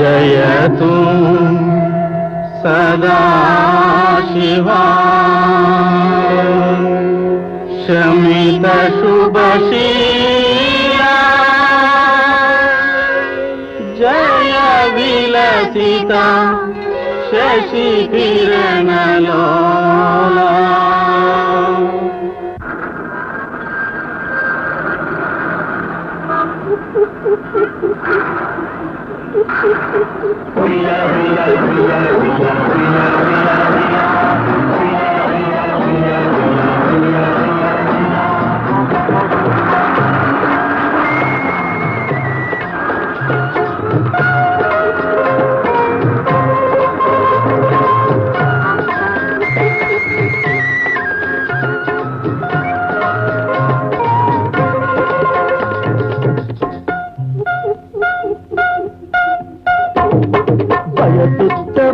जयतु सदा शिवा शमित शुभशीला जय विलसिता शशि किरण लोला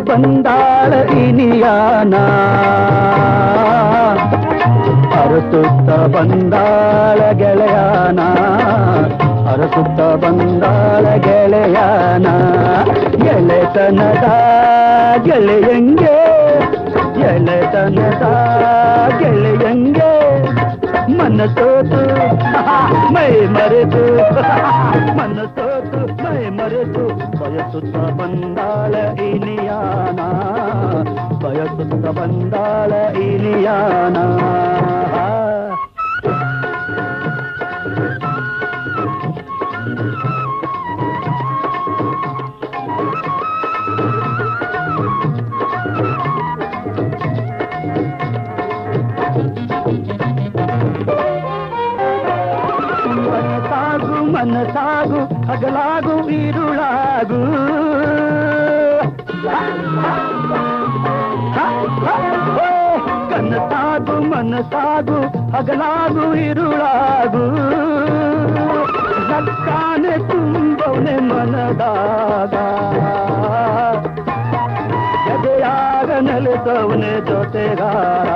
ಬಂದಾಳ ಇನಿಯಾನ ಅರಸುತ್ತ ಬಂದಾಳ ಗೆಳೆಯಾನ ಅರಸುತ್ತ ಬಂದಾಳ ಗೆಳೆಯಾನ ಗೆಳೆತನದ ಗೆಳೆಯಂಗೆ ಗೆಳೆತನದ ಗೆಳೆಯಂಗೆ ಮನಸೋತು ಮೈ ಮರೆತು ಮನಸೋತು ಮೈ ಮರೆತು ಬಯಸುತ್ತ ಬಂದಾಳ ಇನಿಯಾನ ಬಯಸುತ್ತ ಬಂದಾಳ ಇನಿಯಾನ ಮನಸಾಗು ಹಗಲಾಗು ಇರುಳಾಗು ಕನಸಾಗು ಮನಸಾಗು ಹಗಲಾಗು ಇರುಳಾಗು ನಕ್ಕಾನೆ ತುಂಬವನೆ ಮನದಾಗ ಎದೆಯಾಗ ನೆಲೆಸವನೆ ಜೊತೆಗಾರ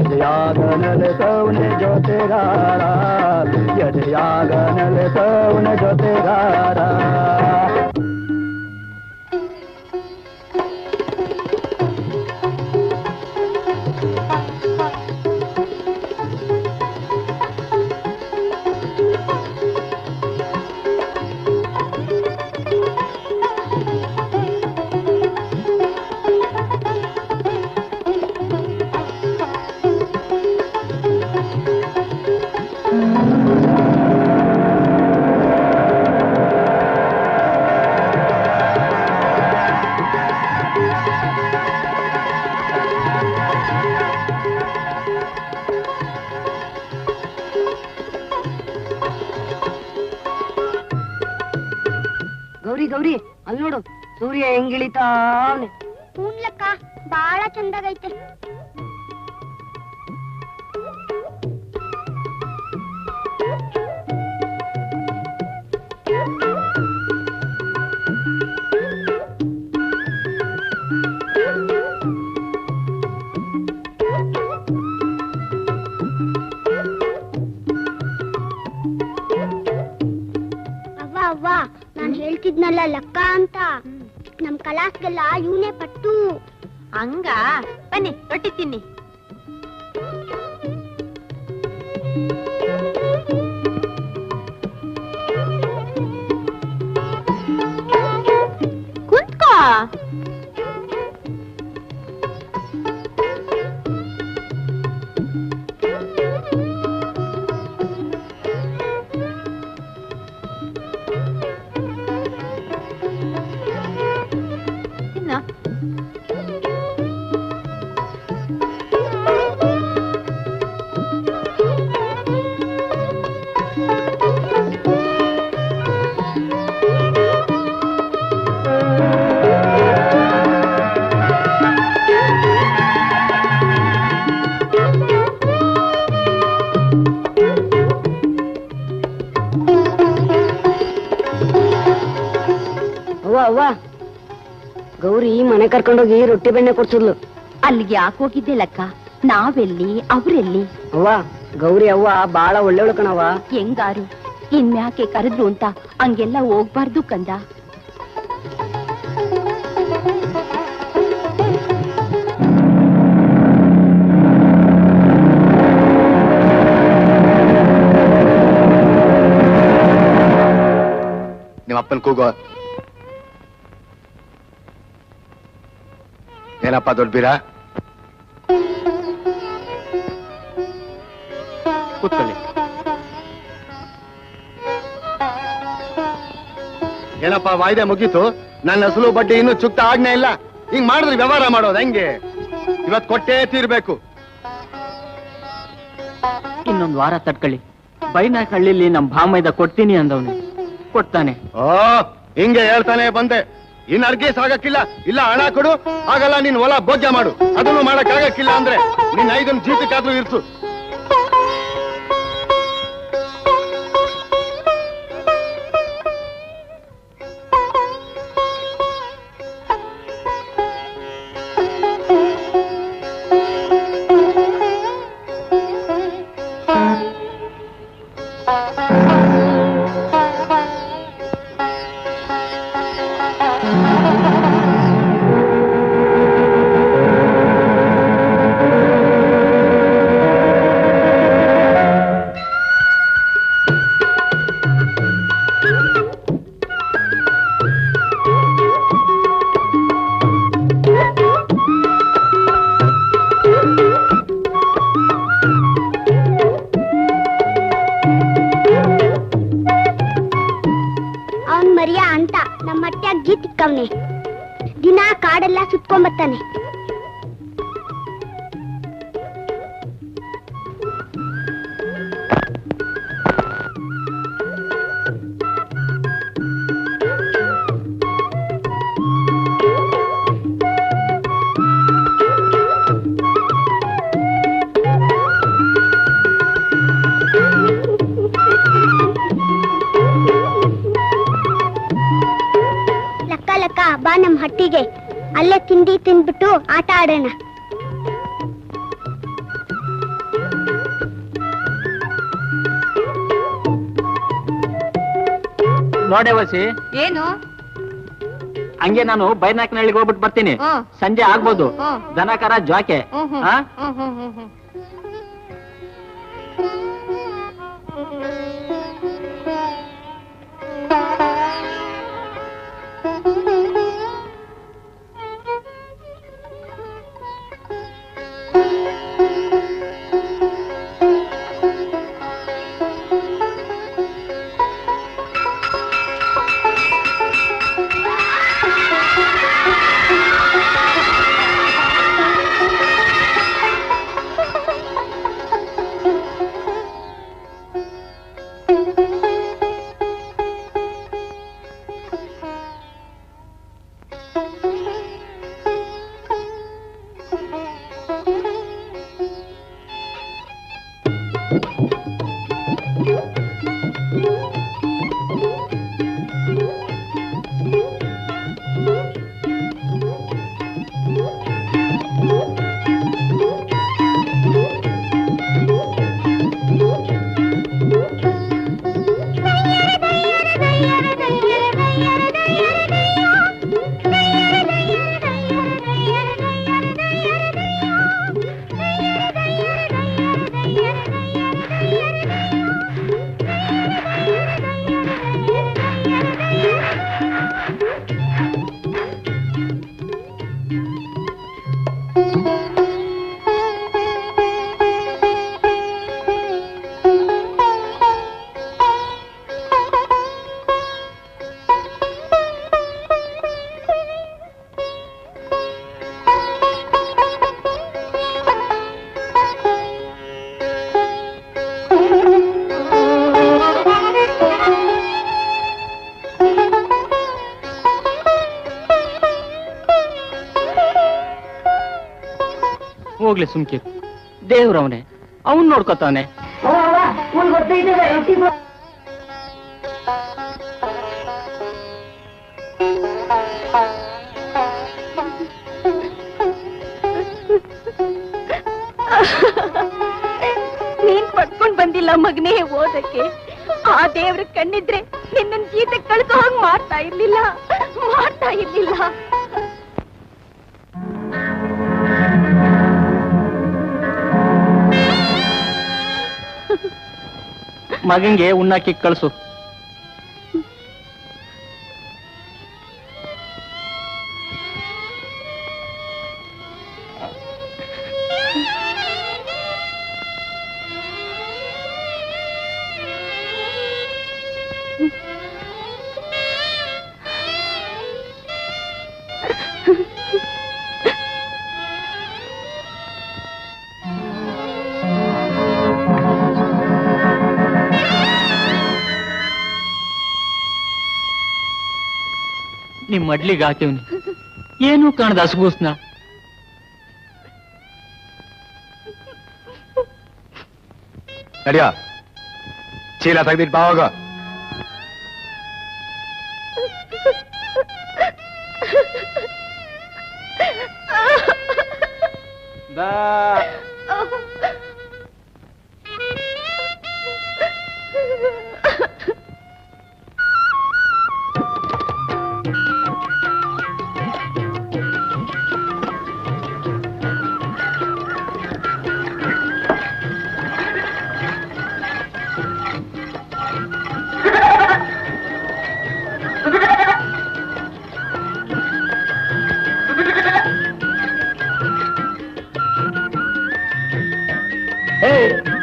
ಎದೆಯಾಗ ನೆಲೆಸವನೆ ಜೊತೆಗಾರ ಎದೆಯಾಗ ನೆಲೆಸವನೆ ಜೊತೆಗಾರ ಗೌರಿ ಅಲ್ಲಿ ನೋಡು ಸೂರ್ಯ ಹೆಂಗಿಳಿತಾವ್ನೆ. ಹೂನ್ಲಕ್ಕ ಬಾಳ ಚಂದಾಗೈತೆ. ಅವ್ವ ನಾನ್ ಹೇಳ್ತಿದ್ನಲ್ಲ ಲಕ್ಕ ಅಂತ, ನಮ್ ಕಲಾಸ್ಗೆಲ್ಲ ಇವನೇ ಪಟ್ಟು. ಹಂಗ ಬನ್ನಿ ರೊಟ್ಟಿ ತಿನ್ನಿ. ಕುಂತ್ಕೋ. ಅವ್ವ ಗೌರಿ ಮನೆ ಕರ್ಕೊಂಡೋಗಿ ರೊಟ್ಟಿ ಬೆಣ್ಣೆ ಕೊಡ್ಸಿದ್ಲು. ಅಲ್ಲಿಗೆ ಯಾಕೆ ಹೋಗಿದ್ದೆ ಲಕ್ಕ? ನಾವೆಲ್ಲಿ ಅವ್ರೆಲ್ಲಿ? ಅವ್ವ ಗೌರಿ ಅವ್ವ ಬಾಳ ಒಳ್ಳೆವಳು ಕಣವ್ವ. ಹೆಂಗಾರು ಇನ್ಮ್ಯಾಕೆ ಕರೆದ್ರು ಅಂತ ಹಂಗೆಲ್ಲ ಹೋಗ್ಬಾರ್ದು ಕಂದ. ನಿಮ್ಮ ಅಪ್ಪನ ಕೂಗೋ. ಏನಪ್ಪ ದೊಡ್ಡ ಬೀರ? ಕೂತ್ಕೊಳ್ಳಿ. ಏನಪ್ಪ ವಾಯ್ದೆ ಮುಗೀತು, ನನ್ನ ಅಸಲು ಬಡ್ಡಿ ಇನ್ನೂ ಚುಕ್ತ ಆಜ್ಞೆ ಇಲ್ಲ. ಹಿಂಗ್ ಮಾಡಿದ್ರೆ ವ್ಯವಹಾರ ಮಾಡೋದು ಹೆಂಗೆ? ಇವತ್ ಕೊಟ್ಟೇ ತೀರ್ಬೇಕು. ಇನ್ನೊಂದು ವಾರ ತಡ್ಕೊಳ್ಳಿ. ಬೈನಾಕಹಳ್ಳಿಲಿ ನಮ್ ಭಾಮೈದ ಕೊಡ್ತೀನಿ ಅಂದವನೆ, ಕೊಡ್ತಾನೆ. ಓ ಹಿಂಗೆ ಹೇಳ್ತಾನೆ ಬಂದೆ. ಇನ್ ಅರ್ಗೆ ಸಾಗಕ್ಕಿಲ್ಲ, ಇಲ್ಲ ಹಣ ಕೊಡು, ಆಗಲ್ಲ ನೀನ್ ಹೊಲ ಭೋಗ್ಯ ಮಾಡು. ಅದನ್ನು ಮಾಡಕ್ ಆಗಕ್ಕಿಲ್ಲ ಅಂದ್ರೆ ನಿನ್ 5 ಜೀತಕ್ಕಾದ್ರೂ ಇರ್ಸು. ದಿನ ಕಾಡೆಲ್ಲ ಸುತ್ಕೊಂಡ್ಬರ್ತಾನೆ. ಬಾ ನಮ್ ಹಟ್ಟಿಗೆ, ಅಲ್ಲೇ ತಿಂಡಿ ತಿಂದ್ಬಿಟ್ಟು ಆಟ ಆಡೋಣ. ನೋಡೆ ವಸಿ, ಏನು? ಹಂಗೆ ನಾನು ಬೈನಾಕನಹಳ್ಳಿಗೆ ಹೋಗ್ಬಿಟ್ಟು ಬರ್ತೀನಿ. ಸಂಜೆ ಆಗ್ಬೋದು. ದನಕರ ಜ್ವಾಕೆ. ಹೋಗ್ಲಿ ಸುಮ್ಕಿ, ದೇವ್ರವನೇ, ಅವನ್ ನೋಡ್ಕೊತಾನೆ. ನೀನ್ ಪಡ್ಕೊಂಡ್ ಬಂದಿಲ್ಲ ಮಗನೇ ಓದಕ್ಕೆ. ಆ ದೇವ್ರ ಕಣ್ಣಿದ್ರೆ ನಿನ್ನ ಜೀತ ಕಳ್ಸೋ ಹಂಗ್ ಮಾಡ್ತಾ ಇರ್ಲಿಲ್ಲ. ಮಗಂಗೆ ಉಣ್ಣಾಕಿ ಕಳ್ಸು. ನಿಮ್ ಮಡ್ಲಿಗೆ ಹಾಕಿವ್ನಿ ಏನೂ ಕಾಣದ ಹಸ್ಗೂಸ್ನ. ನಡಿಯ ಚೀಲ ತೆಗ್ದಿಟ್ ಬಾವಾಗ.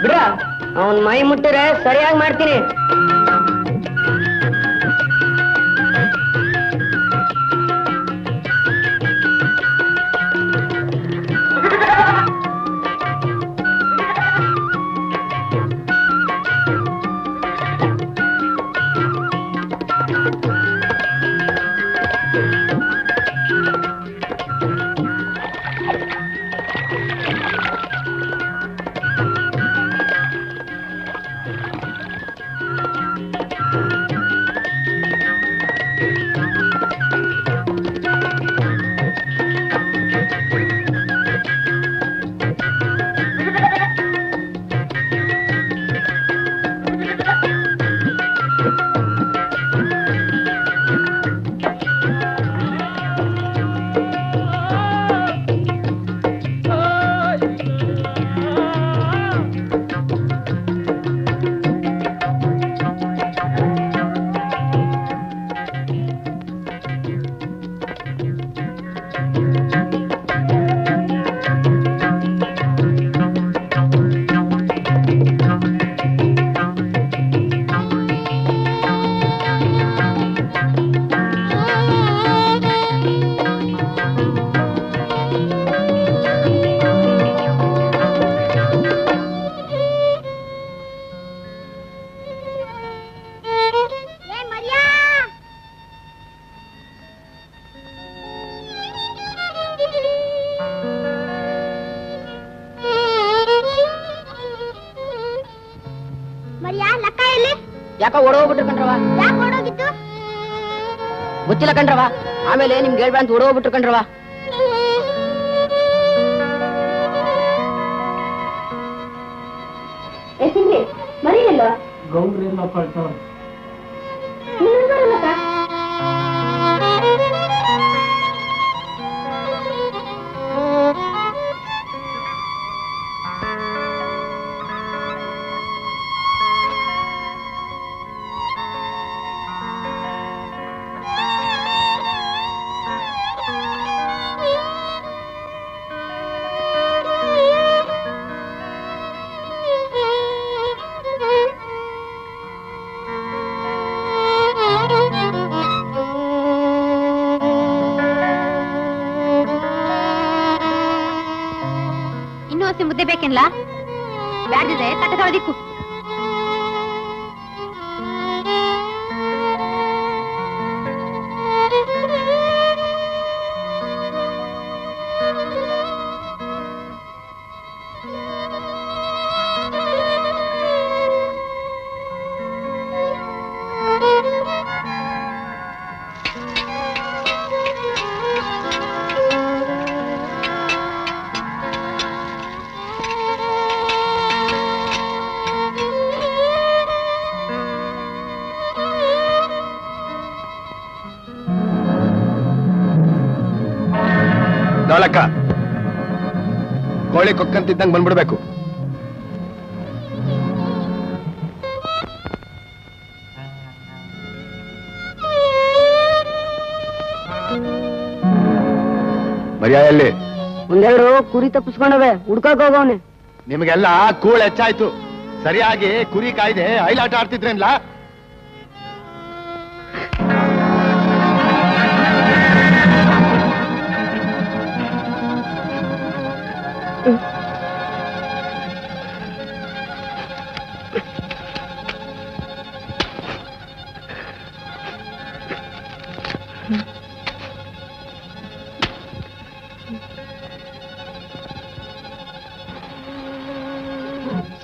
ಬಿಡ್ರ ಅವನ್ ಮೈ ಮುಟ್ಟಿದ್ರೆ ಸರಿಯಾಗಿ ಮಾಡ್ತೀನಿ. ಯಾಕೋ ಓಡೋಗ್ಬಿಟ್ರು ಕಣ್ರವ. ಯಾಕೆ ಓಡೋಗಿತ್ತು ಗೊತ್ತಿಲ್ಲ ಕಣ್ರವ. ಆಮೇಲೆ ನಿಮ್ಗೆ ಹೇಳ್ಬೇಡ ಅಂತ ಓಡೋಗ್ಬಿಟ್ರು ಕಣ್ರವ. ಮರಿಯಲ್ಲ ಗೌರಿ ಎಲ್ಲ ಕಳ್ತವ್ರು. ಮುದ್ದೆ ಬೇಕೇನ್ಲ? ಬ್ಯಾಡ್ದಿದೆ ತಟ್ಟೆ ತೊಳೆದಿಕ್ಕು. ದೊಳಕ್ಕ ಕೋಳಿ ಕೊಕ್ಕಂತಿದ್ದಂಗೆ ಬಂದ್ಬಿಡ್ಬೇಕು. ಮರ್ಯಾಯಲ್ಲಿ ಒಂದೆರಡು ಕುರಿ ತಪ್ಪಿಸ್ಕೊಂಡವೆ, ಹುಡ್ಕಕ್ ಹೋಗವನೆ. ನಿಮಗೆಲ್ಲ ಕೂಳ್ ಹೆಚ್ಚಾಯ್ತು. ಸರಿಯಾಗಿ ಕುರಿ ಕಾಯ್ದೆ ಐಲಾಟ ಆಡ್ತಿದ್ರೇನ್ಲ?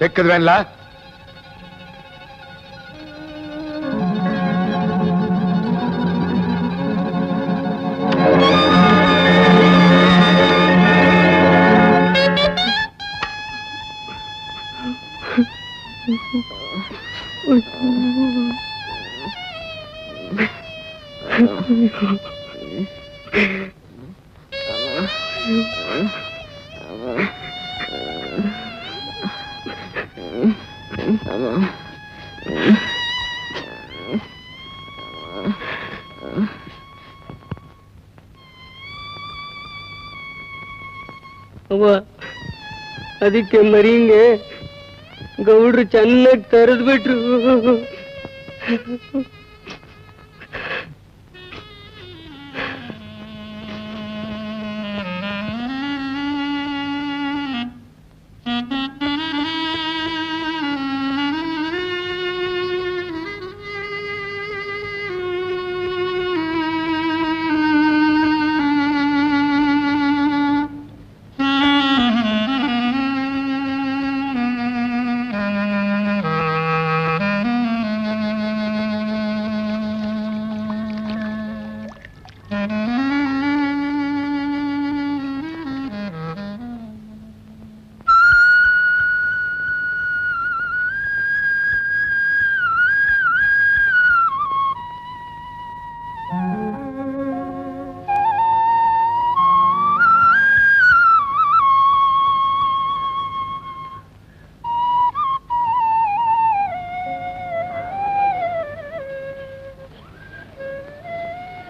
ಸಿಕ್ಕದ್ವೇನ್ಲ? ಅದಕ್ಕೆ ಮರಿಂಗೆ ಗೌಡ್ರು ಚೆನ್ನಾಗಿ ತರದ್ಬಿಟ್ರು.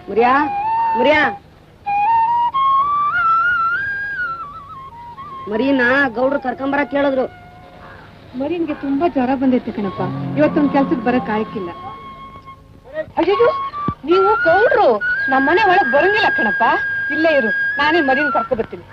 ಮುರಿಯಾ ಮುರಿಯಾ ಮರಿನ ಗೌಡ್ರು ಕರ್ಕೊಂಬರ ಕೇಳಿದ್ರು. ಮರಿನ್ಗೆ ತುಂಬಾ ಜ್ವರ ಬಂದೈತೆ ಕಣಪ್ಪ, ಇವತ್ತೊಂದ್ ಕೆಲ್ಸಕ್ಕೆ ಬರಕ್ ಆಯ್ಕಿಲ್ಲ. ಅಯ್ಯೋ ನೀವು ಗೌಡ್ರು ನಮ್ಮ ಮನೆ ಒಳಗ್ ಬರಂಗಿಲ್ಲ ಕಣಪ್ಪ, ಇಲ್ಲೇ ಇರು, ನಾನೇ ಮರಿನ್ ಕರ್ಕೊ ಬರ್ತೀನಿ.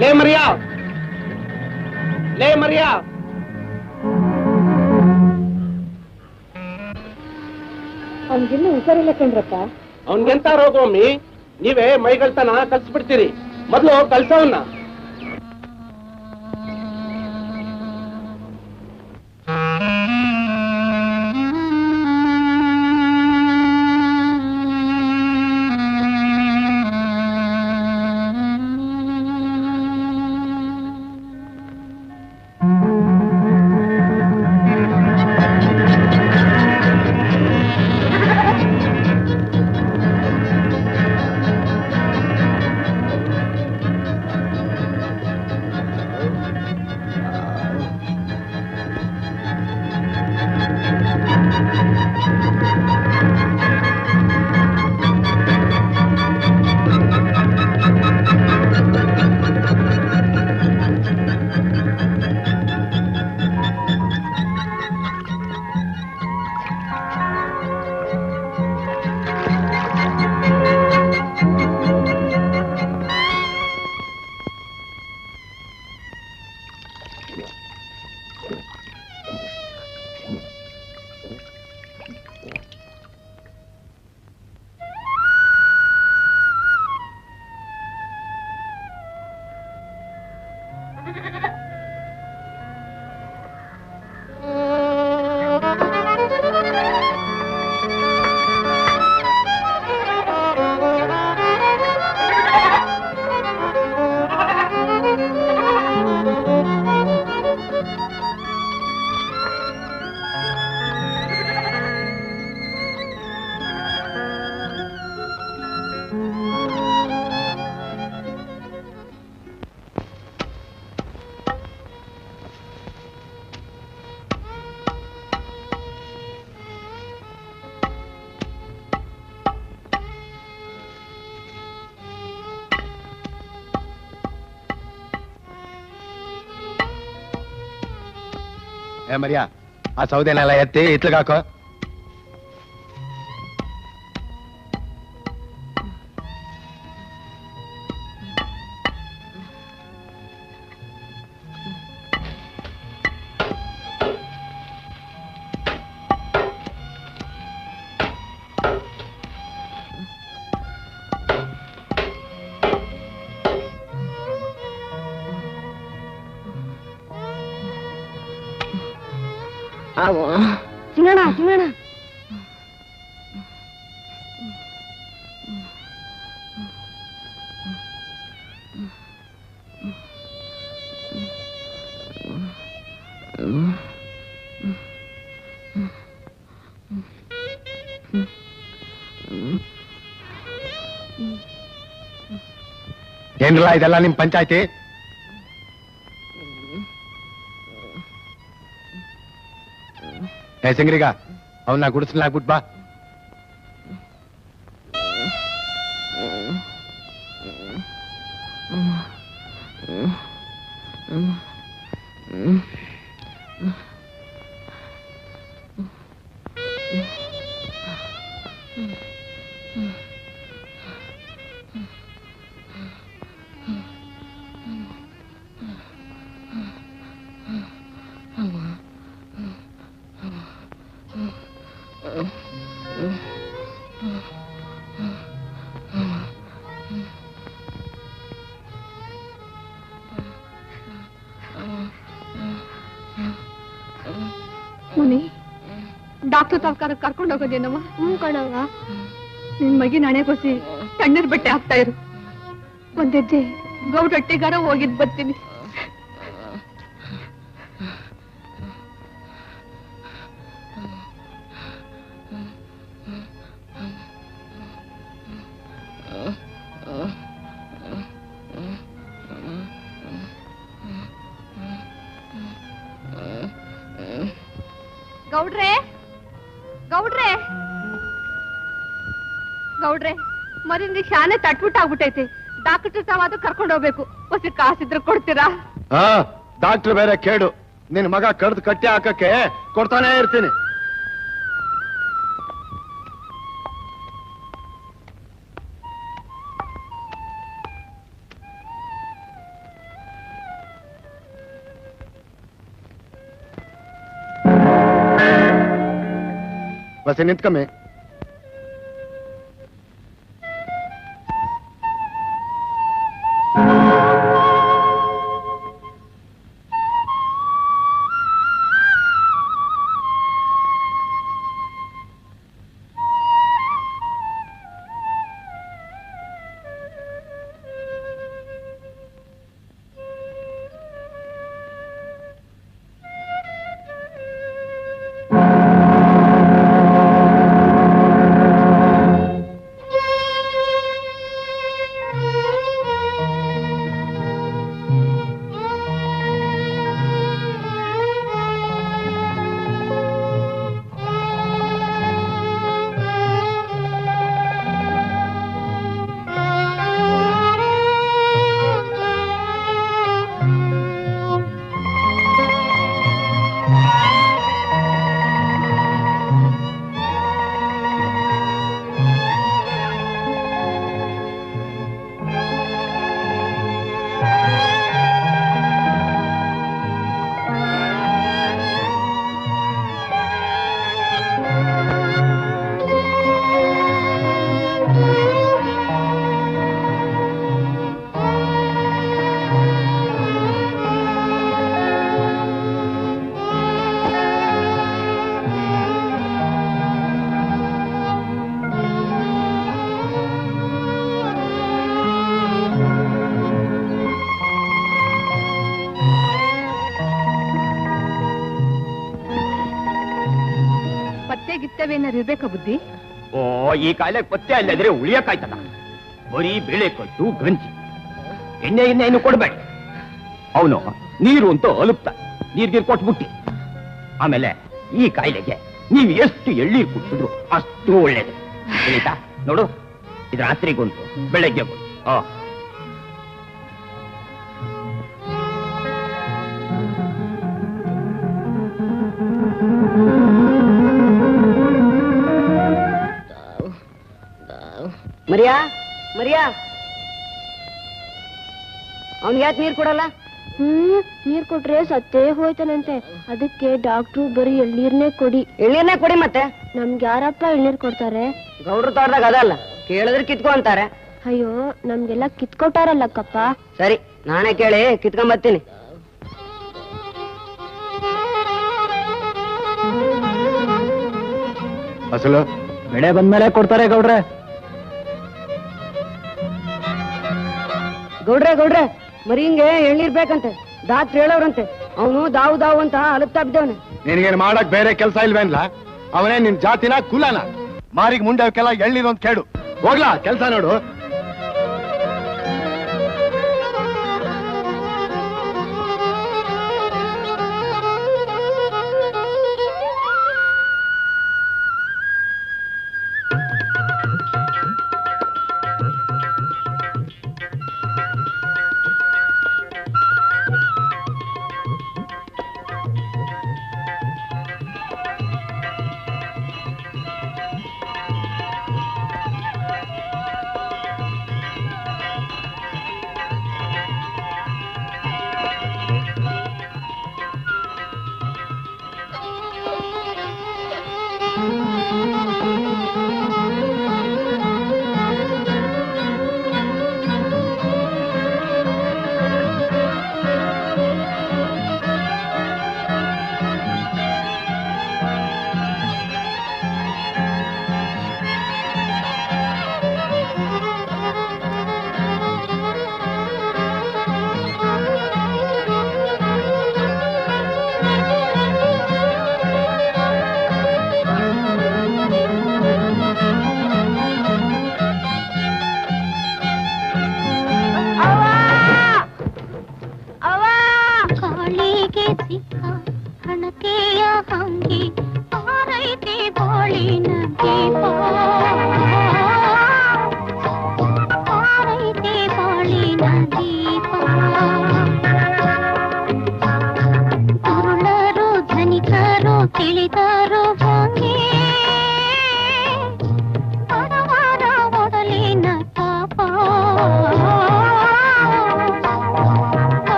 ಲೇ ಮರಿಯಾ, ಲೇ ಮರಿಯಾ, ಅವ್ನಿಗಿನ್ನೂ ಹುಷಾರಿಲ್ಲ ಕಣ್ರಪ್ಪ. ಅವನ್ಗೆಂತ ರೋಗ ಒಮ್ಮಿ? ನೀವೇ ಮೈಗಳ್ತನ ಕಲ್ಸ್ಬಿಡ್ತೀರಿ, ಮೊದ್ಲು ಕಲ್ಸವನ್ನ. ಏ ಮರಿಯಾ ಆ ಸೌದೆನೆಲ್ಲ ಎತ್ತಿ ಇತ್ಲಗಾಕೋ. ತಿನ್ನೋಣ ತಿನ್ನೋಣ. ಏನಿಲ್ಲ ಇದೆಲ್ಲ ನಿಮ್ ಪಂಚಾಯ್ತಿ. ಏ ಸಿಂಗ್ರಿಗ ಅವನ್ನ ಗುಡಿಸ್ಲಾಗ್ಬಿಟ್ ಬಾ. ಮುನಿ, ಡಾಕ್ಟರ್ ತವಕಾರ ಕರ್ಕೊಂಡು ಹೋಗೋದೇನಮ್ಮ? ಕಣವ್ವ. ನಿನ್ ಮಗಿ ನಾಣೆ ಕೊಸಿ ತಣ್ಣೀರ್ ಬಟ್ಟೆ ಹಾಕ್ತಾ ಇರು. ಒಂದೆಜ್ಜೆ ಗೌಡಟ್ಟಿಗಾರ ಹೋಗಿದ್ ಬರ್ತೀನಿ. ಗೌಡ್ರೆ ಗೌಡ್ರೆ ಗೌಡ್ರೆ, ಮರಿಂದ ಶಾನೆ ತಟ್ಬಿಟ್ಟಾಗ್ಬಿಟ್ಟೈತೆ. ಡಾಕ್ಟರ್ ತಾವಾದ ಕರ್ಕೊಂಡು ಹೋಗ್ಬೇಕು. ಹೊಸ ಕಾಸಿದ್ರೆ ಕೊಡ್ತೀರಾ? ಹಾ, ಡಾಕ್ಟರ್ ಬೇರೆ ಕೇಡು. ನಿನ್ ಮಗ ಕಡ್ದು ಕಟ್ಟಿ ಹಾಕಕ್ಕೆ ಕೊಡ್ತಾನೆ ಇರ್ತೀನಿ. ಬಸ್ ನಿಂತ್ಕಮ್ಮಿ. ಗಿತ್ತವೇನಾರು ಇರ್ಬೇಕಾ ಬುದ್ಧಿ? ಓ, ಈ ಕಾಯಿಲೆಗೆ ಪತ್ತೆ ಅಲ್ಲದ್ರೆ ಉಳಿಯಕ್ಕಾಯ್ತದ? ಬರೀ ಬೇಳೆ ಕಟ್ಟು ಗಂಜಿ, ಎಣ್ಣೆ ಏನು ಕೊಡ್ಬೇಡ. ಅವನು ನೀರು ಅಂತ ಅಲುಪ್ತ ನೀರ್ಗೀರ್ ಕೊಟ್ಬಿಟ್ಟಿ. ಆಮೇಲೆ ಈ ಕಾಯಿಲೆಗೆ ನೀವು ಎಷ್ಟು ಎಳ್ಳೀರು ಕುಡಿಸಿದ್ರು ಅಷ್ಟು ಒಳ್ಳೇದು. ತಿಳಿತಾ? ನೋಡು, ಇದು ರಾತ್ರಿಗೊಂದು ಬೆಳಗ್ಗೆ ಬಂದು. ಮರಿಯಾ ಮರಿಯಾ, ಅವನ್ಗೆ ಯಾಕೆ ನೀರ್ ಕೊಡಲ್ಲ? ನೀರ್ ಕೊಟ್ರೆ ಸತ್ತೇ ಹೋಯ್ತಾನಂತೆ. ಅದಕ್ಕೆ ಡಾಕ್ಟ್ರು ಬರೀ ಎಳ್ನೀರ್ನೇ ಕೊಡಿ. ಎಳ್ನೀರ್ನೇ ಕೊಡಿ. ಮತ್ತೆ ನಮ್ಗೆ ಯಾರಪ್ಪ ಎಳ್ನೀರ್ ಕೊಡ್ತಾರೆ? ಗೌಡ್ರು ತೋಟದಾಗ ಅದಲ್ಲ, ಕೇಳಿದ್ರೆ ಕಿತ್ಕೊ ಅಂತಾರೆ. ಅಯ್ಯೋ, ನಮ್ಗೆಲ್ಲ ಕಿತ್ಕೊಟ್ಟಾರಲ್ಲಕ್ಕಪ್ಪ. ಸರಿ, ನಾನೇ ಕೇಳಿ ಕಿತ್ಕೊಂಬರ್ತೀನಿ. ಅಸಲು ಬೆಳೆ ಬಂದ್ಮೇಲೆ ಕೊಡ್ತಾರೆ ಗೌಡ್ರೆ. ಗೌಡ್ರೆ ಮರಿಂಗೆ ಎಳ್ನೀರ್ ಬೇಕಂತೆ. ಡಾಕ್ಟ್ರ್ ಹೇಳವ್ರಂತೆ. ಅವನು ದಾವು ಅಂತ ಅಲುತ್ತಾ ಬಿದ್ದವನೆ. ನಿನಗೇನು ಮಾಡಕ್ ಬೇರೆ ಕೆಲಸ ಇಲ್ವೇನ್ಲ? ಅವನೇ ನಿನ್ ಜಾತಿನ ಕುಲನ? ಮಾರಿಗೆ ಮುಂಡೆ ಅವಕ್ಕೆಲ್ಲ ಎಳ್ನೀರು ಅಂತ ಕೇಳು. ಹೋಗ್ಲಾ ಕೆಲಸ ನೋಡು.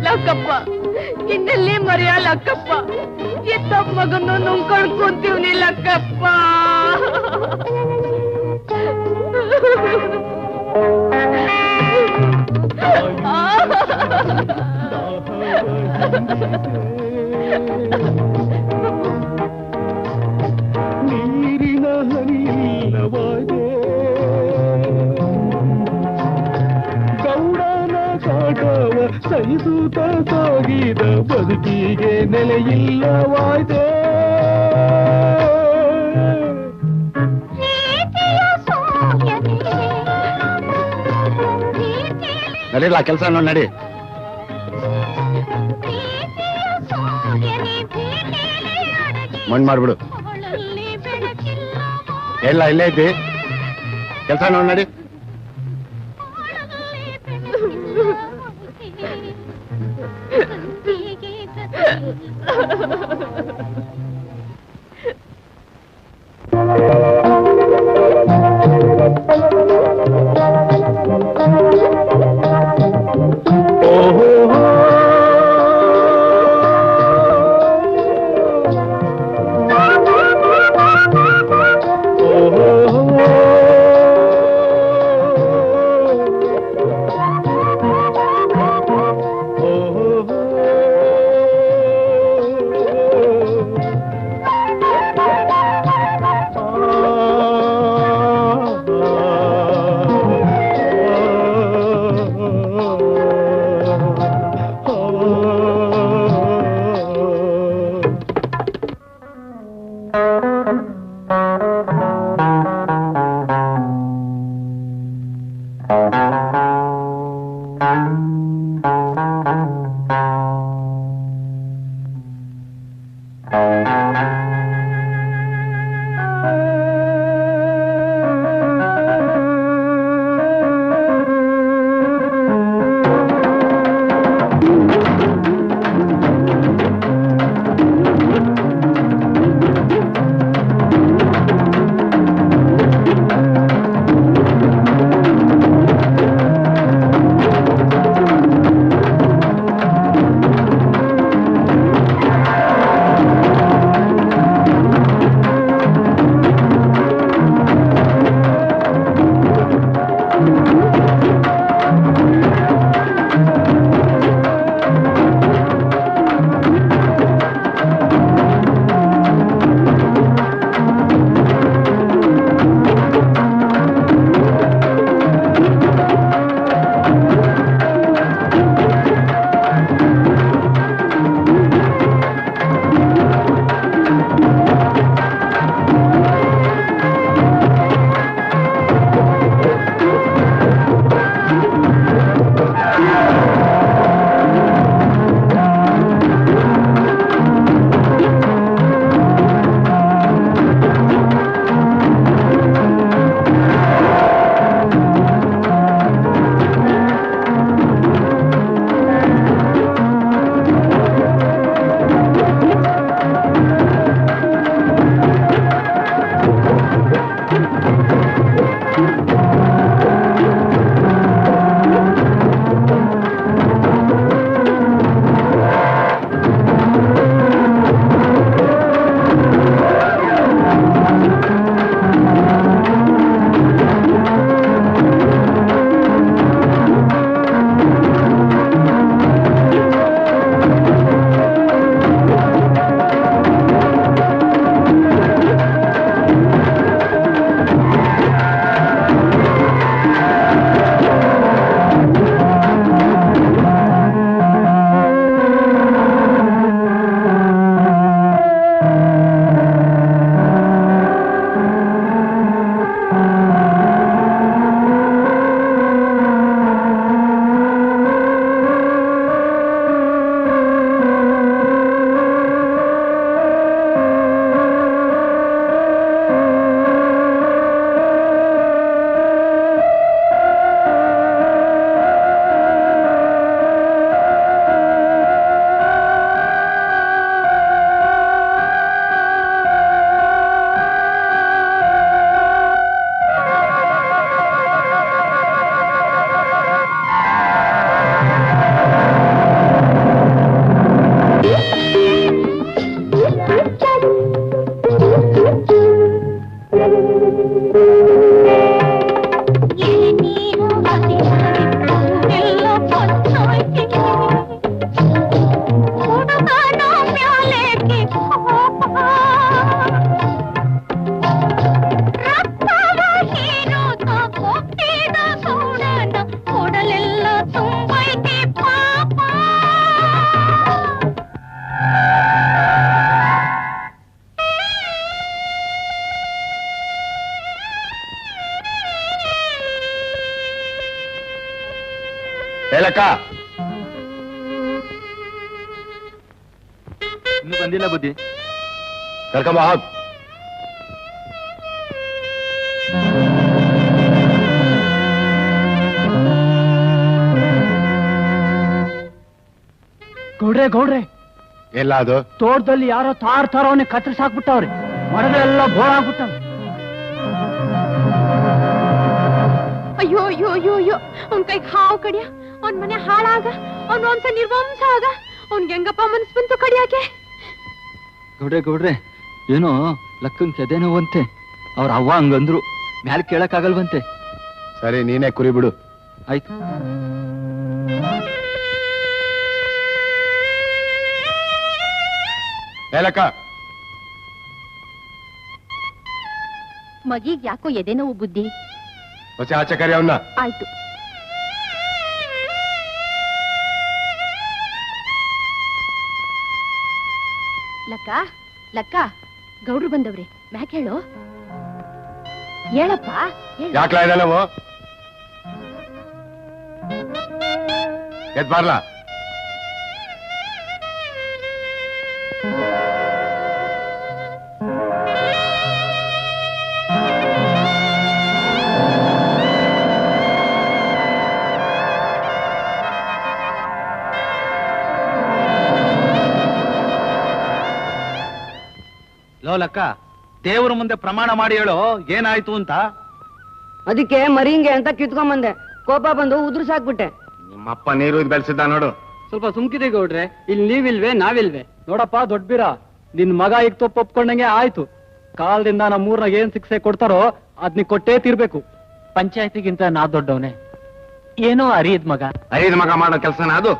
ಲಕ್ಕಪ್ಪ, ಇನ್ನೆಲ್ಲಿ ಮರೆಯ ಲಕ್ಕಪ್ಪ? ಎತ್ತ ಮಗನ್ನು ನುಂಗ್ಕೊಂಡು ಕುಂತೀವ್ನಿ ಲಕ್ಕಪ್ಪ. ನೀರಿನ ಹರಿಯಿಲ್ಲವಾದೆ ಗೌಡನ ಕಾಟವ ಸಹಿಸುತ್ತ ಸಾಗಿದ ಬದುಕಿಗೆ ನೆಲೆಯಿಲ್ಲವಾದೆ. ನಡೀಲ್ಲ ಕೆಲಸ ನೋಡಿ. ನಡಿ. ಮಣ್ಣು ಮಾಡ್ಬಿಡು. ಎಲ್ಲ ಇಲ್ಲೇ ಐತಿ. ಕೆಲಸ ನೋಡಿ. ನಡಿ. ಇನ್ನು ಬಂದಿಲ್ಲ ಬುದ್ಧಿ. ಕರ್ಕೊಂಬ ಹೋಗ್. ಗೌಡ್ರೆ ಗೌಡ್ರೆ, ಎಲ್ಲ ಅದು ತೋಟದಲ್ಲಿ ಯಾರೋ ತಾರವನ್ನ ಕತ್ತರಿಸಾಕ್ಬಿಟ್ಟವ್ರಿ. ಮರಗಳೆಲ್ಲ ಬೋಳಾಗ್ಬಿಟ್ಟವ್. ಅಯ್ಯೋ ಅಯ್ಯೋ ಅಯ್ಯೋ ಅಯ್ಯೋ, ಅವ್ನ ಕೈಗೆ ಹಾವು ಕಡಿಯ, ಅವ್ನ ಮನೆ ಹಾಳಾಗ, ಅವ್ನ ವಂಶ ನಿರ್ವಂಶ ಆಗ, ಅವ್ನ್ಗೆ ಹೆಂಗಪ್ಪ ಮನಸ್ ಬಂತು ಕಡಿಯಾಕೆ? ಗೌಡ್ರೆ ಗೌಡ್ರೆ, ಏನೋ ಲಕ್ಕನ್ ಕೆದೇನೋವಂತೆ. ಅವ್ರ ಅವ್ವ ಹಂಗಂದ್ರು, ಮ್ಯಾಲ್ ಕೇಳಕ್ಕಾಗಲ್ವಂತೆ. ಸರಿ, ನೀನೇ ಕುರಿ ಬಿಡು. ಆಯ್ತು. ಹೇಳಕ್ಕ. ಮಗೀಗ್ ಯಾಕೋ ಎದೆನೋವು ಬುದ್ಧಿ. ಹೊಸ ಆಚೆ ಕರಿ ಅವನ್ನ. ಆಯ್ತು. ಲಕ್ಕ ಲಕ್ಕ, ಗೌಡ್ರು ಬಂದವ್ರಿ, ಮ್ಯಾಕ್ ಹೇಳು. ಹೇಳಪ್ಪ. ಯಾಕ್ಲಾ ಇಲ್ಲ ನಾವು ಎದ್ ಬಾರ್ಲಾ. ಲೋ ಲಕ್ಕ, ದೇವ್ರ ಮುಂದೆ ಪ್ರಮಾಣ ಮಾಡಿ ಹೇಳೋ ಏನಾಯ್ತು ಅಂತ. ಅದಕ್ಕೆ ಮರಿಂಗೆ ಅಂತ ಕಿತ್ಕೊಂಬಂದೆ, ಕೋಪ ಬಂದು ಉದುರ್ಸಾಕ್ಬಿಟ್ಟೆ. ನಿಮ್ಮಪ್ಪ ನೀರು ಬೆಳೆಸಿದ್ದ ನೋಡು. ಸ್ವಲ್ಪ ಸುಮ್ಕಿದೆ ಗೌಡ್ರೆ, ಇಲ್ಲಿ ನೀವಿಲ್ವೇ ನಾವಿಲ್ವೇ? ನೋಡಪ್ಪ ದೊಡ್ಡ ಬೀರ, ನಿನ್ ಮಗ ಈಗ ತಪ್ಪು ಒಪ್ಕೊಂಡಂಗೆ ಆಯ್ತು. ಕಾಲದಿಂದ ನಮ್ಮೂರ್ನಾಗ ಏನ್ ಶಿಕ್ಷೆ ಕೊಡ್ತಾರೋ ಅದ್ ನೀ ಕೊಟ್ಟೇ ತೀರ್ಬೇಕು. ಪಂಚಾಯತಿಗಿಂತ ನಾ ದೊಡ್ಡವನೇ, ಏನೋ ಅರಿಯದ್ ಮಗ. ಐದು ಮಗ ಮಾಡೋ ಕೆಲಸನ ಅದು.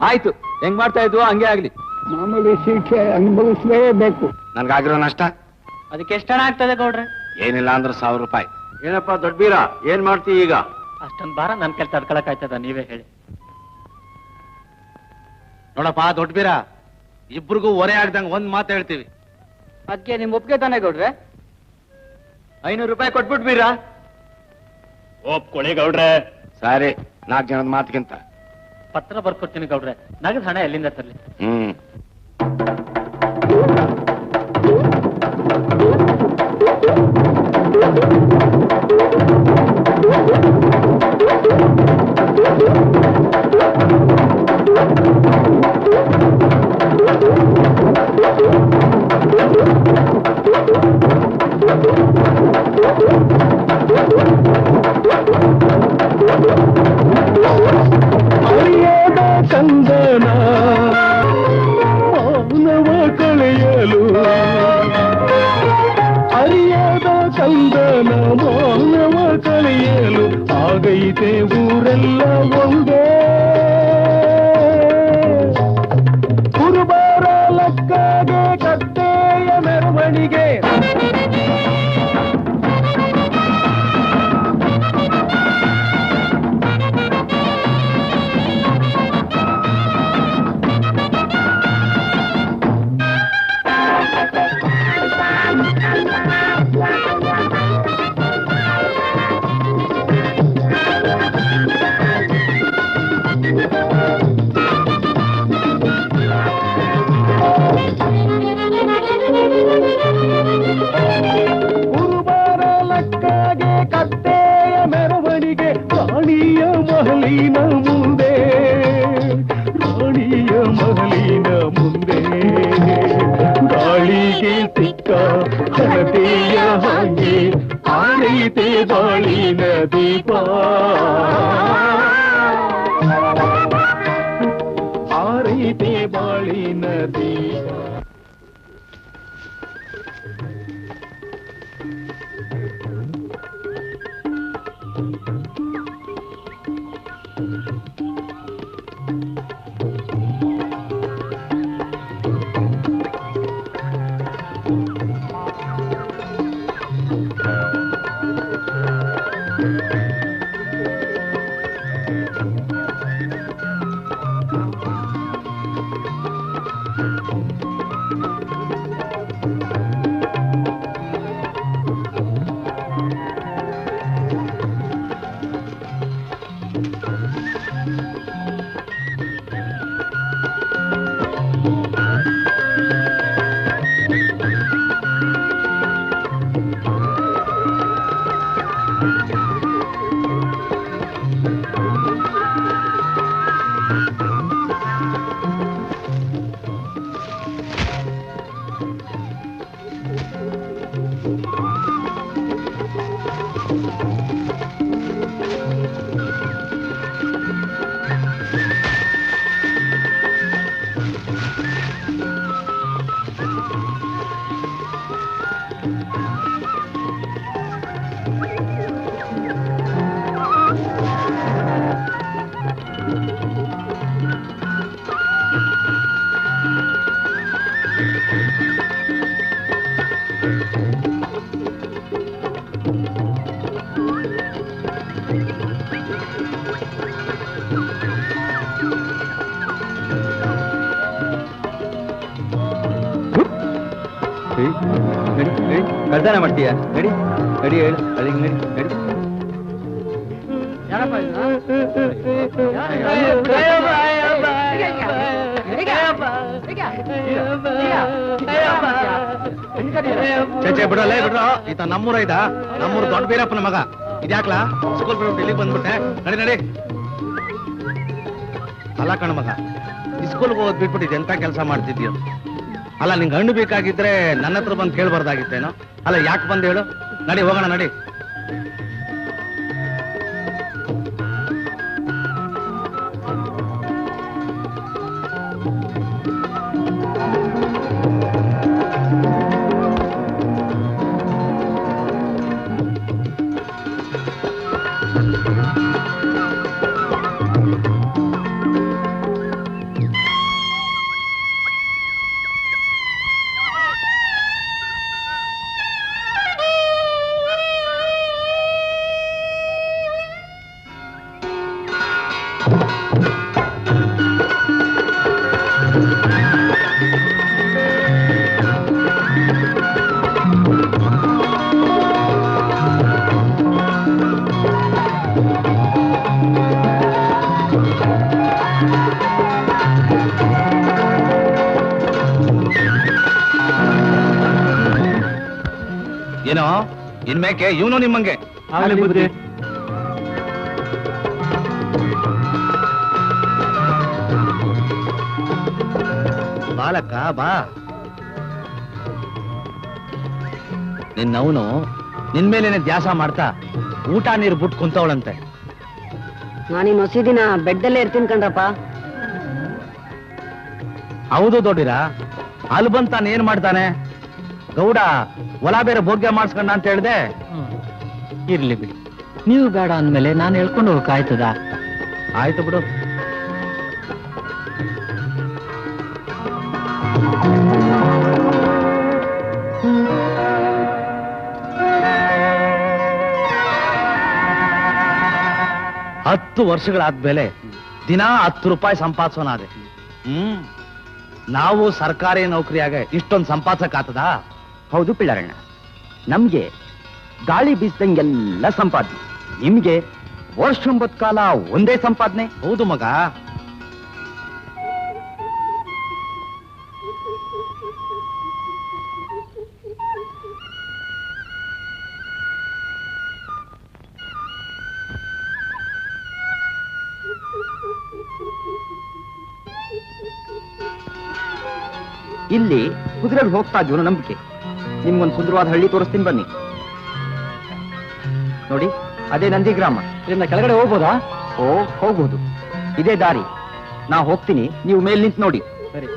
ಆಯ್ತು, ಹೆಂಗ್ ಮಾಡ್ತಾ ಇದ್ವು ಹಂಗೆ ಆಗ್ಲಿ. ಮಾಮೂಲಿ ಶಿಕ್ಷೆ ಅನುಭವಿಸಲೇಬೇಕು. ನನ್ಗಾಗಿರೋ ನಷ್ಟ ಅದಕ್ಕೆ ಎಷ್ಟು ಹಣ ಆಗ್ತದೆ ಗೌಡ್ರೆ? ಏನಿಲ್ಲ ಅಂದ್ರೆ 1000 ರೂಪಾಯಿ. ಏನಪ್ಪ ದೊಡ್ಡ ಬೀರ, ಏನ್ ಮಾಡ್ತಿ ಈಗ? ಅಷ್ಟೊಂದ್ ಬಾರ ನನ್ ಕೆಲ್ಸ ತಡ್ಕೊಳಕ್ ಆಯ್ತದ, ನೀವೇ ಹೇಳಿ. ನೋಡಪ್ಪ ದೊಡ್ಡ ಬೀರ, ಇಬ್ರಿಗೂ ಹೊರೆ ಆಗ್ದಂಗ ಒಂದ್ ಮಾತು ಹೇಳ್ತೀವಿ. ಅದಕ್ಕೆ ನಿಮ್ ಒಪ್ಪಿಗೆ ತಾನೆ ಗೌಡ್ರೆ? 500 ರೂಪಾಯಿ ಕೊಟ್ಬಿಟ್ ಬೀರ. ಒಪ್ಕೊಳ್ಳಿ ಗೌಡ್ರೆ. ಸರಿ, 4 ಜನದ ಮಾತಿಗಿಂತ. ಪತ್ರ ಬರ್ಕೊಡ್ತೀನಿ ಗೌಡ್ರೆ, ನಗದ್ ಹಣ ಎಲ್ಲಿಂದ ತರ್ಲಿ? ಅರಿಯದ ಕಂದನ ಮೌನವ ಕಳೆಯಲು, ಅರಿಯದ ಕಂದನ ಮೌನವ ಕಳೆಯಲು, ಆಗೈತೆ ಊರೆಲ್ಲ ಒಂದೇ. ಕುರುಬರ ಲಕ್ಕಗೆ ಕತ್ತೆಯ ಮೆರವಣಿಗೆ, ಕುರುಬರ ಲಕ್ಕಗೆ ಕತ್ತೆಯ ಮೆರವಣಿಗೆ, ರಾಣಿಯ ಮಹಲಿನ ಮುಂದೆ, ರಾಣಿಯ ಮಹಲಿನ ಮುಂದೆ. ಗಾಳಿಗೆ ಸಿಕ್ಕ ಹಣತೆಯ ಹಾಗೆ ಆರೈತೆ ಬಾಳಿನ ದೀಪ, ಆರೈತೆ ಬಾಳಿನ ದೀಪ. ಮರ್ದಾನ ಮಾಡ್ತೀಯ? ನಡಿ ನಡಿ, ಹೇಳು ಅಲ್ಲಿಗೆ ನಡಿ ನಡಿ. ಚೇಚೆ ಬಿಡಲ್ಲ ಬಿಡ್ರ, ಈತ ನಮ್ಮೂರ ಇದ, ನಮ್ಮೂರು ದೊಡ್ಡ ಬೀರಪ್ಪನ ಮಗ. ಇದ್ಯಾಕ್ಲಾ ಸ್ಕೂಲ್ ಬಿಡ್ಬಿಟ್ಟು ಇಲ್ಲಿಗೆ ಬಂದ್ಬಿಟ್ಟೆ? ನಡಿ ನಡಿ. ಅಲ್ಲ ಕಣ ಮಗ, ಸ್ಕೂಲ್ಗೆ ಹೋದ್ ಬಿಟ್ಬಿಟ್ಟು ಎಂತ ಕೆಲಸ ಮಾಡ್ತಿದ್ಯೋ? ಅಲ್ಲ ನಿಂಗೆ ಹಣ್ಣು ಬೇಕಾಗಿದ್ರೆ ನನ್ನ ಹತ್ರ ಬಂದು ಕೇಳ್ಬಾರ್ದಾಗಿತ್ತೇನೋ? ಅಲ್ಲ ಯಾಕೆ ಬಂದು ಹೇಳು? ನಡಿ ಹೋಗೋಣ ನಡಿ. ಏನೋ ಇನ್ಮೇಕೆ ಇವನು ನಿಮ್ಮಂಗೆ ಆಗಲಿ ಬುದ್ಧಿ. ಬಾಲಕ್ಕ ಬಾ. ನಿನ್ನವನು ನಿನ್ಮೇಲೇನೆ ದ್ಯಾಸ ಮಾಡ್ತಾ ಊಟ ನೀರು ಬಿಟ್ಟು ಕುಂತವಳಂತೆ. ನಾನಿನ್ ಹೊಸ ದಿನ ಬೆಡ್ಡಲ್ಲೇ ಇರ್ತೀನಿ ಕಣ್ರಪ್ಪ. ಹೌದು ದೊಡ್ಡಿರ, ಅಲ್ಲಿ ಬಂತಾನೆ ಏನ್ ಮಾಡ್ತಾನೆ? ಗೌಡ ಹೊಲ ಬೇರೆ ಭೋಗ್ಯ ಮಾಡಿಸ್ಕೊಂಡ ಅಂತ ಹೇಳ್ದೆ. ಇರ್ಲಿ ಬಿಡಿ, ನೀವು ಬೇಡ ಅಂದ್ಮೇಲೆ ನಾನು ಹೇಳ್ಕೊಂಡು ಹೋಗಕ್ಕಾಯ್ತದ? ಆಯ್ತು ಬಿಡು. ಹತ್ತು ವರ್ಷಗಳಾದ್ಮೇಲೆ ದಿನ 10 ರೂಪಾಯಿ ಸಂಪಾದಿಸೋನಾದೆ. ನಾವು ಸರ್ಕಾರಿ ನೌಕರಿಯಾಗ ಇಷ್ಟೊಂದು ಸಂಪಾದಿಸಕ್ ಆತದ? ಹೌದು ಪಿಳ್ಳಾರಣ್ಣ, ನಮ್ಗೆ ಗಾಳಿ ಬೀಸ್ದಂಗೆಲ್ಲ ಸಂಪಾದನೆ, ನಿಮ್ಗೆ ವರ್ಷ ಕಾಲ ಒಂದೇ ಸಂಪಾದನೆ. ಹೌದು ಮಗ. ಇಲ್ಲಿ ಕುದುರೆಗೆ ಹೋಗ್ತಾ ಇದ್ವು ನಂಬಿಕೆ. ನಿಮ್ಗೊಂದು ಸುಂದರವಾದ ಹಳ್ಳಿ ತೋರಿಸ್ತೀನಿ ಬನ್ನಿ. ನೋಡಿ, ಅದೇ ನಂದಿ ಗ್ರಾಮ. ಇದನ್ನ ಕೆಳಗಡೆ ಹೋಗ್ಬೋದಾ? ಓ, ಹೋಗ್ಬೋದು. ಇದೇ ದಾರಿ. ನಾ ಹೋಗ್ತೀನಿ, ನೀವು ಮೇಲ್ ನಿಂತು ನೋಡಿ. ಸರಿ.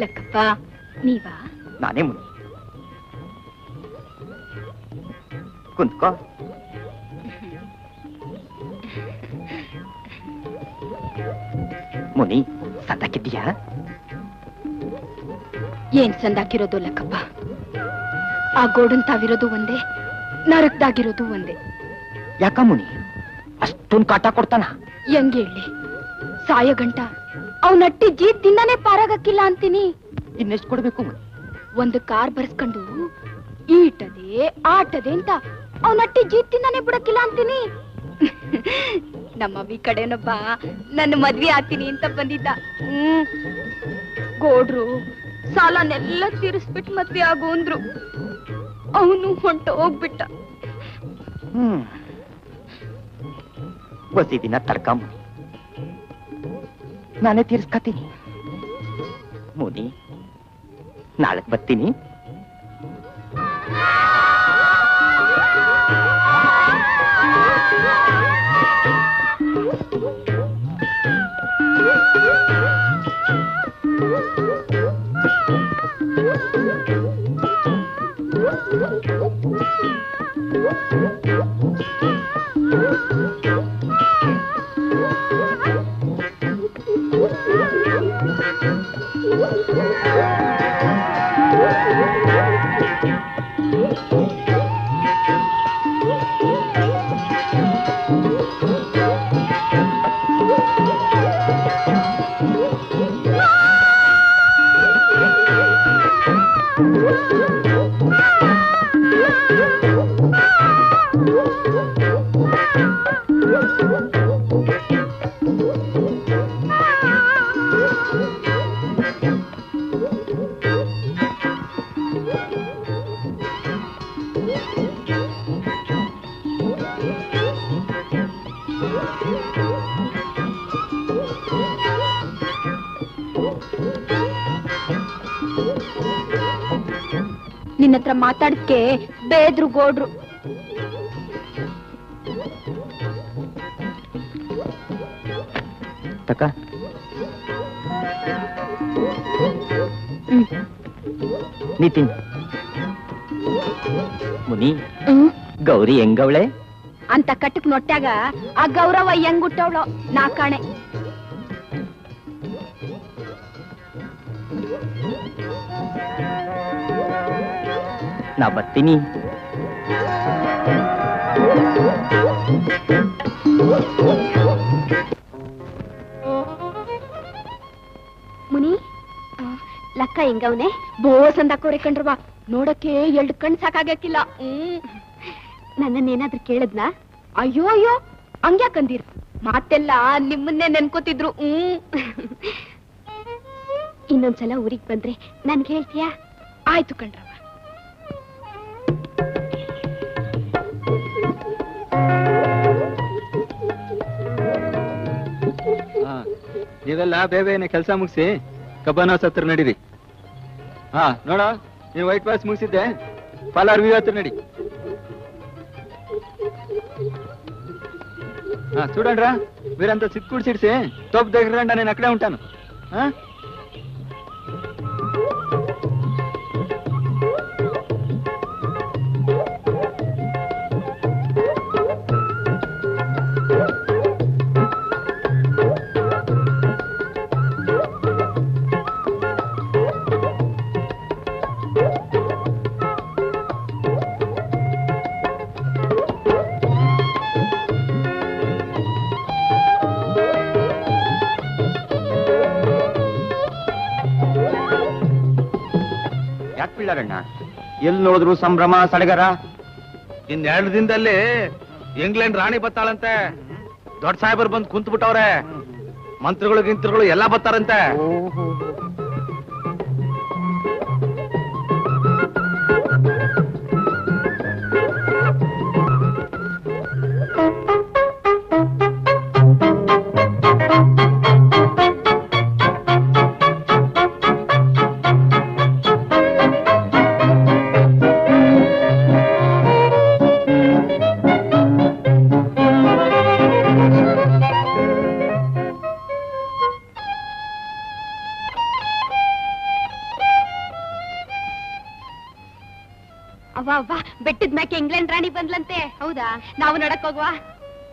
ಲೆಕ್ಕಪ್ಪ, ನೀವಾ? ನಾನೇ ಮುನಿ. ಕುಂತ್ಕೋ. ಮುನಿ ಸಂದಾಕಿದ್ದೀಯಾ? ಏನ್ ಸಂದಾಕಿರೋದು ಲೆಕ್ಕಪ್ಪ. ಆ ಗೋಡನ್ ತಾವಿರೋದು ಒಂದೇ, ನರಕದಾಗಿರೋದು ಒಂದೇ. ಯಾಕ ಮುನಿ ಅಷ್ಟೊಂದು ಕಾಟ ಕೊಡ್ತಾನ? ಹೆಂಗ್ ಹೇಳಿ, ಸಾಯ ಗಂಟ ಅವ್ನಟ್ಟಿ ಜೀತಿಂದಾನೇ ಪಾರಾಗಕ್ಕಿಲ್ಲ ಅಂತೀನಿ. ಇನ್ನೆಷ್ಟು ಕೊಡ್ಬೇಕು ಮುನಿ? ಒಂದು ಕಾರ್ ಬರ್ಸ್ಕೊಂಡು ಈಟದೆ ಆಟದೆ ಅಂತ ಅವ್ನಟ್ಟಿ ಜೀತಿಂದಾನೇ ಬಿಡಕ್ಕಿಲ್ಲ ಅಂತೀನಿ. ನಮ್ಮವಿ ಕಡೆನೊಬ್ಬ ನನ್ನ ಮದ್ವೆ ಆಗ್ತೀನಿ ಅಂತ ಬಂದಿದ್ದ. ಗೋಡ್ರು ಸಾಲನೆಲ್ಲ ತೀರಿಸ್ಬಿಟ್ಟು ಮದ್ವೆ ಆಗು ಅಂದ್ರು. ಅವನು ಹೊಂಟ ಹೋಗ್ಬಿಟ್ಟ. ಬಸಿ ದಿನ ತಡ್ಕ ಮುನಿ, ನಾನೇ ತೀರ್ಸ್ಕತೀನಿ. ಮುನಿ ನಾಳೆ ಬರ್ತೀನಿ. ನಿನ್ನತ್ರ ಮಾತಾಡಕ್ಕೆ ಬೇದ್ರು ಗೋಡ್ರು. ತಕ ನಿತಿನ್ ಮುನಿ, ಗೌರಿ ಹೆಂಗವಳೆ ಅಂತ ಕಟ್ಟಕ್ ನೊಟ್ಟಾಗ ಆ ಗೌರವ ಹೆಂಗ್ ಹುಟ್ಟವಳೋ ನಾ ಕಾಣೆ. ನಾ ಬರ್ತೀನಿ. ಮುನಿ, ಲಕ್ಕ ಹೆಂಗವನೆ? ಬೋಸ್ ಅಂದ ಕೋರೆ ಕಂಡ್ರವಾ, ನೋಡಕ್ಕೆ 2 ಕಣ್ ಸಾಕಾಗಕ್ಕಿಲ್ಲ. ನನ್ನನ್ನೇನಾದ್ರೂ ಕೇಳದ್ನಾ? ಅಯ್ಯೋ ಅಯ್ಯೋ, ಹಂಗ್ಯಾಕಂದಿರ್? ಮಾತೆಲ್ಲ ನಿಮ್ಮನ್ನೇ ನೆನ್ಕೋತಿದ್ರು. ಇನ್ನೊಂದ್ಸಲ ಊರಿಗೆ ಬಂದ್ರೆ ನನ್ಗೆ ಹೇಳ್ತೀಯಾ? ಆಯ್ತು ಕಣ್ರವ. ನೀವೆಲ್ಲ ಬೇಬೇನೆ ಕೆಲಸ ಮುಗಿಸಿ ಕಬ್ಬನ ಹತ್ರ ನಡೀರಿ. ಹಾ ನೋಡ, ನೀವು ವೈಟ್ ವಾಶ್ ಮುಗಿಸಿದ್ದೆ, ಪಾಲಾರ್ ವ್ಯೂ ಹತ್ರ ನಡಿ. ಹಾ చూడండ్రా, మీరంతా సిక్కుడు సిడిసి తోపు దగ్గర రండి, నేను అక్కడే ఉంటాను. ಣ್ಣ ಎಲ್ಲಿ ನೋಡಿದ್ರು ಸಂಭ್ರಮ ಸಡಗರ. 2 ದಿನದಲ್ಲಿ ಇಂಗ್ಲೆಂಡ್ ರಾಣಿ ಬತ್ತಾಳಂತೆ. ದೊಡ್ಡ ಸಾಹೇಬರು ಬಂದು ಕುಂತ್ ಬಿಟ್ಟವ್ರೆ. ಮಂತ್ರಿಗಳು ಗಿಂತ್ರಿಗಳು ಎಲ್ಲಾ ಬತ್ತಾರಂತೆ. ಬೆಟ್ಟದ ಮ್ಯಾಕೆ ಇಂಗ್ಲೆಂಡ್ ರಾಣಿ ಬಂದ್ಲಂತೆ. ಹೌದಾ? ನಾವು ನೋಡಕ್ ಹೋಗ್ವಾ?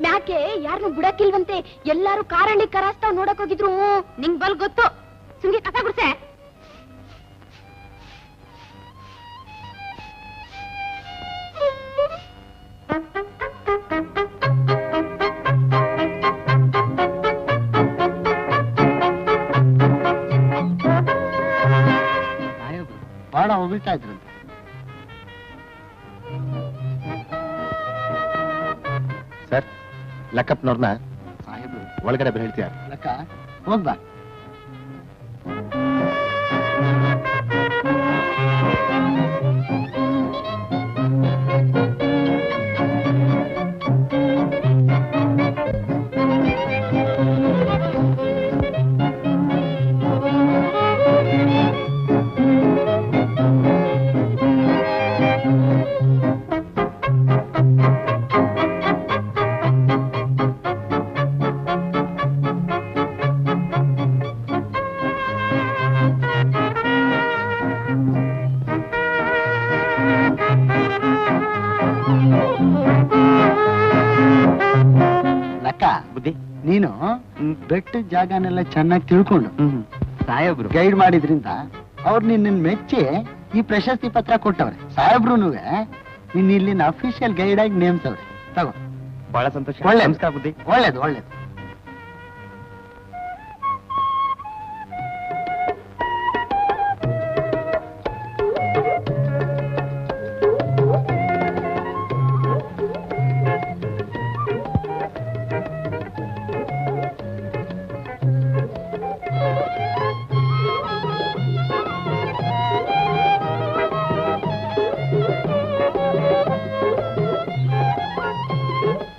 ಮ್ಯಾಕೆ ಯಾರನ್ನು ಬಿಡಕ್ಕಿಲ್ವಂತೆ, ಎಲ್ಲಾರು ಕಾರಳ್ಳಿ ಕರಾಸ್ತಾವ್ ನೋಡಕ್ ಹೋಗಿದ್ರು. ನಿಂಗ್ ಬಲ್ ಗೊತ್ತು, ಸುಮ್ಗೆ ಕಸ ಗುಡ್ಸೆ. ಬಾಳ ಹೋಗ್ಬಿಡ್ತಾ ಇದ್ರಂತೆ. ಸರ್, ಲೆಕ್ಕಪ್ಪನವ್ರನ್ನ ಸಾಹೇಬ್ರು ಒಳಗಡೆ ಹೇಳ್ತೀಯ. ಲೆಕ್ಕ ಹೋಗ್ಬಾ. ಬುದ್ಧಿ, ನೀನು ಬೆಟ್ಟದ ಜಾಗನೆಲ್ಲ ಚೆನ್ನಾಗಿ ತಿಳ್ಕೊಂಡು ಸಾಹೇಬ್ರು ಗೈಡ್ ಮಾಡಿದ್ರಿಂದ ಅವ್ರು ನಿನ್ನ ಮೆಚ್ಚಿ ಈ ಪ್ರಶಸ್ತಿ ಪತ್ರ ಕೊಟ್ಟವ್ರೆ. ಸಾಹೇಬ್ರು ನಿನ್ನ ಇಲ್ಲಿನ ಅಫಿಷಿಯಲ್ ಗೈಡ್ ಆಗಿ ನೇಮಿಸವ್ರೆ. ತಗೋ. ಬಹಳ ಸಂತೋಷ. ಒಳ್ಳೆ ನಮಸ್ಕಾರ ಬುದ್ಧಿ. ಒಳ್ಳೇದು ಒಳ್ಳೇದು.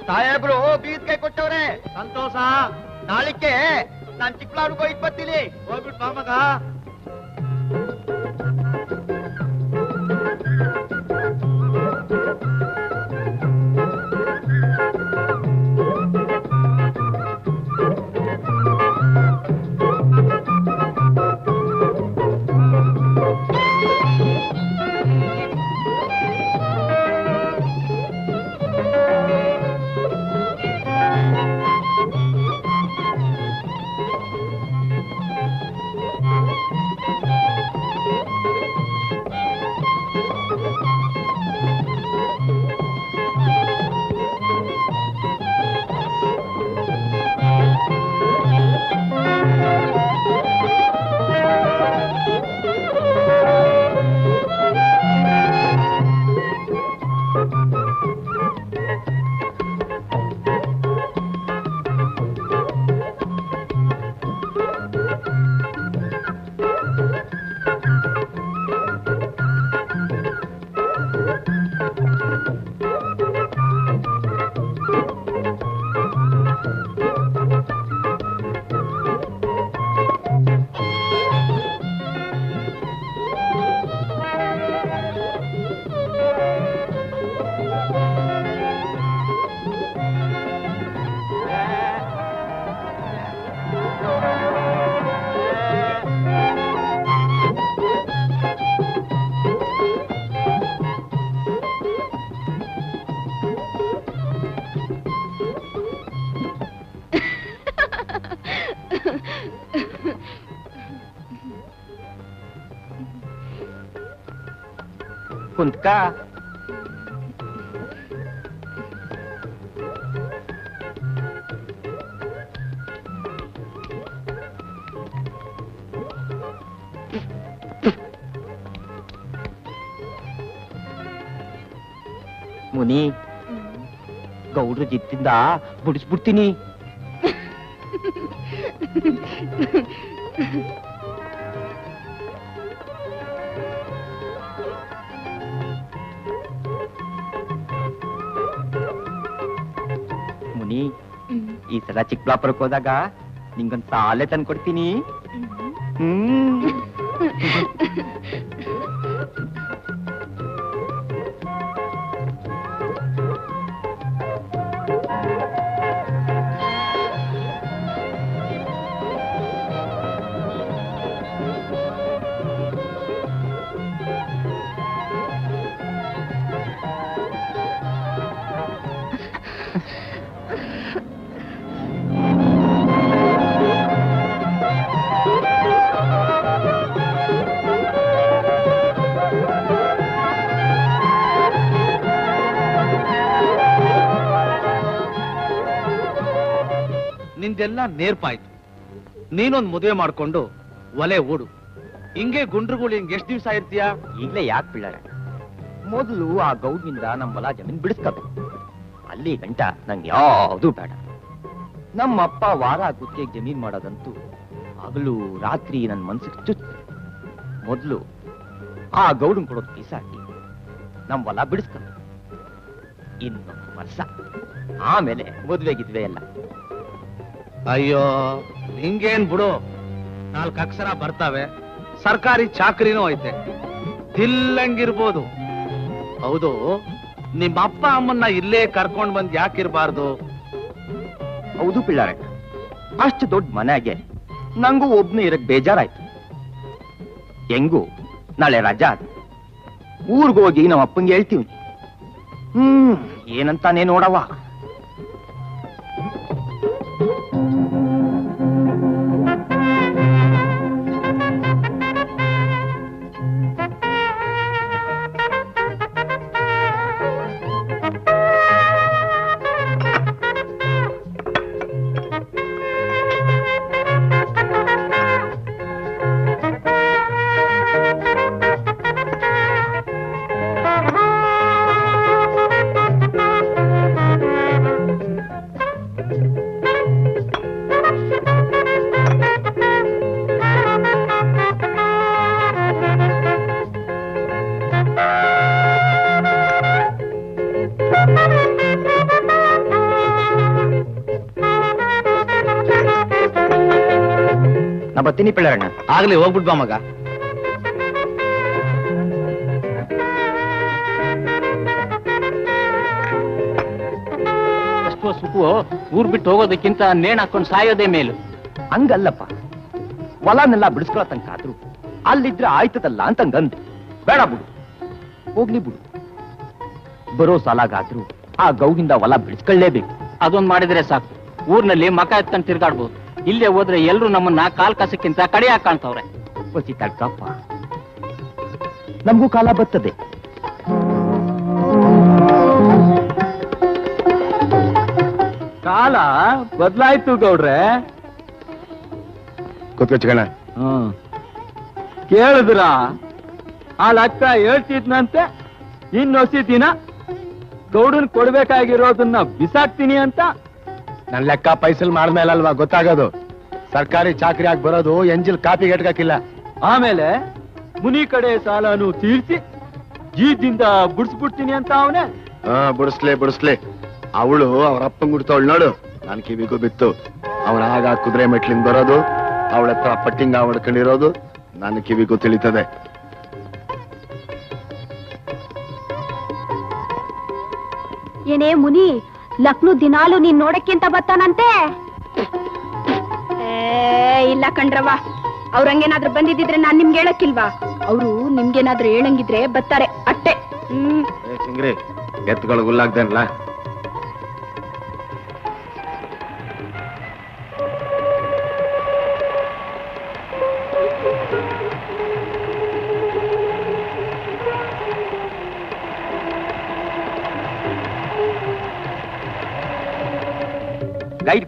ಸಾಹೇಬ್ರು ಬೀದ್ಗೆ ಕೊಟ್ಟವ್ರೆ. ಸಂತೋಷ. ನಾಳಿಕೆ ನಾನ್ ಚಿಕ್ಕಲಾರ್ಗೆ ಹೋಗಿ ಬರ್ತೀನಿ. ಹೋಗ್ಬಿಟ್ಟು ಬಾ ಮಗ. ಕುಂತ್ಕ. ಮುನಿ, ಗೌಡ್ರ ಜಿತ್ತಿಂದ ಬಿಡಿಸ್ಬಿಡ್ತೀನಿ. ಮುನಿ, ಈ ಸಲ ಚಿಕ್ಕಬಳ್ಳಾಪುರಕ್ಕೆ ಹೋದಾಗ ನಿಂಗೊಂದ್ ಸಾಲೆ ತಂದು ಕೊಡ್ತೀನಿ. ನಿಂದೆಲ್ಲ ನೇರ್ಪಾಯ್ತು. ನೀನೊಂದ್ ಮದುವೆ ಮಾಡ್ಕೊಂಡು ಒಲೆ ಓಡು. ಹಿಂಗೆ ಗುಂಡ್ರುಗಳು ಹಿಂಗ್ ಎಷ್ಟ್ ದಿವ್ಸ ಇರ್ತೀಯ? ಈಗ್ಲೇ ಯಾಕೆ ಪಿಳ್ಳಾರ, ಮೊದಲು ಆ ಗೌಡ್ನಿಂದ ನಮ್ಮ ಹೊಲ ಜಮೀನ್ ಬಿಡಿಸ್ಕೋಬೇಕು. ಅಲ್ಲಿ ಗಂಟ ನಂಗೆ ಯಾವುದು ಬೇಡ. ನಮ್ಮಪ್ಪ ವಾರ ಗುತ್ತಿಗೆ ಜಮೀನ್ ಮಾಡೋದಂತೂ ಹಗಲು ರಾತ್ರಿ ನನ್ನ ಮನ್ಸಿಗೆ ಚುಚ್ಚು. ಮೊದಲು ಆ ಗೌಡನ್ ಕೊಡೋದು ಬೀಸಾಕಿ ನಮ್ಮ ಹೊಲ ಬಿಡಿಸ್ಕೋಬೇಕು. ಇನ್ನೊಂದು ವರ್ಷ ಆಮೇಲೆ ಮದುವೆಗಿದ್ವೆ ಎಲ್ಲ. ಅಯ್ಯೋ ಹಿಂಗೇನ್ ಬಿಡು, 4 ಅಕ್ಷರ ಬರ್ತಾವೆ, ಸರ್ಕಾರಿ ಚಾಕರಿನೂ ಐತೆ, ತಿಲ್ಲಂಗಿರ್ಬೋದು. ಹೌದು, ನಿಮ್ಮ ಅಪ್ಪ ಅಮ್ಮನ್ನ ಇಲ್ಲೇ ಕರ್ಕೊಂಡ್ ಬಂದ್ ಯಾಕಿರ್ಬಾರ್ದು? ಹೌದು ಪಿಳ್ಳಾರೆ, ಅಷ್ಟು ದೊಡ್ಡ ಮನೆಗೆ ನಂಗೂ ಒಬ್ನೇ ಇರಕ್ ಬೇಜಾರಾಯ್ತು. ಹೆಂಗೂ ನಾಳೆ ರಜಾ ಅದ, ಊರ್ಗೋಗಿ ನಮ್ಮ ಅಪ್ಪಂಗೆ ಹೇಳ್ತೀವಿ. ಏನಂತಾನೆ ನೋಡವ. ನಾ ಬರ್ತೀನಿ ಪಿಳ್ಳಾರಣ್ಣ. ಆಗ್ಲಿ, ಹೋಗ್ಬಿಟ್ ಬಾ ಮಗ. ಎಷ್ಟೋ ಸುಖು ಊರ್ ಬಿಟ್ಟು ಹೋಗೋದಕ್ಕಿಂತ ನೇಣ್ ಹಾಕೊಂಡು ಸಾಯೋದೇ ಮೇಲು. ಹಂಗಲ್ಲಪ್ಪ, ಹೊಲನೆಲ್ಲ ಬಿಡಿಸ್ಕೊಳ್ಳೋ ತನಕ ಆದ್ರು ಅಲ್ಲಿದ್ರೆ ಆಯ್ತದಲ್ಲ ಅಂತಂಗಂದೆ. ಬೇಡ ಬಿಡು, ಹೋಗ್ಲಿ ಬಿಡು. ಬರೋ ಸಾಲಾಗಾದ್ರೂ ಆ ಗೌಗಿಂದ ಹೊಲ ಬಿಡಿಸ್ಕೊಳ್ಳೇಬೇಕು. ಅದೊಂದ್ ಮಾಡಿದ್ರೆ ಸಾಕು, ಊರ್ನಲ್ಲಿ ಮಕ ಎತ್ಕೊಂಡು ತಿರ್ಗಾಡ್ಬೋದು. ಇಲ್ಲೇ ಹೋದ್ರೆ ಎಲ್ರು ನಮ್ಮನ್ನ ಕಾಲ್ ಕಾಸಕ್ಕಿಂತ ಕಡೆಯಾಗಿ ಕಾಣ್ತವ್ರೆ. ಬಸಿ ತಡ್ಕಪ್ಪ, ನಮಗೂ ಕಾಲ ಬರ್ತದೆ. ಕಾಲ ಬದಲಾಯ್ತು ಗೌಡ್ರೆ. ಕೂತ್ಕೊಚ್ಕಣ. ಕೇಳಿದ್ರ ಆ ಲೆಕ್ಕ ಹೇಳ್ತಿದ್ನಂತೆ, ಇನ್ನೊಸಿ ದಿನ ಗೌಡನ್ ಕೊಡ್ಬೇಕಾಗಿರೋದನ್ನ ಬಿಸಾಕ್ತೀನಿ ಅಂತ. ನನ್ ಲೆಕ್ಕ ಪೈಸಲ್ ಮಾಡ್ಮೇಲಲ್ವಾ ಗೊತ್ತಾಗೋದು. ಸರ್ಕಾರಿ ಚಾಕರಿ ಆಗಿ ಬರೋದು ಎಂಜಿಲ್ ಕಾಪಿ ಗಟ್ಕಾಕಿಲ್ಲ. ಆಮೇಲೆ ಮುನಿ ಕಡೆ ಸಾಲನು ತೀರ್ಸಿ ಜೀದಿಂದ ಬಿಡಿಸ್ಬಿಡ್ತೀನಿ ಅಂತ ಅವನೇ. ಬಿಡಿಸ್ಲಿ. ಅವಳು ಅವ್ರ ಅಪ್ಪಂಗ್ ಗುಡ್ತವಳು ನೋಡು, ನನ್ ಕಿವಿಗೂ ಬಿತ್ತು. ಅವನ ಆಗ ಕುದುರೆ ಮೆಟ್ಲಿಂದ ಬರೋದು, ಅವಳ ಹತ್ರ ಪಟ್ಟಿಂಗ ಹೊಡ್ಕೊಂಡಿರೋದು ನನ್ನ ಕಿವಿಗೂ ತಿಳಿತದೆ. ಏನೇ ಮುನಿ, ಲಕ್ನು ದಿನಾಲು ನೀನ್ ನೋಡಕ್ಕೆ ಅಂತ ಬರ್ತಾನಂತೆ? ಇಲ್ಲ ಕಣ್ರವ, ಅವ್ರಂಗೇನಾದ್ರೂ ಬಂದಿದ್ರೆ ನಾನ್ ನಿಮ್ಗೆ ಹೇಳಕ್ಕಿಲ್ವಾ? ಅವರು ನಿಮ್ಗೇನಾದ್ರೂ ಹೇಳಂಗಿದ್ರೆ ಬರ್ತಾರೆ ಅಟ್ಟೆ. ಸಿಂಗ್ರಿ ಎತ್ತುಗಳು ಗುಲ್ಲಾಗ್ದೇನಲ್ಲ.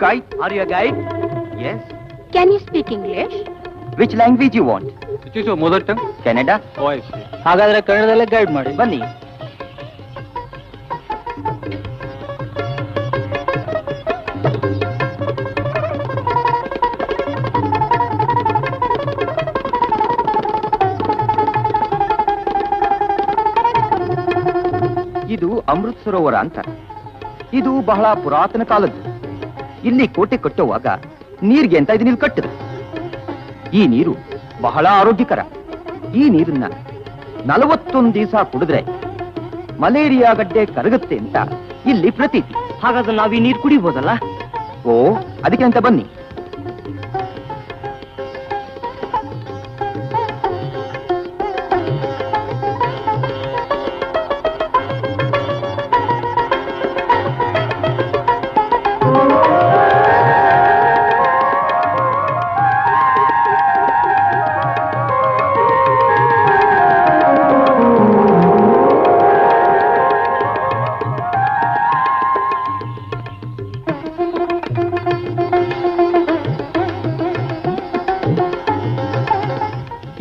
Guide, are you a guide? Yes. Can you speak English? Which language you want? Mother tongue Canada? ಹಾಗಾದ್ರೆ ಕನ್ನಡದಲ್ಲೇ ಗೈಡ್ ಮಾಡಿ. ಬನ್ನಿ. ಇದು ಅಮೃತ್ ಸರೋವರ ಅಂತ. ಇದು ಬಹಳ ಪುರಾತನ ಕಾಲದ್ದು. ಇಲ್ಲಿ ಕೋಟೆ ಕಟ್ಟುವಾಗ ನೀರ್ಗೆ ಅಂತ ಇದನ್ನ ಕಟ್ಟಿದ್ರು. ಈ ನೀರು ಬಹಳ ಆರೋಗ್ಯಕರ. ಈ ನೀರನ್ನ 41 ದಿವಸ ಕುಡಿದ್ರೆ ಮಲೇರಿಯಾ ಗಡ್ಡೆ ಕರಗುತ್ತೆ ಅಂತ ಇಲ್ಲಿ ಪ್ರತೀತಿ. ಹಾಗಾದ್ರೆ ನಾವ್ ಈ ನೀರು ಕುಡಿಬೋದಲ್ಲ? ಓ, ಅದಕ್ಕೆ ಅಂತ ಬನ್ನಿ.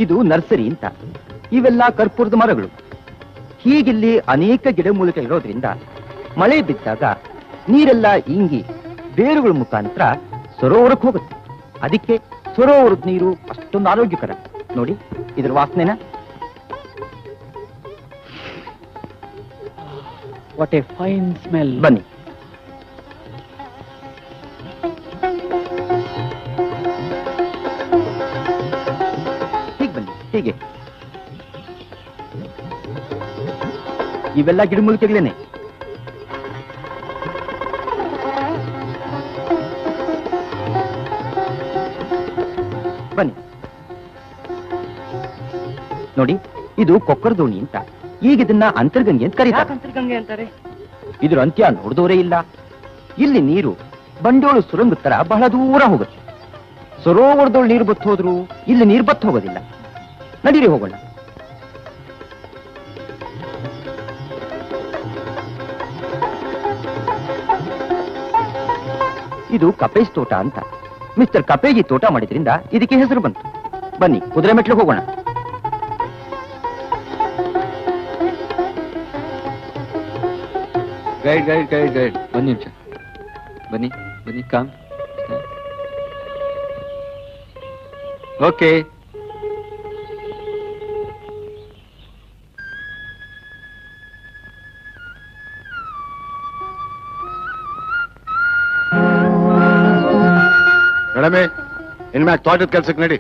ಇದು ನರ್ಸರಿ ಅಂತ. ಇವೆಲ್ಲ ಕರ್ಪೂರದ ಮರಗಳು. ಹೀಗಿಲ್ಲಿ ಅನೇಕ ಗಿಡಮೂಲಿಕೆ ಇರೋದ್ರಿಂದ ಮಳೆ ಬಿದ್ದಾಗ ನೀರೆಲ್ಲ ಇಂಗಿ ಬೇರುಗಳ ಮುಖಾಂತರ ಸರೋವರಕ್ಕೆ ಹೋಗುತ್ತೆ. ಅದಕ್ಕೆ ಸರೋವರದ ನೀರು ಅಷ್ಟೊಂದು ಆರೋಗ್ಯಕರ. ನೋಡಿ ಇದ್ರ ವಾಸನೆನ. What a fine smell. ಬನ್ನಿ. ಹೀಗೆ ಬನ್ನಿ, ಹೀಗೆ. ಇವೆಲ್ಲ ಗಿಡಮೂಲಿಕೆಗಳೇನೆ. ಬನ್ನಿ ನೋಡಿ, ಇದು ಕೊಕ್ಕರ ದೋಣಿ ಅಂತ. ಈಗ ಇದನ್ನ ಅಂತರ್ಗಂಗೆ ಅಂತ ಕರೀತಾರೆ. ಅಂತರ್ಗಂಗೆ ಅಂತಾರೆ. ಇದ್ರ ಅಂತ್ಯ ನೋಡಿದವರೇ ಇಲ್ಲ. ಇಲ್ಲಿ ನೀರು ಬಂಡೋಳು ಸುರಂಗದ ತರ ಬಹಳ ದೂರ ಹೋಗುತ್ತೆ. ಸರೋವರದೊಳು ನೀರು ಬತ್ತು ಹೋದ್ರು ಇಲ್ಲಿ ನೀರು ಬತ್ತು ಹೋಗೋದಿಲ್ಲ. ನಡೀರಿ ಹೋಗೋಣ. ಇದು ಕಪೇಜ್ ತೋಟ ಅಂತ. ಮಿಸ್ಟರ್ ಕಪೇಜಿ ತೋಟ ಮಾಡಿದ್ರಿಂದ ಇದಕ್ಕೆ ಹೆಸರು ಬಂತು. ಬನ್ನಿ ಕುದುರೆ ಮೆಟ್ಲು ಹೋಗೋಣ. ಗೈಡ್ ಗೈಡ್ ಗೈಡ್ ಗೈಡ್ ಒಂದ್ ನಿಮಿಷ. ಬನ್ನಿ ಬನ್ನಿ, ಕಾಮ್. ಓಕೆ. ಮೇಡಮೇ, ಇನ್ಮ್ಯಾಗ ತೋಟದ ಕೆಲ್ಸಕ್ಕೆ ನಡಿ.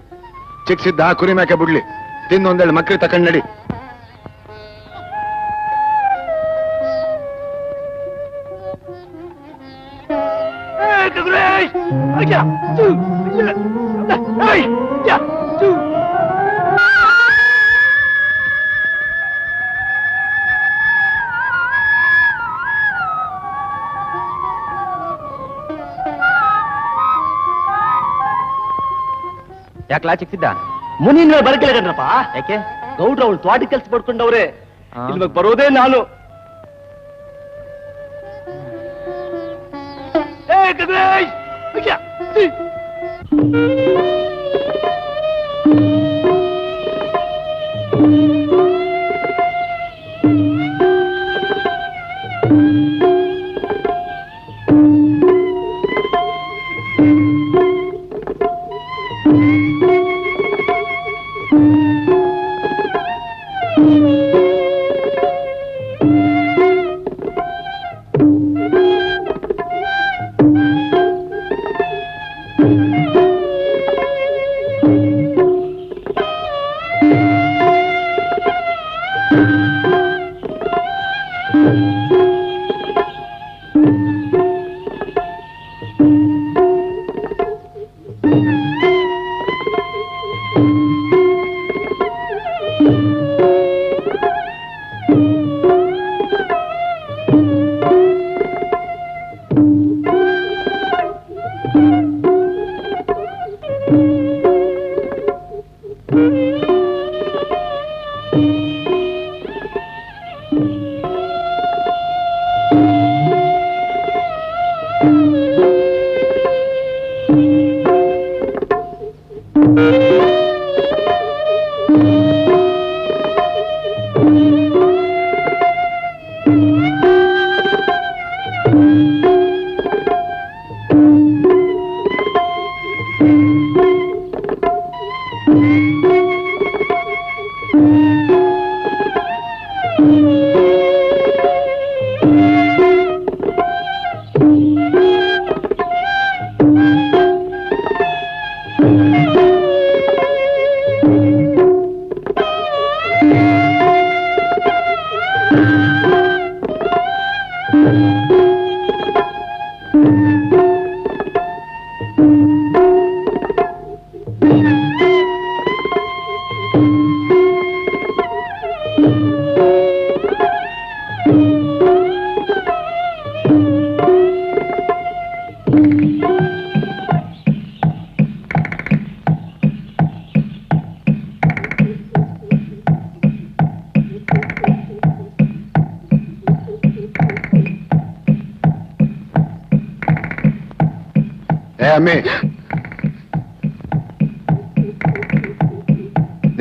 ಚಿಕ್ಸಿದ್ದ ಕುರಿ ಮ್ಯಾಕೆ ಬಿಡ್ಲಿ. ತಿನ್ನೊಂದೇಳು ಮಕ್ಳು ತಕೊಂಡ್ ನಡಿ. ಯಾಕಲಾ ಚಿಕ್ಸಿದ್ದ? ಮುನಿನ ಬರ್ಕೇಳಕಂದ್ರಪ್ಪ. ಯಾಕೆ? ಗೌಡ್ರ ಅವಳು ತೋಟದ ಕೆಲ್ಸ ಪಡ್ಕೊಂಡವ್ರೆ. ಇಲ್ವಾಗ ಬರೋದೇ ನಾನು.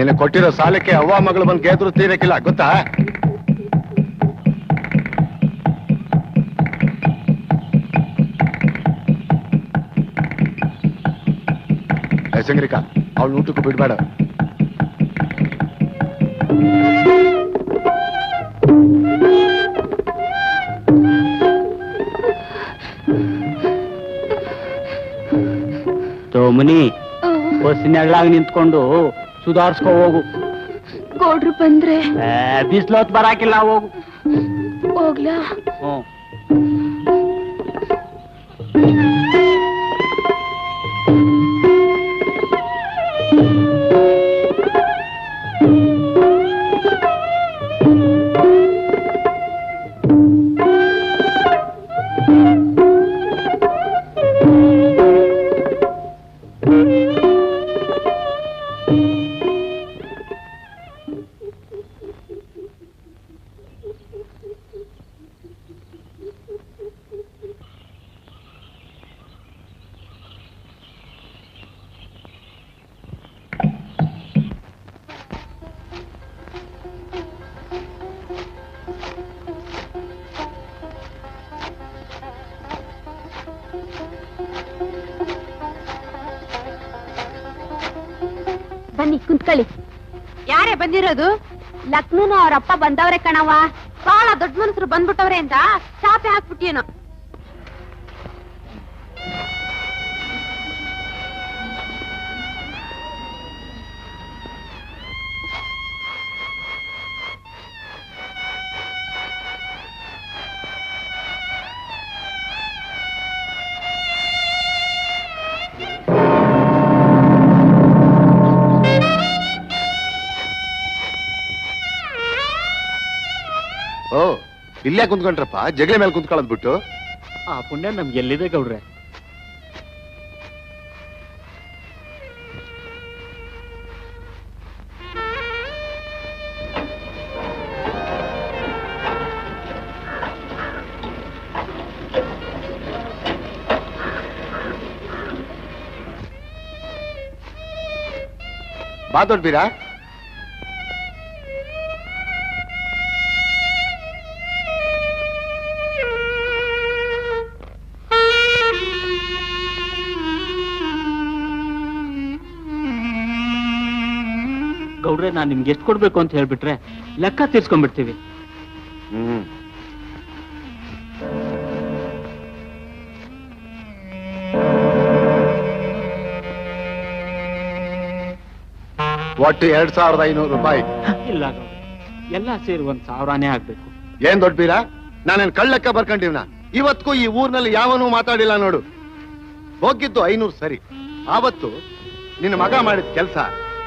ನಿನಗೆ ಕೊಟ್ಟಿರೋ ಸಾಲಕ್ಕೆ ಅವ್ವ ಮಗಳು ಬಂದು ಗೆದ್ರು ತೀರಕ್ಕಿಲ್ಲ ಗೊತ್ತಾ? ಸಂಗ್ರಿಕಾ ಅವಳು ಊಟಕ್ಕೂ ಬಿಡ್ಬೇಡ. ತೋಮನಿ ಬಸ್ಸಿನಾಗ್ಲಾಗ ನಿಂತ್ಕೊಂಡು ಸುಧಾರ್ಸ್ಕೊ ಹೋಗು. ಗೌಡ್ರು ಬಂದ್ರೆ ಬಿಸ್ಲೊತ್ ಬರಾಕಿಲ್ಲ, ಹೋಗು. ಹೋಗ್ಲಾ? ಬನ್ನಿ ಕುಂತ್ಕೊಳ್ಳಿ. ಯಾರೇ ಬಂದಿರೋದು? ಲಕ್ಷ್ಮೀನು ಅವ್ರಪ್ಪ ಬಂದವ್ರೆ ಕಣವ. ಬಹಳ ದೊಡ್ಡ ಮನುಷ್ಯರು ಬಂದ್ಬಿಟ್ಟವ್ರೆ ಅಂತ ಚಾಪೆ ಹಾಕ್ಬಿಟ್ಟಿಯೇನೋ. ಇಲ್ಲೇ ಕುಂತ್ಕೊಂಡ್ರಪ್ಪ, ಜಗಲಿ ಮೇಲೆ ಕುಂತ್ಕೊಳ್ಳೋದ್ ಬಿಟ್ಟು. ಆ ಪುಣ್ಯ ನಮ್ಗೆ ಎಲ್ಲಿದೆ ಗೌಡ್ರೆ? ಬಾ ದೊಡ್ಡಬೀರಾ. ಗೌಡ್ರೆ, ನಾನ್ ನಿಮ್ಗೆ ಎಷ್ಟು ಕೊಡ್ಬೇಕು ಅಂತ ಹೇಳ್ಬಿಟ್ರೆ ಲೆಕ್ಕ ತೀರ್ಸ್ಕೊಂಡ್ಬಿಡ್ತೀವಿ. ಒಟ್ಟು 2500 ರೂಪಾಯಿ. ಇಲ್ಲ ಗೌಡ್ರೆ, ಎಲ್ಲ ಸೇರಿ 1000ನೇ ಆಗ್ಬೇಕು. ಏನ್ ದೊಡ್ಡಬೀರಾ, ನಾನೇನ್ ಕಳ್ಳಕ್ಕ ಬರ್ಕೊಂಡಿವ್ನ? ಇವತ್ಗೂ ಈ ಊರ್ನಲ್ಲಿ ಯಾವನೂ ಮಾತಾಡಿಲ್ಲ ನೋಡು. ಹೋಗಿದ್ದು 500 ಸರಿ. ಆವತ್ತು ನಿನ್ನ ಮಗ ಮಾಡಿದ ಕೆಲಸ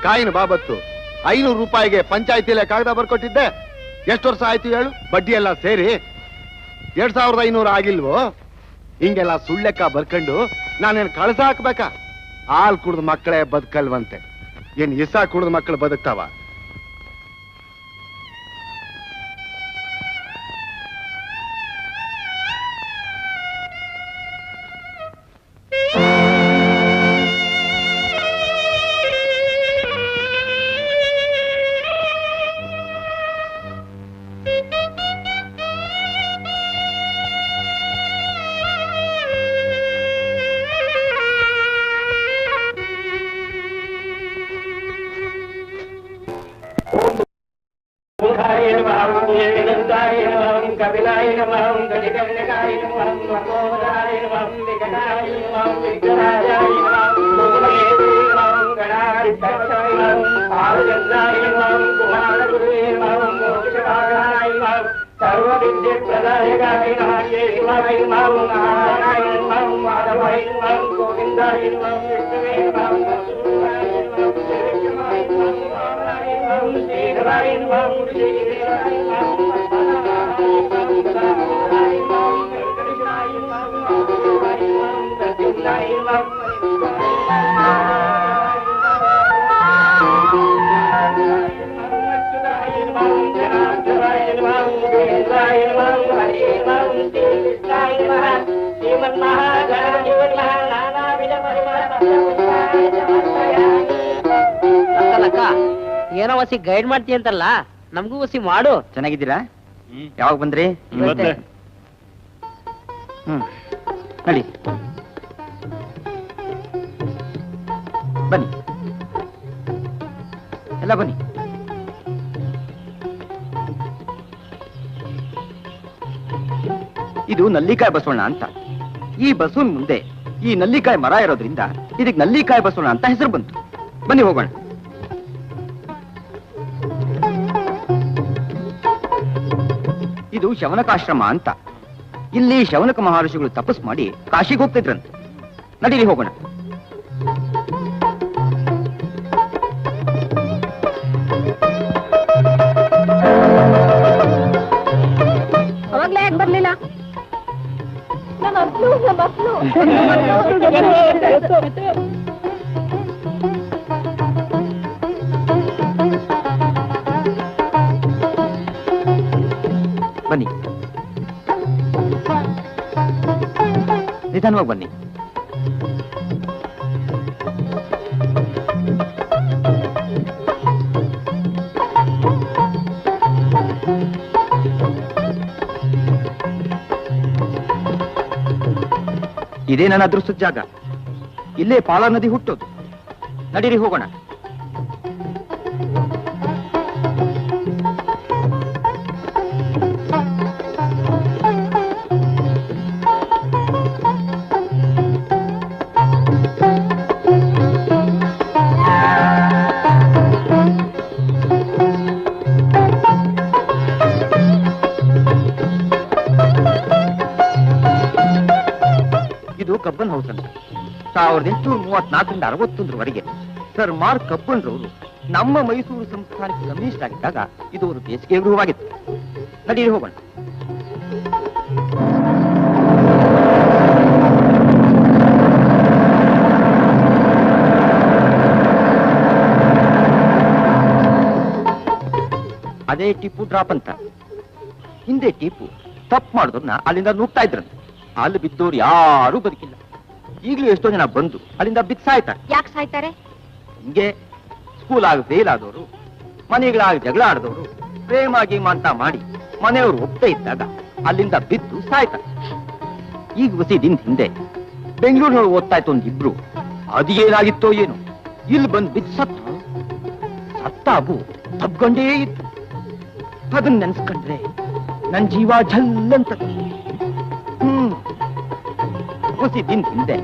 ಕಾಯಿನ ಬಾಬತ್ತು 500 ರೂಪಾಯಿಗೆ ಪಂಚಾಯತಿಲೆ ಕಾಗದ ಬರ್ಕೊಟ್ಟಿದ್ದೆ. ಎಷ್ಟು ವರ್ಷ ಆಯ್ತು ಹೇಳು? ಬಡ್ಡಿ ಎಲ್ಲ ಸೇರಿ 2500 ಆಗಿಲ್ವೋ? ಹಿಂಗೆಲ್ಲ ಸುಳ್ಳೆಕ್ಕ ಬರ್ಕೊಂಡು ನಾನೇನ್ ಕಳ್ಸ ಹಾಕ್ಬೇಕಾ? ಹಾಲ್ ಕುಡ್ದ ಮಕ್ಕಳೇ ಬದುಕಲ್ವಂತೆ, ಏನ್ ಇಸ ಕುಡ್ದ ಮಕ್ಕಳು ಬದುಕ್ತಾವ? ಏನೋ ವಸಿ ಗೈಡ್ ಮಾಡ್ತೀಯ ಅಂತಲ್ಲ, ನಮಗೂ ವಸಿ ಮಾಡು. ಚೆನ್ನಾಗಿದ್ದೀರಾ? ಯಾವಾಗ ಬಂದ್ರಿ? ನಡಿ ಬನ್ನಿ, ಎಲ್ಲ ಬನ್ನಿ. ಇದು ನಲ್ಲಿಕಾಯಿ ಬಸವಣ್ಣ ಅಂತ. ಈ ಬಸವನ್ ಮುಂದೆ ಈ ನಲ್ಲಿಕಾಯಿ ಮರ ಇರೋದ್ರಿಂದ ಇದಕ್ಕೆ ನಲ್ಲಿಕಾಯಿ ಬಸವಣ್ಣ ಅಂತ ಹೆಸರು ಬಂತು. ಬನ್ನಿ ಹೋಗೋಣ. ಇದು ಶವನಕಾಶ್ರಮ ಅಂತ. ಇಲ್ಲಿ ಶವನಕ ಮಹರ್ಷಿಗಳು ತಪಸ್ ಮಾಡಿ ಕಾಶಿಗೆ ಹೋಗ್ತಿದ್ರಂತೆ. ನಡೀರಿ ಹೋಗೋಣ. ಅವಾಗ್ಲೇ ಯಾಕೆ ಬರ್ಲಿಲ್ಲ? ಬನ್ನಿ, ನಿಧಾನವಾಗಿ ಬನ್ನಿ. ಇದೇ ನನ್ನ ಅದೃಷ್ಟದ ಜಾಗ. ಇಲ್ಲೇ ಪಾಲ ನದಿ ಹುಟ್ಟೋದು. ನಡೀರಿ ಹೋಗೋಣ. ಕಬ್ಬನ್ ಹೌಸ್ ಅಂತ 1834ರಿಂದ 61ರವರೆಗೆ ಸರ್ ಮಾರ್ಕ್ ಕಬ್ಬನ್ರವರು ನಮ್ಮ ಮೈಸೂರು ಸಂಸ್ಥಾನಕ್ಕೆ ಕಮ್ಯುನಿಸ್ಟ್ ಆಗಿದ್ದಾಗ ಇದು ಒಂದು ಬೇಸಿಗೆ ಗೃಹವಾಗಿತ್ತು. ನಡೀರಿ ಹೋಗೋಣ. ಅದೇ ಟಿಪ್ಪು ಡ್ರಾಪ್ ಅಂತ. ಹಿಂದೆ ಟಿಪ್ಪು ತಪ್ಪು ಮಾಡಿದ್ರನ್ನ ಅಲ್ಲಿಂದ ನುಗ್ತಾ ಇದ್ರಂತೆ. ಅಲ್ಲಿ ಬಿದ್ದವ್ರು ಯಾರೂ ಬದುಕಿಲ್ಲ. ಈಗಲೂ ಎಷ್ಟೋ ಜನ ಬಂದು ಅಲ್ಲಿಂದ ಬಿದ್ದು ಸಾಯ್ತಾರೆ. ಯಾಕೆ ಸಾಯ್ತಾರೆ? ಹಿಂಗೆ ಸ್ಕೂಲ್ ಆಗಿ ಫೇಲ್ ಆದವರು, ಮನೆಗಳಾಗಿ ಜಗಳ ಆಡಿದವರು, ಪ್ರೇಮ ಗೀಮ ಅಂತ ಮಾಡಿ ಮನೆಯವರು ಒಪ್ತಾ ಇದ್ದಾಗ ಅಲ್ಲಿಂದ ಬಿದ್ದು ಸಾಯ್ತಾರೆ. ಈಗ ಹೊಸಿ ದಿನ ಹಿಂದೆ ಬೆಂಗಳೂರಿನವ್ರು ಓದ್ತಾ ಇತ್ತು ಒಂದಿಬ್ರು. ಅದು ಏನಾಗಿತ್ತೋ ಏನು, ಇಲ್ಲಿ ಬಂದು ಬಿದ್ದು ಸತ್ತಾಗು ತಬ್ಕೊಂಡೇ ಇತ್ತು. ಅದನ್ನ ನೆನ್ಸ್ಕೊಂಡ್ರೆ ನನ್ ಜೀವ ಝಲ್ಲಂತ. ಹೊಸಿ ದಿನ ಹಿಂದೆ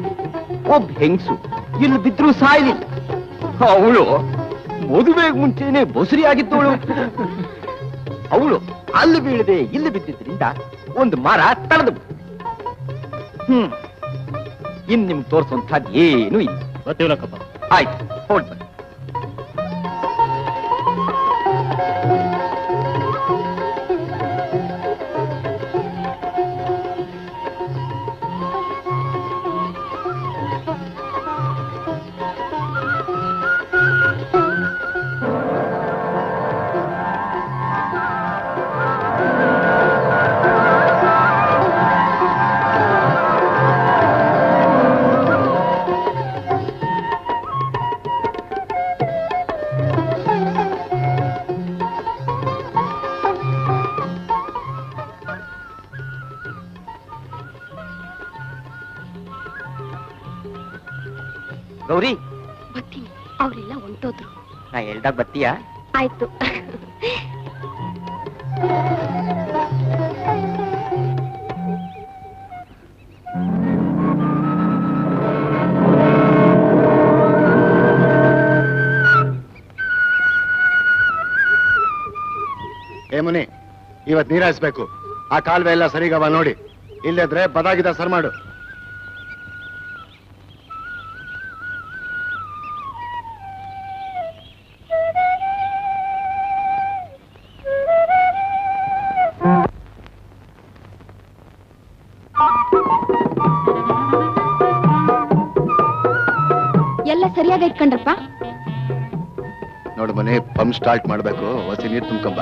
ಒಬ್ಬ ಹೆಂಗಸು ಇಲ್ಲಿ ಬಿದ್ರು ಸಾಯ್ಲಿಲ್ಲ. ಅವಳು ಮದುವೆಗೆ ಮುಂಚೆನೆ ಬಸುರಿ ಆಗಿದ್ದವಳು. ಅವಳು ಅಲ್ಲಿ ಬೀಳದೆ ಇಲ್ಲಿ ಬಿದ್ದಿದ್ರಿಂದ ಒಂದು ಮರ ತಳೆದು. ಇನ್ ನಿಮ್ಗೆ ತೋರಿಸುವಂತಹದ್ದು ಏನೂ ಇಲ್ಲ. ಗೊತ್ತಿಲ್ಲಕ್ಕಪ್ಪ. ಆಯ್ತು, ಹೊರಡ್ ಬನ್ನಿ. ಗೌರಿ, ಬರ್ತೀನಿ. ಅವರೆಲ್ಲ ಹೊಂಟೋದ್ರು. ನಾ ಹೇಳ್ದಾಗ ಬರ್ತೀಯಾ? ಆಯ್ತು. ಏ ಮುನಿ, ಇವತ್ ನೀರ್ ಹಾಯಿಸ್ಬೇಕು. ಆ ಕಾಲುವೆ ಎಲ್ಲ ಸರಿಗವ ನೋಡಿ. ಇಲ್ಲದ್ರೆ ಬದಾಗಿದ ಸರ್ ಮಾಡು. ಎಲ್ಲ ಸರಿಯಾಗಿ ಇಟ್ಕೊಂಡ್ರಪ್ಪ. ನೋಡು ಮನೆ, ಪಂಪ್ ಸ್ಟಾರ್ಟ್ ಮಾಡ್ಬೇಕು. ಹೊಸಿ ನೀರು ತುಂಬ್ಕೊಂಬ.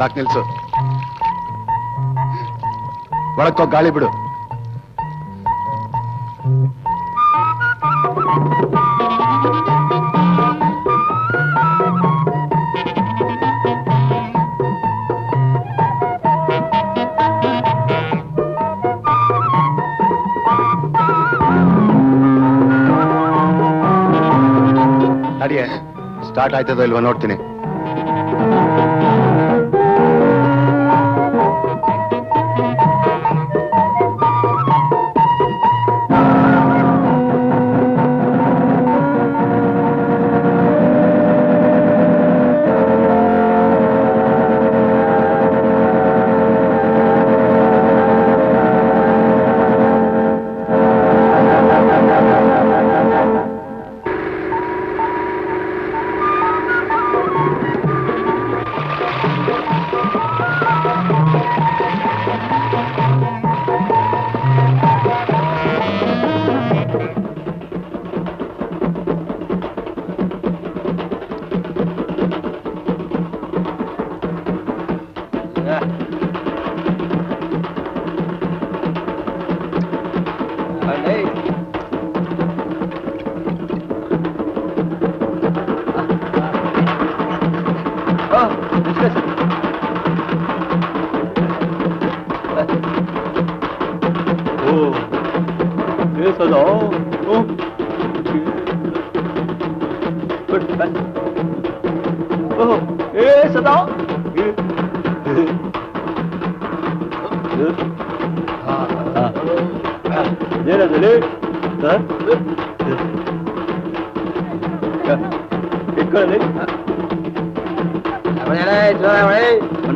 ಸಾಕ್ ನಿಲ್ಸು. ಒಳಕ್ಕೋ, ಗಾಳಿ ಬಿಡು. ಅಡಿಯೇ, ಸ್ಟಾರ್ಟ್ ಆಯ್ತದೋ ಇಲ್ವಾ ನೋಡ್ತೀನಿ.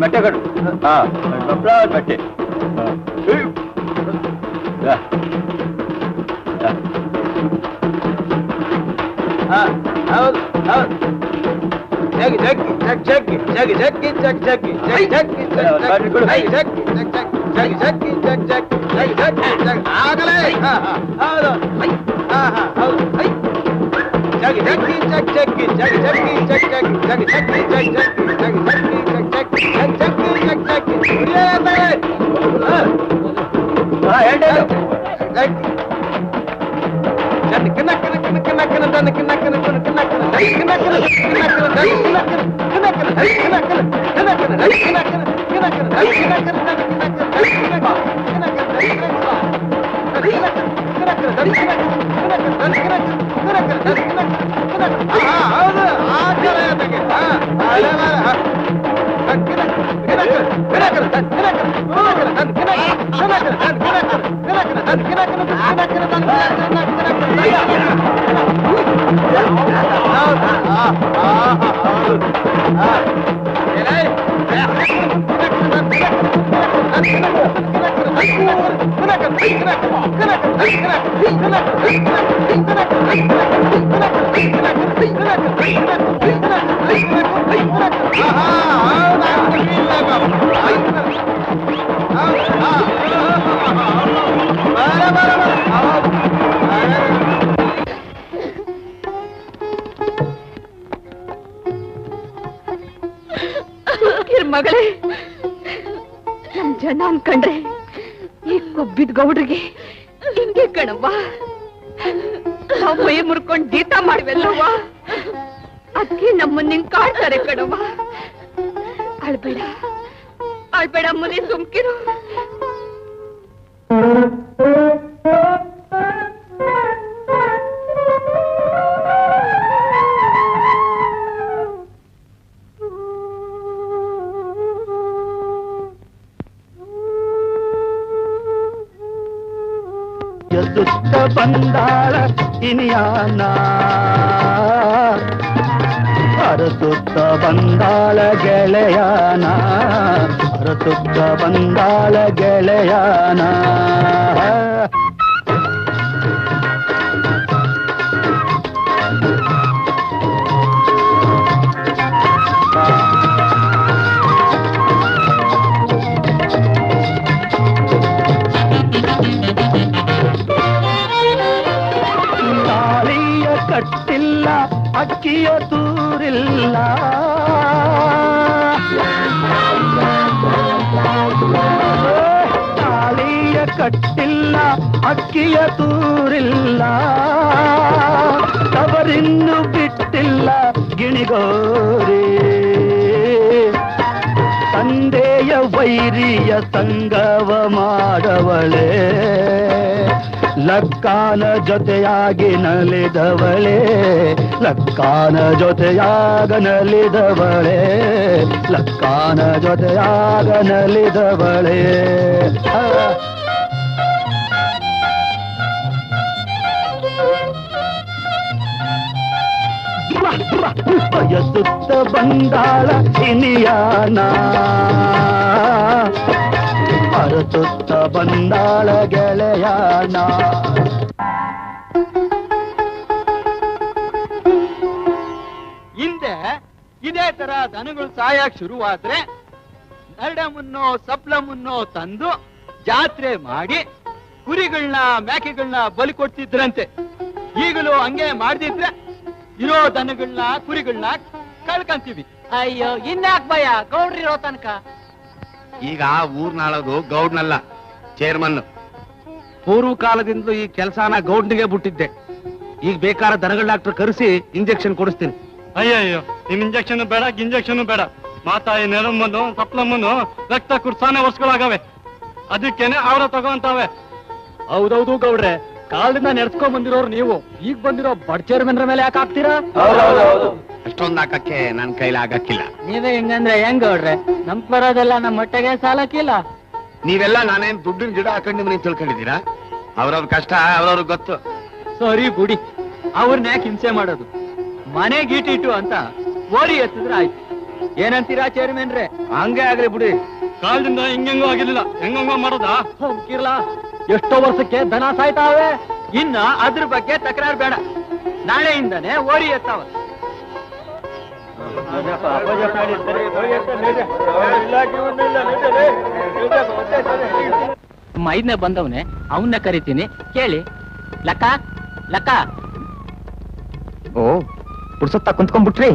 ಬಟ್ಟೆ ಕಟ್ಟು. ಬಟ್ಟೆ ಹೌದು ಹೌದು. ಜಗ್ಗಿ ಜಗ್ಗಿ ಜಗ್ಗಿ ಜಗ್ಗಿ ಜಗ್ಗಿ ಜಗ್ಗಿ ಜಗ್ಗಿ ಜಗ್ಗಿ ಜಗ್ಗಿ ಜಗ್ಗಿ ಜಗ್ಗಿ ಜಗ್ಗಿ ಜಗ್ಗಿ ಆಗಲೇ. ಹೌದು ಹೌದು. ಜಗ್ಗಿ ಜಗ್ಗಿ ಜಗ್ಗಿ ಜಗ್ಗಿ ಜಗ್ಗಿ ಜಗ್ಗಿ ಜಗ್ಗಿ ಜಗ್ಗಿ ಜಗ್ಗಿ ಜಗ್ಗಿ ಜಗ್ಗಿ ಮಗಳೇ, ನಮ್ ಜನ ಅನ್ಕಂಡ್ರೆ ಈ ಕೊಬ್ಬಿದ ಗೌಡ್ರಿಗೆ ಹಿಂಗೆ ಕಣವ್ವ. ನಾವು ಮೈ ಮುರ್ಕೊಂಡ್ ಗೀತ ಮಾಡ್ವೆಲ್ಲವ್ವ, ಅದಕ್ಕೆ ನಮ್ಮನ್ನ ಹಿಂಗ್ ಕಾಡ್ತಾರೆ ಕಣವ್ವ. ಅಳ್ಬೇಡ ಅಳ್ಬೇಡ ಮುನಿ, ಸುಮ್ಕಿರು. ಎದುತ್ತ ಬಂದಾಳ ಇನಿಯಾನ, ಅರಸುತ್ತ ಬಂದಾಳ ಗೆಳೆಯಾನ, ಅರಸುತ್ತ ಬಂದಾಳ ಗೆಳೆಯಾನ. ಕಟ್ಟಿಲ್ಲ ಅಕ್ಕಿಯ ತೂರಿಲ್ಲ, ಅಕ್ಕಿಯ ತೂರಿಲ್ಲ ತವರಿನ್ನು ಬಿಟ್ಟಿಲ್ಲ ಗಿಣಿಗೋರಿ ತಂದೆಯ ವೈರಿಯ ಸಂಗವ ಮಾಡವಳೆ ಲಕ್ಕಾನ ಜೊತೆಯಾಗಿ ನಲಿದವಳೆ ಲಕ್ಕಾನ ಜೊತೆಯಾಗ ನಲಿದವಳೆ ಲಕ್ಕಾನ ಜೊತೆಯಾಗ ನಲಿದವಳೆ ಬಯಸುತ್ತ ಬಂದಾಳ ಇನಿಯಾನ ಅರಸುತ್ತ ಬಂದಾಳ ಗೆಳೆಯಾನ ಹಿಂದೆ ಇದೇ ತರ ದನಗಳು ಸಾಯಕ್ ಶುರುವಾದ್ರೆ ನರಡಮನ್ನೋ ಸಪ್ಲಮನ್ನೋ ತಂದು ಜಾತ್ರೆ ಮಾಡಿ ಕುರಿಗಳನ್ನ ಮೇಕೆಗಳನ್ನ ಬಲಿ ಕೊಡ್ತಿದ್ರಂತೆ. ಈಗಲೂ ಹಂಗೆ ಮಾಡ್ದಿದ್ರೆ ಇರೋ ದನಗಳನ್ನ ಕುರಿಗಳನ್ನ ಕಳ್ಕಂತೀವಿ. ಅಯ್ಯೋ ಇನ್ಯಾಕ್ ಭಯ, ಗೌಡ್ರಿರೋ ತನಕ. ಈಗ ಊರ್ನಾಳೋದು ಗೌಡ್ನಲ್ಲ, ಚೇರ್ಮನ್. ಪೂರ್ವ ಕಾಲದಿಂದಲೂ ಈ ಕೆಲಸನ ಗೌಡ್ನಿಗೆ ಬಿಟ್ಟಿದ್ದೆ. ಈಗ ಬೇಕಾದ ದನಗಳ ಡಾಕ್ಟರ್ ಕರೆಸಿ ಇಂಜೆಕ್ಷನ್ ಕೊಡಿಸ್ತೀನಿ. ಅಯ್ಯಯ್ಯೋ, ನಿಮ್ ಇಂಜೆಕ್ಷನ್ ಬೇಡ, ಗಿಂಜೆಕ್ಷನ್ ಬೇಡ. ಮಾತಾಯಿ ನೆರಮ್ಮನ್ನು ಸಪ್ಲಮ್ಮನ್ನು ರಕ್ತ ಕುರ್ಸಾನೆ ವರ್ಷಗಳಾಗವೆ, ಅದಕ್ಕೇನೆ ಅವರ ತಗೋಂತಾವೆ. ಹೌದೌದು ಗೌಡ್ರೆ, ಕಾಲದಿಂದ ನೆಡ್ಸ್ಕೊಂಡ್ ಬಂದಿರೋರು ನೀವು. ಈಗ ಬಂದಿರೋ ಬಡ್ ಚೇರ್ಮನ್ರ ಮೇಲೆ ಯಾಕೆ ಹಾಕ್ತೀರಾ? ಅಷ್ಟೊಂದು ಹಾಕಕ್ಕೆ ನನ್ ಕೈಲಿ ಆಗಕ್ಕಿಲ್ಲ. ನೀವೇ ಹೆಂಗಂದ್ರೆ ಹೆಂಗ್ ಗೌಡ್ರೆ? ನಮ್ ಬರೋದೆಲ್ಲ ನಮ್ಮ ಹೊಟ್ಟೆಗೆ ಸಾಲಕ್ಕಿಲ್ಲ. ನೀವೆಲ್ಲ ನಾನೇನ್ ದುಡ್ಡಿನ ಗಿಡ ಹಾಕೊಂಡು ನೀವು ತಿಳ್ಕೊಂಡಿದ್ದೀರಾ? ಅವ್ರವ್ರ ಕಷ್ಟ ಅವ್ರವ್ರಿಗೆ ಗೊತ್ತು. ಸರಿ ಬಿಡಿ, ಅವ್ರನ್ನ ಯಾಕೆ ಹಿಂಸೆ ಮಾಡೋದು? ಮನೆ ಗೀಟಿಟ್ಟು ಅಂತ ಓರಿ ಎತ್ತಿದ್ರೆ ಆಯ್ತು. ಏನಂತೀರಾ ಚೇರ್ಮನ್ರೆ? ಹಂಗೆ ಆಗ್ಲಿ ಬಿಡಿ. ಕಾಲದಿಂದ ಹಿಂಗೆಂಗೋ ಆಗಿರ್ಲಿಲ್ಲ, ಹೆಂಗಂಗೋ ಮಾಡೋದಾ? ಹೋಗಿರ್ಲಾ, ಎಷ್ಟೋ ವರ್ಷಕ್ಕೆ ದನ ಸಾಯ್ತಾವೆ. ಇನ್ನ ಅದ್ರ ಬಗ್ಗೆ ತಕರಾರು ಬೇಡ, ನಾಳೆಯಿಂದಾನೆ ಓರಿ ಎತ್ತಾವ. ಮೈದ್ನೆ ಬಂದವನೆ, ಅವನ್ನ ಕರಿತೀನಿ, ಕೇಳಿ. ಲಕ್ಕ ಲಕ್ಕ. ಓ, ಪುಡ್ಸತ್ತ ಕುಂತ್ಕೊಂಡ್ಬಿಟ್ರಿ.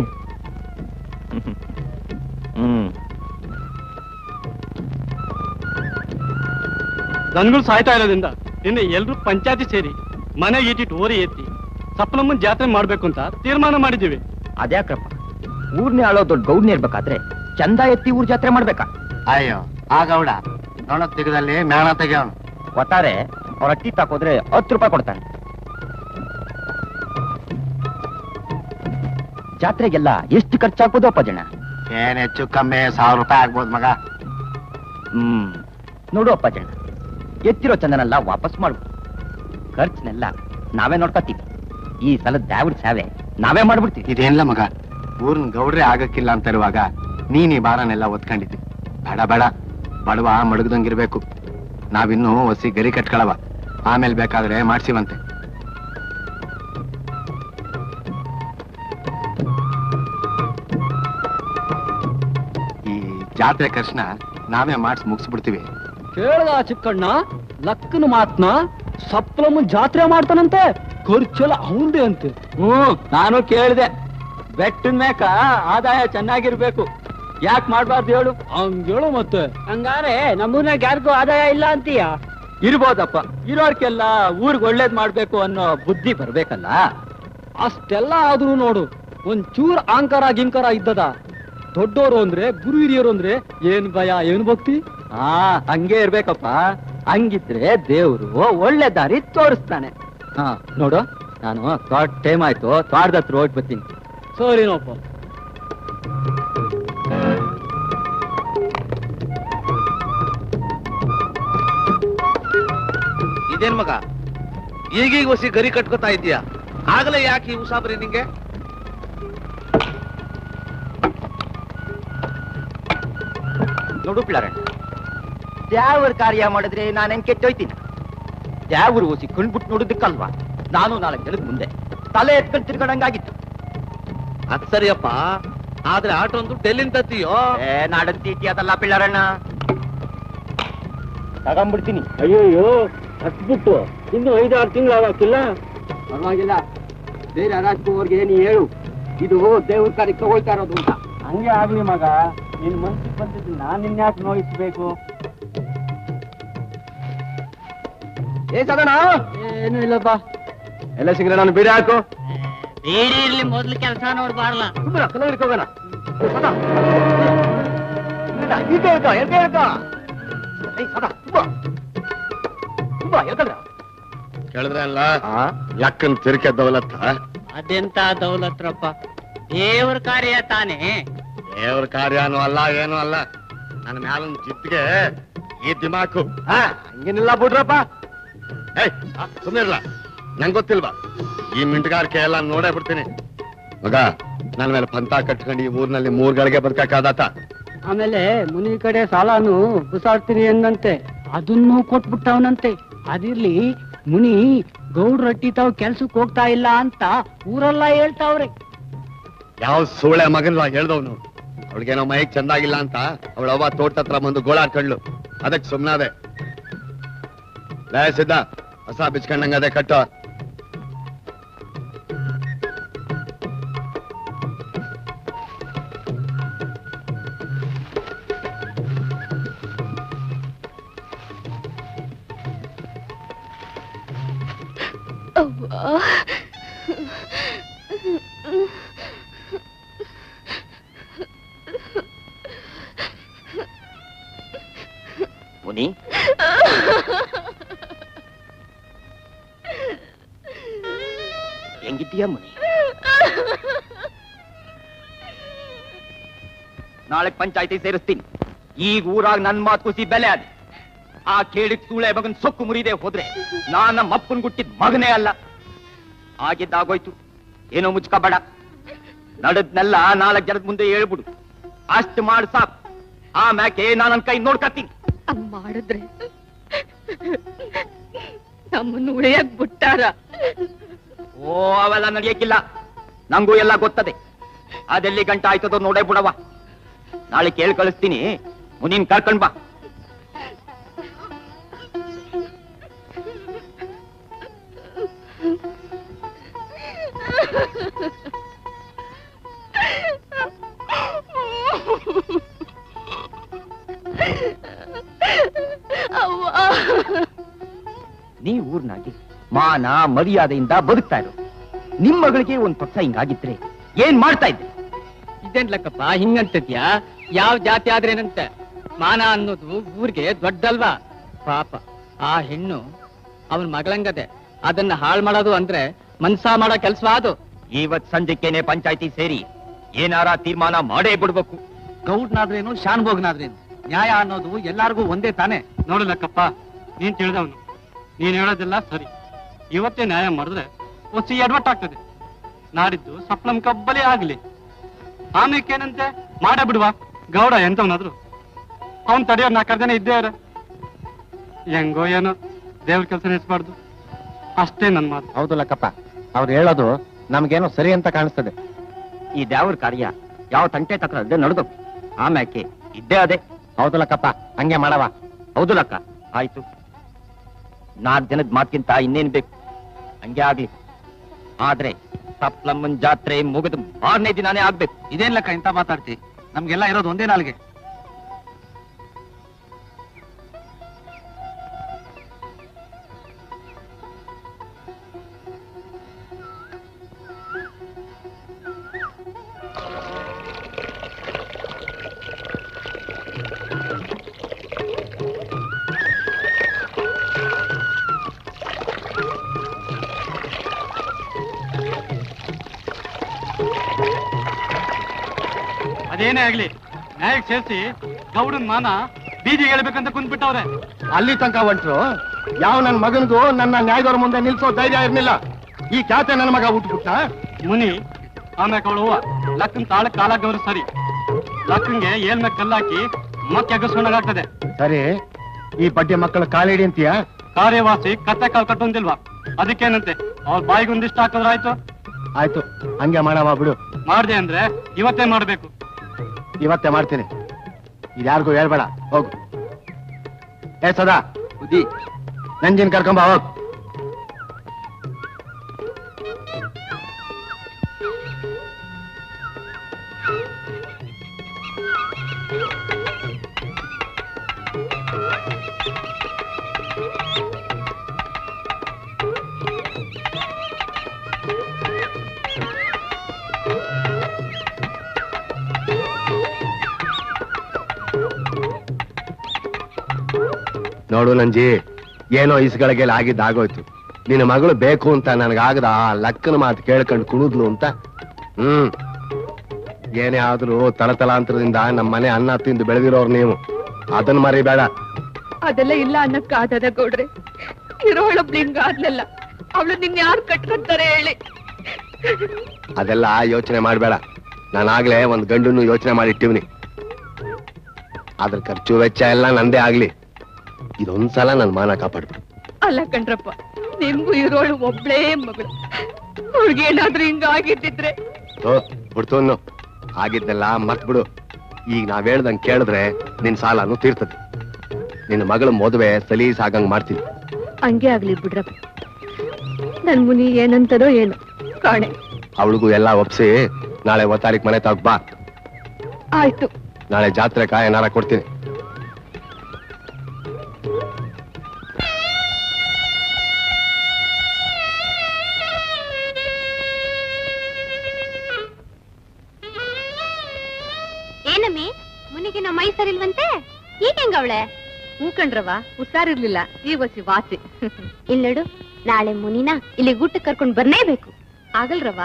ದನಗಳು ಸಾಯ್ತಾ ಇರೋದ್ರಿಂದ ನಿನ್ನೆ ಎಲ್ರು ಪಂಚಾಯತಿ ಸೇರಿ ಮನೆ ಇಟ್ಟಿಟ್ಟು ಓರಿ ಎತ್ತಿ ಸಪ್ಲಮ್ಮನ್ ಜಾತ್ರೆ ಮಾಡ್ಬೇಕು ಅಂತ ತೀರ್ಮಾನ ಮಾಡಿದೀವಿ. ಅದ್ಯಾಕ್ರಪ್ಪ, ಊರ್ನೇ ಆಳೋ ದೊಡ್ಡ ಗೌಡ್ನೇ ಇರ್ಬೇಕಾದ್ರೆ ಚಂದ ಎತ್ತಿ ಊರ್ ಜಾತ್ರೆ ಮಾಡ್ಬೇಕಾ? ಅಯ್ಯೋ ಆ ಗೌಡ ನೋಡ ತೆಗದಲ್ಲಿ ಮ್ಯಾಣ ತೆಗೆಯವನು. ಒಟ್ಟಾರೆ ಅವ್ರ ಅಟ್ಟಿ ತಾಕೋದ್ರೆ 10 ರೂಪಾಯಿ ಕೊಡ್ತಾನೆ. ಜಾತ್ರೆಗೆಲ್ಲ ಎಷ್ಟು ಖರ್ಚಾಗ್ಬೋದು ಅಪ್ಪ ಜನ? ಏನ್ ಹೆಚ್ಚು ಕಮ್ಮಿ 1000 ರೂಪಾಯಿ ಆಗ್ಬೋದು ಮಗ. ನೋಡು ಅಪ್ಪ ಜನ, ಎತ್ತಿರೋ ಚಂದನೆಲ್ಲ ವಾಪಸ್ ಮಾಡ್ಬೋದು. ಖರ್ಚನೆಲ್ಲ ನಾವೇ ನೋಡ್ಕೊತೀವಿ. ಈ ಸಲ ದ್ಯಾವ್ರ ಸೇವೆ ನಾವೇ ಮಾಡ್ಬಿಡ್ತೀವಿ. ಇದೇನಿಲ್ಲ ಮಗ, ಊರ್ನ ಗೌಡ್ರೆ ಆಗಕ್ಕಿಲ್ಲ ಅಂತ ಇರುವಾಗ ನೀನ್ ಈ ಬಾರನೆಲ್ಲ ಒತ್ಕೊಂಡಿದ್ದಿ. ಬೇಡ ಬೇಡ, ಬಡವ ಮಡಗದಂಗಿರ್ಬೇಕು. ನಾವಿನ್ನೂ ಹೊಸಿ ಗರಿ ಕಟ್ಕೊಳವ, ಆಮೇಲೆ ಬೇಕಾದ್ರೆ ಮಾಡ್ಸಿವಂತೆ. ಈ ಜಾತ್ರೆ ಖರ್ಚನ್ನ ನಾವೇ ಮಾಡಿಸಿ ಮುಗಿಸ್ಬಿಡ್ತೀವಿ. ಕೇಳ್ದ ಚಿಕ್ಕಣ್ಣ ಲಕ್ಕನ ಮಾತ್ನ? ಸಪ್ಲಮ್ಮನ್ ಜಾತ್ರೆ ಮಾಡ್ತಾನಂತೆ, ಖರ್ಚೆಲ್ಲ ಅವಂದೇ ಅಂತೆ. ನಾನು ಕೇಳಿದೆ. ಬೆಟ್ಟದ ಮೇಕ ಆದಾಯ ಚೆನ್ನಾಗಿರ್ಬೇಕು, ಯಾಕೆ ಮಾಡ್ಬಾರ್ದು ಹೇಳು? ಹಂಗೇಳು ಮತ್ತೆ. ಹಂಗಾರೆ ನಮ್ಮೂರ್ನಾಗ ಯಾರಿಗೂ ಆದಾಯ ಇಲ್ಲ ಅಂತೀಯ? ಇರ್ಬೋದಪ್ಪ, ಇರೋರ್ಕೆಲ್ಲ ಊರ್ಗ್ ಒಳ್ಳೇದ್ ಮಾಡ್ಬೇಕು ಅನ್ನೋ ಬುದ್ಧಿ ಬರ್ಬೇಕಲ್ಲ. ಅಷ್ಟೆಲ್ಲ ಆದ್ರೂ ನೋಡು, ಒಂಚೂರ್ ಅಹಂಕಾರ ಗಿಂಕಾರ ಇದ್ದದ. ದೊಡ್ಡೋರು ಅಂದ್ರೆ, ಗುರು ಹಿರಿಯರು ಅಂದ್ರೆ ಏನ್ ಭಯ, ಏನ್ ಭಕ್ತಿ? ಹಂಗೆ ಇರ್ಬೇಕಪ್ಪ. ಹಂಗಿದ್ರೆ ದೇವ್ರು ಒಳ್ಳೆ ದಾರಿ ತೋರಿಸ್ತಾನೆ. ನೋಡು, ನಾನು ತೋಟ ಟೈಮ್ ಆಯ್ತು, ತೋಟದ ಹತ್ರ ಹೋಗಿ ಬರ್ತೀನಿ. ಸರಿನಪ್ಪ. ಇದೇನ್ ಮಗ, ಈಗೀಗ ಹೊಸಿ ಗರಿ ಕಟ್ಕೋತಾ ಇದೀಯಾ? ಆಗಲೇ ಯಾಕೆ ಈ ಉಸಾಬರಿ ನಿಂಗೆ? ನೋಡು ಪಿಳ್ಳಾರಣ್ಣ, ದ್ಯಾವ್ರ ಕಾರ್ಯ ಮಾಡಿದ್ರೆ ನಾನೇನ್ ಕೆಟ್ಟೋಯ್ತೀನಿ? ದ್ಯಾವ್ರ ಓಸಿ ಕಣ್ಬಿಟ್ಟು ನೋಡೋದಕ್ಕಲ್ವಾ ನಾನು 4 ಜನದ ಮುಂದೆ ತಲೆ ಎತ್ಕೊಂಡು ತಿರ್ಗಡಂಗಾಗಿತ್ತು. ಅದ್ ಸರಿಯಪ್ಪ, ಆದ್ರೆ ಆಟೊಂದು ಡೆಲ್ಲಿಂದ ತತ್ತೀಯೋ? ನಾಡನ್ ತೀಟಿ ಅದಲ್ಲ ಪಿಳ್ಳಾರಣ್ಣ, ತಗೊಂಡ್ಬಿಡ್ತೀನಿ. ಅಯ್ಯೋಯ್ಯೋ, ಹತ್ಬಿಟ್ಟು ಇನ್ನು 5-6 ತಿಂಗಳು ಆಗಕ್ಕಿಲ್ಲ. ಪರವಾಗಿಲ್ಲ, ಬೇರೆ ರಾಜ್ಕುಮಾರ್ಗೆ ನೀ ಹೇಳು, ಇದು ದೇವ್ರ ಕಾರ್ಯಕ್ಕೆ ತಗೊಳ್ತಾ ಇರೋದು ಅಂತ. ಹಂಗೆ ಆಗ್ಲಿ ಮಗ, ನಿನ್ ಮನ್ಸಿಗೆ ಬಂದಿದ್ದು ನಾನ್ ಇನ್ಯಾಕೆ ನೋಯಿಸ್ಬೇಕು? ಸದನ ಏನು ಇಲ್ಲಪ್ಪ. ಎಲ್ಲ ಸಿಂಗ್ರೆ ನಾನು ಬೀಡಿ ಹಾಕು. ಬೇಡಿ ಇರ್ಲಿ, ಮೊದ್ಲು ಕೆಲಸ ನೋಡ್ಬಾರ್ಲ. ಹೋಗೋಣ. ಕೇಳಿದ್ರೆ ಅಲ್ಲ ಲಕ್ಕನ್ ತಿರ್ಕೆ ದೌಲತ್ತ. ಅದೆಂತ ದೌಲತ್ರಪ್ಪ, ದೇವ್ರ ಕಾರ್ಯ ತಾನೇ. ದೇವ್ರ ಕಾರ್ಯನೂ ಅಲ್ಲ, ಏನೂ ಅಲ್ಲ. ನನ್ನ ಮ್ಯಾಲೊಂದು ಜಿದ್ಗೆ ಈ ದಿಮಾಕು. ಹಂಗೇನಿಲ್ಲ ಬಿಡ್ರಪ್ಪ. ಸುಮ್ಮನಿರ್ಲ, ನಂಗೆ ಗೊತ್ತಿಲ್ವಾ ಈ ಮಿಂಟಗಾರಿಕೆ ಎಲ್ಲ ನೋಡೇ ಬಿಡ್ತೀನಿ. ಮಗ, ನನ್ನ ಮೇಲೆ ಪಂತ ಕಟ್ಕೊಂಡು ಈ ಊರಿನಲ್ಲಿ 3 ಗಳಿಗೆ ಬದುಕಾದಾತ. ಆಮೇಲೆ ಮುನಿ ಕಡೆ ಸಾಲಾನು ಬಿಸಾಡ್ತೀನಿ ಎಂದಂತೆ, ಅದನ್ನೂ ಕೊಟ್ಬಿಟ್ಟವನಂತೆ. ಅದಿರ್ಲಿ, ಮುನಿ ಗೌಡ್ರ ರಟ್ಟಿ ತಾವ್ ಕೆಲ್ಸಕ್ಕೆ ಹೋಗ್ತಾ ಇಲ್ಲ ಅಂತ ಊರೆಲ್ಲ ಹೇಳ್ತಾವ್ರೆ. ಯಾವ ಸೂಳೆ ಮಗನ್ವಾ ಹೇಳ್ದವ್ನು. ಅವಳಿಗೇನೋ ಮೈಕ್ ಚಂದಾಗಿಲ್ಲ ಅಂತ ಅವಳ ಅವ್ವ ತೋಟ ಹತ್ರ ಬಂದು ಗೋಳಾಡ್ಕೊಂಡ್ಲು. ಅದಕ್ಕೆ ಸುಮ್ನಾದೆ. ಸಿದ್ಧ, ಹೊಸ ಬಿಚ್ಕೊಂಡಂಗ ಅದೇ ಕಟ್ಟೋ. ಮುನಿ, ಹೆಂಗಿದ್ದೀಯ ಮುನಿ? ನಾಳೆ ಪಂಚಾಯತಿ ಸೇರಿಸ್ತೀನಿ. ಈಗ ಊರಾಗ ನನ್ ಮಾತು ಕುಸಿ ಬೆಲೆ ಅದ. ಆ ಕೇಳಿಕ್ ಸೂಳೆ ಮಗನ್ ಸೊಕ್ಕು ಮುರಿದೆ ಹೋದ್ರೆ ನಾನ್ ನಮ್ಮ ಅಪ್ಪನ್ ಗುಟ್ಟಿದ್ ಮಗನೇ ಅಲ್ಲ. ಆಗಿದ್ದಾಗೋಯ್ತು, ಏನೋ ಮುಚ್ಕಬೇಡ. ನಡದ್ನೆಲ್ಲ 4 ಜನದ ಮುಂದೆ ಹೇಳ್ಬಿಡು. ಅಷ್ಟು ಮಾಡ್ ಸಾಕು. ಆಮ್ಯಾಕೆ ನಾನು ನನ್ನ ಕೈ ನೋಡ್ಕತ್ತೀನಿ. ಮಾಡಿದ್ರೆ ನಮ್ಮನ್ನು ಉಳಿಯಕ್ ಬಿಟ್ಟಾರ. ಓ, ಅವೆಲ್ಲ ನಡೆಯಕ್ಕಿಲ್ಲ. ನಂಗೂ ಎಲ್ಲ ಗೊತ್ತದೆ. ಅದೆಲ್ಲಿ ಗಂಟ ಆಯ್ತದೋ ನೋಡೇ ಬಿಡವ. ನಾಳೆ ಕೇಳಿ ಕಳಿಸ್ತೀನಿ. ಮುನಿನ್ ಕರ್ಕೊಂಡ್ ಬಾ. ನೀ ಊರ್ನಾಗಿ ಮಾನ ಮರ್ಯಾದೆಯಿಂದ ಬದುಕ್ತಾ ಇರೋ ನಿಮ್ ಮಗಳಿಗೆ ಒಂದ್ ಪಕ್ಷ ಹಿಂಗಾಗಿದ್ರೆ ಏನ್ ಮಾಡ್ತಾ ಇದ್ದೆ? ಇದೇನ್ ಲೆಕ್ಕಪ್ಪ ಹಿಂಗಂತದ್ಯಾ? ಯಾವ ಜಾತಿ ಆದ್ರೇನಂತೆ? ಮಾನ ಅನ್ನೋದು ಊರಿಗೆ ದೊಡ್ಡಲ್ವಾ? ಪಾಪ ಆ ಹೆಣ್ಣು ಅವನ್ ಮಗಳಂಗದೆ. ಅದನ್ನ ಹಾಳು ಮಾಡೋದು ಅಂದ್ರೆ ಮನ್ಸ ಮಾಡೋ ಕೆಲ್ಸ ಅದು. ಇವತ್ ಸಂಜೆಕ್ಕೇನೆ ಪಂಚಾಯತಿ ಸೇರಿ ಏನಾರ ತೀರ್ಮಾನ ಮಾಡೇ ಬಿಡ್ಬೇಕು. ಗೌಡ್ನಾದ್ರೇನು ಶಾನ್ಭೋಗ್ನಾದ್ರೇನು ನ್ಯಾಯ ಅನ್ನೋದು ಎಲ್ಲಾರ್ಗೂ ಒಂದೇ ತಾನೆ. ನೋಡು ಲೆಕ್ಕಪ್ಪ, ನೀನ್ ತಿಳಿದವನು. ನೀನ್ ಹೇಳೋದೆಲ್ಲ ಸರಿ. ಇವತ್ತೇ ನ್ಯಾಯ ಮಾಡಿದ್ರೆ ಒಸಿ ಎಡವಟ್ಟಾಗ್ತದೆ. ನಾಡಿದ್ದು ಸಪ್ಲಂ ಕಬ್ಬಲಿ ಆಗ್ಲಿ. ಆಮೇಕೇನಂತೆ ಮಾಡೇ ಬಿಡುವ. ಗೌಡ ಎಂತವನಾದ್ರು ಅವನ್ ತಡೆಯೋರ್ 4 ಜನ ಇದ್ದೇವ್ರ. ಹೆಂಗೋ ಏನೋ ದೇವ್ರ ಕೆಲಸ ನೆನೆಸ್ಬಾರ್ದು ಅಷ್ಟೇ ನನ್ ಮಾತು. ಹೌದು ಲಕ್ಕಪ್ಪ, ಅವ್ರು ಹೇಳೋದು ನಮ್ಗೇನೋ ಸರಿ ಅಂತ ಕಾಣಿಸ್ತದೆ. ಈ ದೇವ್ರ ಕಾರ್ಯ ಯಾವ ತಂಟೆ ತಕ್ಕ ಅದೇ ನಡೆದು ಆಮ್ಯಾಕೆ ಇದ್ದೇ ಅದೇ. ಹೌದು ಲಕ್ಕಪ್ಪ, ಹಂಗೆ ಮಾಡವ. ಹೌದು ಲಕ್ಕ, ಆಯ್ತು. 4 ಜನದ ಮಾತ್ಕಿಂತ ಇನ್ನೇನ್ ಬೇಕು? ಹಂಗೆ ಆಗ್ಲಿ. ಆದ್ರೆ ಸಪ್ಲಮ್ಮನ್ ಜಾತ್ರೆ ಮುಗಿದು 6ನೇ ದಿನಾನೇ ಆಗ್ಬೇಕು. ಇದೇನ್ ಲೆಕ್ಕ ಇಂತ ಮಾತಾಡ್ತಿ? ನಮ್ಗೆಲ್ಲ ಇರೋದು ಒಂದೇ ನಾಲ್ಗೆ. ಅದೇನೇ ಆಗ್ಲಿ, ನ್ಯಾಯಕ್ಕೆ ಸೇರಿಸಿ ಗೌಡನ್ ಮಾನ ಬೀದಿಗೆ ಹೇಳ್ಬೇಕಂತ ಕುಂದ್ಬಿಟ್ಟವ್ರೆ. ಅಲ್ಲಿ ತನಕ ಹೊಂಟ್ರು. ಯಾವ ನನ್ನ ಮಗನಿಗೂ ನನ್ನ ನ್ಯಾಯದವ್ರ ಮುಂದೆ ನಿಲ್ಸೋ ಧೈರ್ಯ ಇರ್ಲಿಲ್ಲ. ಈ ಖ್ಯಾತೆ ನನ್ನ ಮಗ ಹುಟ್ಟುಬಿಟ್ಟ. ಮುನಿ ಆಮ್ಯಾಕ ಅವಳು ಲಕ್ಕನ್ ತಾಳ ಕಾಲಾಗವ್ರು ಸರಿ. ಲಕ್ಕನ್ಗೆ ಏಳ್ಮೇಲೆ ಕಲ್ಲಾಕಿ ಮತ್ತೆ ಎಗಸ್ಕೊಂಡಾಗ್ತದೆ. ಸರಿ, ಈ ಬಡ್ಡಿ ಮಕ್ಕಳ ಕಾಲಿಡಿ ಅಂತೀಯ? ಕಾರ್ಯವಾಸಿ ಕತ್ತೆ ಕಾಲ್ ಕಟ್ಟೊಂದಿಲ್ವಾ? ಅದಕ್ಕೇನಂತೆ ಅವ್ರ ಬಾಯಿಗೊಂದಿಷ್ಟು ಹಾಕಿದ್ರಾಯ್ತು. ಆಯ್ತು, ಹಂಗೆ ಮಾಡವ ಬಿಡು. ಮಾಡ್ದೆ ಅಂದ್ರೆ ಇವತ್ತೇ ಮಾಡ್ಬೇಕು. ಇವತ್ತೇ ಮಾಡ್ತೀನಿ. ಇದ್ಯಾರಿಗೂ ಹೇಳ್ಬೇಡ, ಹೋಗು. ಸದಾ ಬುದ್ಧಿ ನಂಜಿನ್ ಕರ್ಕೊಂಬ, ಹೋಗ್. ನೋಡು ನಂಜಿ, ಏನೋ ಇಸ್ಗಳಿಗೆಲ್ಲ ಆಗಿದ್ದಾಗೋಯ್ತು. ನಿನ್ನ ಮಗಳು ಬೇಕು ಅಂತ ನನಗಾಗದ ಆ ಲಕ್ಕನ ಮಾತು ಕೇಳ್ಕೊಂಡು ಕುಣಿದ್ಲು ಅಂತ. ಏನೇ ಆದ್ರೂ ತಲತಲಾಂತರದಿಂದ ನಮ್ಮ ಮನೆ ಅನ್ನ ತಿಂದು ಬೆಳೆದಿರೋರು ನೀವು, ಅದನ್ನ ಮರಿಬೇಡ. ಅದೆಲ್ಲ ಇಲ್ಲ ಅನ್ನಕ್ಕಾದ ಗೌಡ್ರೆ. ಇರೋಳು ಬ್ಲಿಂಗ ಆದ್ಲಲ್ಲ, ಅವಳು ನಿನ್ ಯಾರು ಕಟ್ಕೊಂತಾರೆ ಹೇಳಿ? ಅದೆಲ್ಲ ಯೋಚನೆ ಮಾಡ್ಬೇಡ. ನಾನಾಗ್ಲೇ ಒಂದ್ ಗಂಡನ್ನು ಯೋಚನೆ ಮಾಡಿಟ್ಟಿವ್ನಿ. ಅದ್ರ ಖರ್ಚು ವೆಚ್ಚ ಎಲ್ಲ ನಂದೇ ಆಗ್ಲಿ. ಇದೊಂದ್ಸಲ ನನ್ ಮಾನ ಕಾಪಾಡ್ಬಿಡು. ಅಲ್ಲ ಕಣ್ರಪ್ಪ, ನಿಮ್ಗೂ ಇರೋಳು ಒಬ್ಳೇ ಮಗಳು. ಅವ್ಳಿಗೆ ಏನಾದ್ರೂ ಹಿಂಗ ಆಗಿದ್ದಿದ್ರೆ ಬಿಡ್ತು ಆಗಿದ್ದೆಲ್ಲ ಮರ್ತ್ಬಿಡು. ಈಗ ನಾವ್ ಹೇಳ್ದಂಗ್ ಕೇಳಿದ್ರೆ ನಿನ್ ಸಾಲನು ತೀರ್ತದೆ. ನಿನ್ನ ಮಗಳ ಮದುವೆ ಸಲೀಸಾಗಂಗ್ ಮಾಡ್ತೀನಿ. ಹಂಗೆ ಆಗ್ಲಿ ಬಿಡ್ರಪ್ಪ. ನನ್ ಮುನಿ ಏನಂತದೋ ಏನು ಕಾಣೆ. ಅವಳಿಗೂ ಎಲ್ಲ ಒಪ್ಸಿ ನಾಳೆ 1 ತಾರೀಕು ಮನೆ ತಗ ಬಾ. ಆಯ್ತು. ನಾಳೆ ಜಾತ್ರೆ ಕಾಯ ಏನಾರ ಕೊಡ್ತೀನಿ. ಏನಮ್ಮಿ, ಮುನಿಗೆ ನಮ್ಮ ಮೈ ಸರಿಲ್ವಂತೆ? ಈಗ ಹೆಂಗವಳೆ? ಹೂಕಂಡ್ರವ, ಹುಷಾರಿರ್ಲಿಲ್ಲ, ಈ ವಸಿ ವಾಸಿ. ಇಲ್ಲಿ ನೋಡು, ನಾಳೆ ಮುನಿನ ಇಲ್ಲಿ ಊಟ ಕರ್ಕೊಂಡ್ ಬರ್ನೇಬೇಕು. ಆಗಲ್ರವ.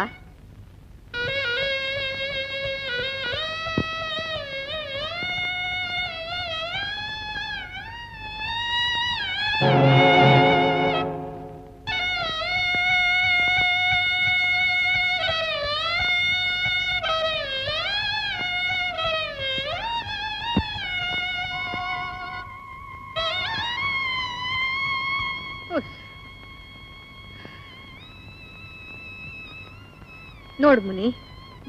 ನೋಡ್ ಮುನಿ,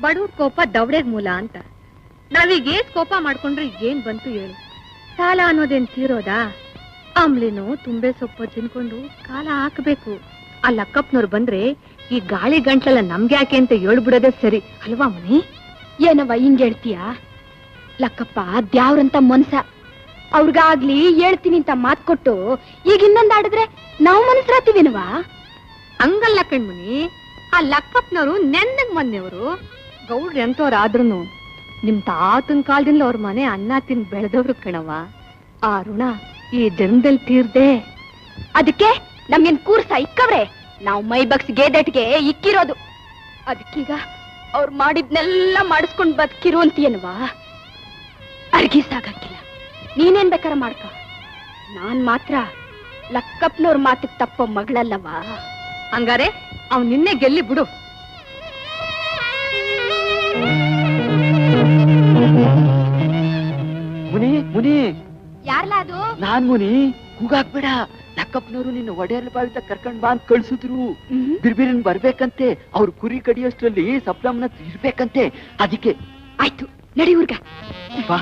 ಬಡವ್ರ ಕೋಪ ದವಡೆಗ್ ಮೂಲ ಅಂತ. ನಾವೀಗ ಏಸ್ ಕೋಪ ಮಾಡ್ಕೊಂಡ್ರೆ ಏನ್ ಬಂತು ಹೇಳು? ಸಾಲ ಅನ್ನೋದೇನ್ ತೀರೋದಾ? ಆಮ್ಲಿನೋ ತುಂಬೆ ಸೊಪ್ಪು ತಿನ್ಕೊಂಡು ಕಾಲ ಹಾಕ್ಬೇಕು. ಆ ಲಕ್ಕಪ್ಪನವ್ರು ಬಂದ್ರೆ ಈ ಗಾಳಿ ಗಂಟ್ಲೆಲ್ಲ ನಮ್ಗೆ ಯಾಕೆ ಅಂತ ಹೇಳ್ಬಿಡೋದೇ ಸರಿ ಅಲ್ವಾ ಮುನಿ? ಏನವ ಹಿಂಗ್ ಹೇಳ್ತೀಯ? ಲಕ್ಕಪ್ಪ ದ್ಯಾವ್ರಂತ ಮನ್ಸ. ಅವ್ರಿಗಾಗ್ಲಿ ಹೇಳ್ತೀನಿ ಅಂತ ಮಾತ್ ಕೊಟ್ಟು ಈಗ ಇನ್ನೊಂದ್ ಆಡಿದ್ರೆ ನಾವು ಮನಸ್ರಾತೀವಿನವಾ? ಹಂಗಲ್ಲ ಕಣ್ಮುನಿ, ಆ ಲಕ್ಕಪ್ಪನವರು ನೆನ್ನಗ್ ಮೊನ್ನೆಯವರು. ಗೌಡ್ರು ಎಂತವ್ರಾದ್ರೂ ನಿಮ್ ತಾತನ್ ಕಾಲದಿಂದ ಅವ್ರ ಮನೆ ಅನ್ನ ತಿನ್ ಬೆಳೆದವ್ರು ಕಣವ. ಆ ಋಣ ಈ ಜನ್ಮದಲ್ಲಿ ತೀರ್ದೆ. ಅದಕ್ಕೆ ನಮ್ಗೇನ್ ಕೂರ್ಸ ಇಕ್ಕವ್ರೆ? ನಾವು ಮೈ ಬಗ್ಸ್ ಗೇದೆಟ್ಗೆ ಇಕ್ಕಿರೋದು. ಅದಕ್ಕೀಗ ಅವ್ರು ಮಾಡಿದ್ನೆಲ್ಲ ಮಾಡಿಸ್ಕೊಂಡ್ ಬದುಕಿರು ಅಂತೀಯನ್ವಾ? ಅರ್ಗಿಸಾಗಕ್ಕಿಲ್ಲ, ನೀನೇನ್ ಬೇಕಾರ ಮಾಡ್ಕ. ನಾನ್ ಮಾತ್ರ ಲಕ್ಕಪ್ಪನವ್ರ ಮಾತಿಗೆ ತಪ್ಪೋ ಮಗಳಲ್ಲವಾ? ಹಂಗಾರೆ ಅವ್ ನಿನ್ನೆ ಗೆಲ್ಲಿ ಬಿಡು. ಮುನಿ ಮುನಿ, ಯಾರ್ಲ ಅದು? ನಾನ್ ಮುನಿ. ಕೂಗಾಕ್ಬೇಡ. ಲಕ್ಕಪ್ಪನವರು ನಿನ್ನ ಒಡೆಯರ್ ಬಾವಿತ ಕರ್ಕೊಂಡ್ ಬಾ ಅಂತ ಕಳ್ಸಿದ್ರು. ಬಿರ್ಬಿರಿನ್ ಬರ್ಬೇಕಂತೆ. ಅವ್ರು ಕುರಿ ಕಡಿಯೋಷ್ಟ್ರಲ್ಲಿ ಸಪ್ಲಮ್ನ ಇರ್ಬೇಕಂತೆ. ಅದಕ್ಕೆ ಆಯ್ತು, ನಡಿ ಊರ್ಗ. ಬಾ.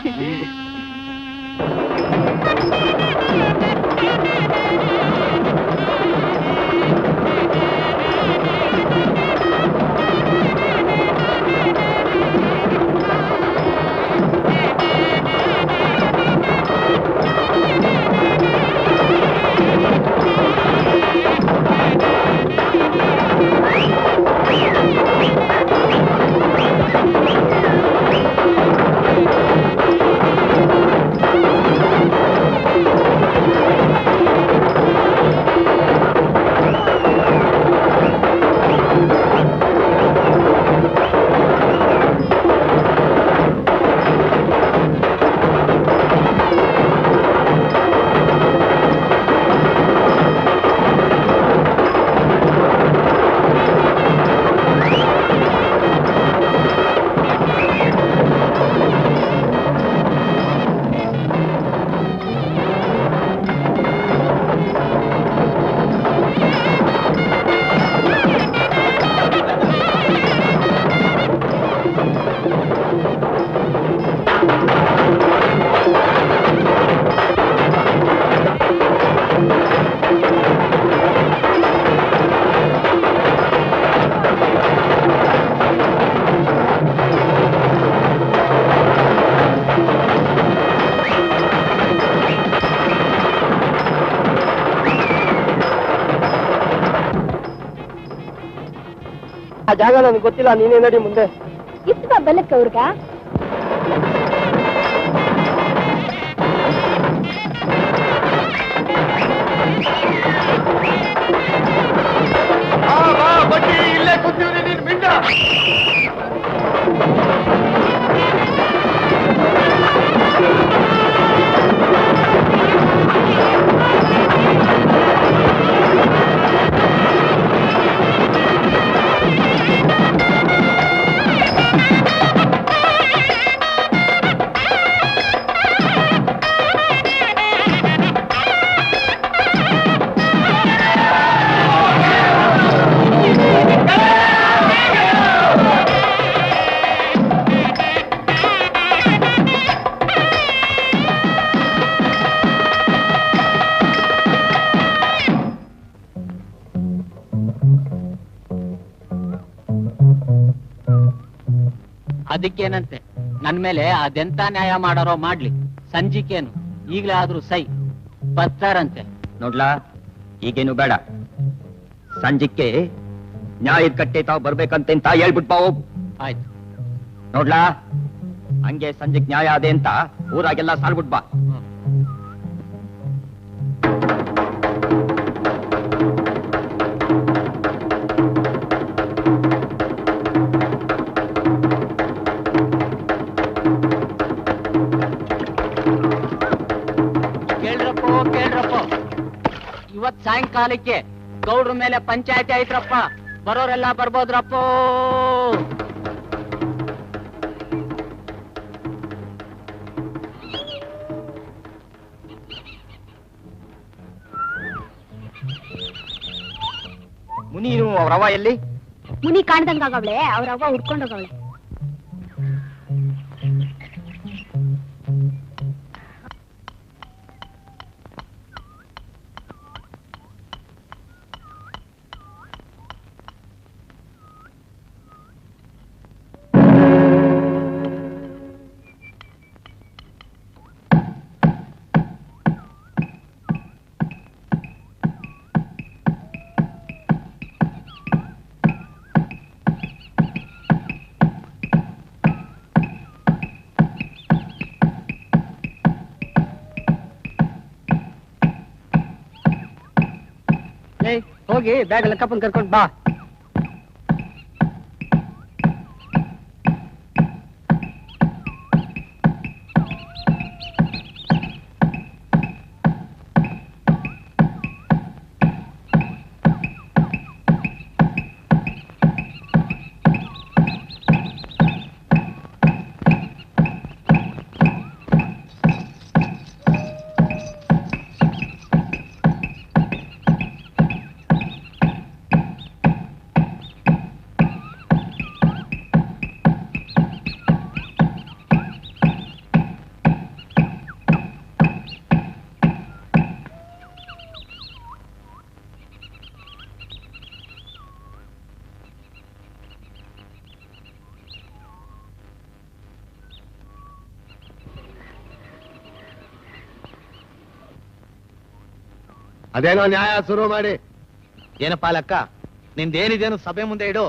ಆ ಜಾಗ ನನಗೆ ಗೊತ್ತಿಲ್ಲ, ನೀನೇ ನಡಿ ಮುಂದೆ. ಇಷ್ಟ ಬಲಕ್ಕ ಅವ್ರಗ ಅದಕ್ಕೇನಂತೆ ನನ್ ಮೇಲೆ ಅದೆಂತ ನ್ಯಾಯ ಮಾಡಾರೋ ಮಾಡ್ಲಿ, ಸಂಜಿಕೇನು ಈಗ್ಲೇ ಆದ್ರೂ ಸೈ ಬರ್ತಾರಂತೆ. ನೋಡ್ಲಾ, ಈಗೇನು ಬೇಡ. ಸಂಜಿಕ್ಕೆ ನ್ಯಾಯದ ಕಟ್ಟೆ ತಾವ್ ಬರ್ಬೇಕಂತ ಹೇಳ್ಬಿಟ್ ಬಾ ಹೋಗು. ಆಯ್ತು. ನೋಡ್ಲಾ, ಹಂಗೆ ಸಂಜೆಗ್ ನ್ಯಾಯ ಅದೇ ಅಂತ ಊರಾಗೆಲ್ಲ ಸಾಲ್ಬಿಟ್ ಬಾ. ಕೇಳ್ರಪ್ಪ, ಇವತ್ ಸಾಯಂಕಾಲಕ್ಕೆ ಗೌಡ್ರ ಮೇಲೆ ಪಂಚಾಯತಿ ಆಯ್ತ್ರಪ್ಪ, ಬರೋರೆಲ್ಲ ಬರ್ಬೋದ್ರಪ್ಪ. ಮುನೀನು ಅವ್ರವ ಎಲ್ಲಿ? ಮುನಿ ಕಾಣ್ದಂಗಾಗವ್ಳೆ, ಅವ್ರವ್ವ ಹುಡ್ಕೊಂಡೋಗವ್ಳೆ. ಹೋಗಿ ಬ್ಯಾಗ್ ಲೆಕ್ಕಪ್ಪನ್ ಕರ್ಕೊಂಡ್ ಬಾ. ಅದೇನೋ ನ್ಯಾಯ ಶುರು ಮಾಡಿ. ಏನಪ್ಪಾ ಲೆಕ್ಕ? ನಿಂದೇನಿದೇನು ಸಭೆ ಮುಂದೆ ಇಡು.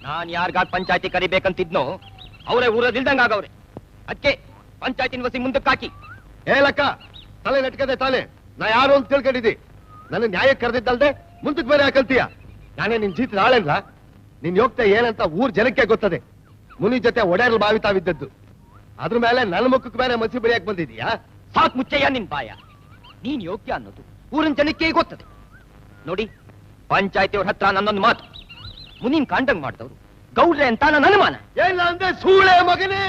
ನಾನ್ ಯಾರ್ಗಾಗ ಪಂಚಾಯತಿ ಕರಿಬೇಕಂತಿದ್ನೋ ಅವರೇ ಊರದಿಲ್ದಂಗ ಆಗವ್ರೆ. ಅದಕ್ಕೆ ಪಂಚಾಯತಿನ ವಸಿ ಮುಂದಕ್ಕೆ ಹಾಕಿ. ಲೆಕ್ಕ ತಲೆ ನೆಟ್ಕದೆ ತಾನೆ, ನಾ ಯಾರು ಅಂತ ತಿಳ್ಕೊಂಡಿದ್ದಿ. ನನ್ನ ನ್ಯಾಯಕ್ಕೆ ಕರೆದಿದ್ದಲ್ದೆ ಮುಂದಕ್ಕೆ ಬೇರೆ ಹಾಕಲ್ತೀಯ. ನಾನೇ ನಿನ್ ಜೀತ ನಾಳೆಲ್ಲ ನಿನ್ ಯೋಗ್ಯತೆ ಏನಂತ ಊರ್ ಜನಕ್ಕೆ ಗೊತ್ತದೆ. ಮುನಿ ಜೊತೆ ಒಡೆಯಲು ಭಾವಿತಾವಿದ್ದದ್ದು, ಅದ್ರ ಮೇಲೆ ನನ್ನ ಮುಖಕ್ಕೆ ಬೇರೆ ಮಸಿ ಬೆಳೆಯಕ್ ಬಂದಿದೀಯಾ? ಸಾಕ್ ಮುಚ್ಚಯ್ಯ ನಿನ್ ಬಾಯ. ನೀನ್ ಯೋಗ್ಯ ಅನ್ನೋದು ಊರಿನ ಜನಕ್ಕೆ ಗೊತ್ತದೆ. ನೋಡಿ, ಪಂಚಾಯತಿಯವ್ರ ಹತ್ರ ನನ್ನೊಂದು ಮಾತು. ಮುನಿನ್ ಕಾಂಡಂಗ್ ಮಾಡಿದವ್ರು ಗೌಡ್ರೆ ಅಂತ ನನ್ನ ಅನುಮಾನ. ಏನಿಲ್ಲ ಅಂದೆ ಸೂಳೆ ಮಗನೇ.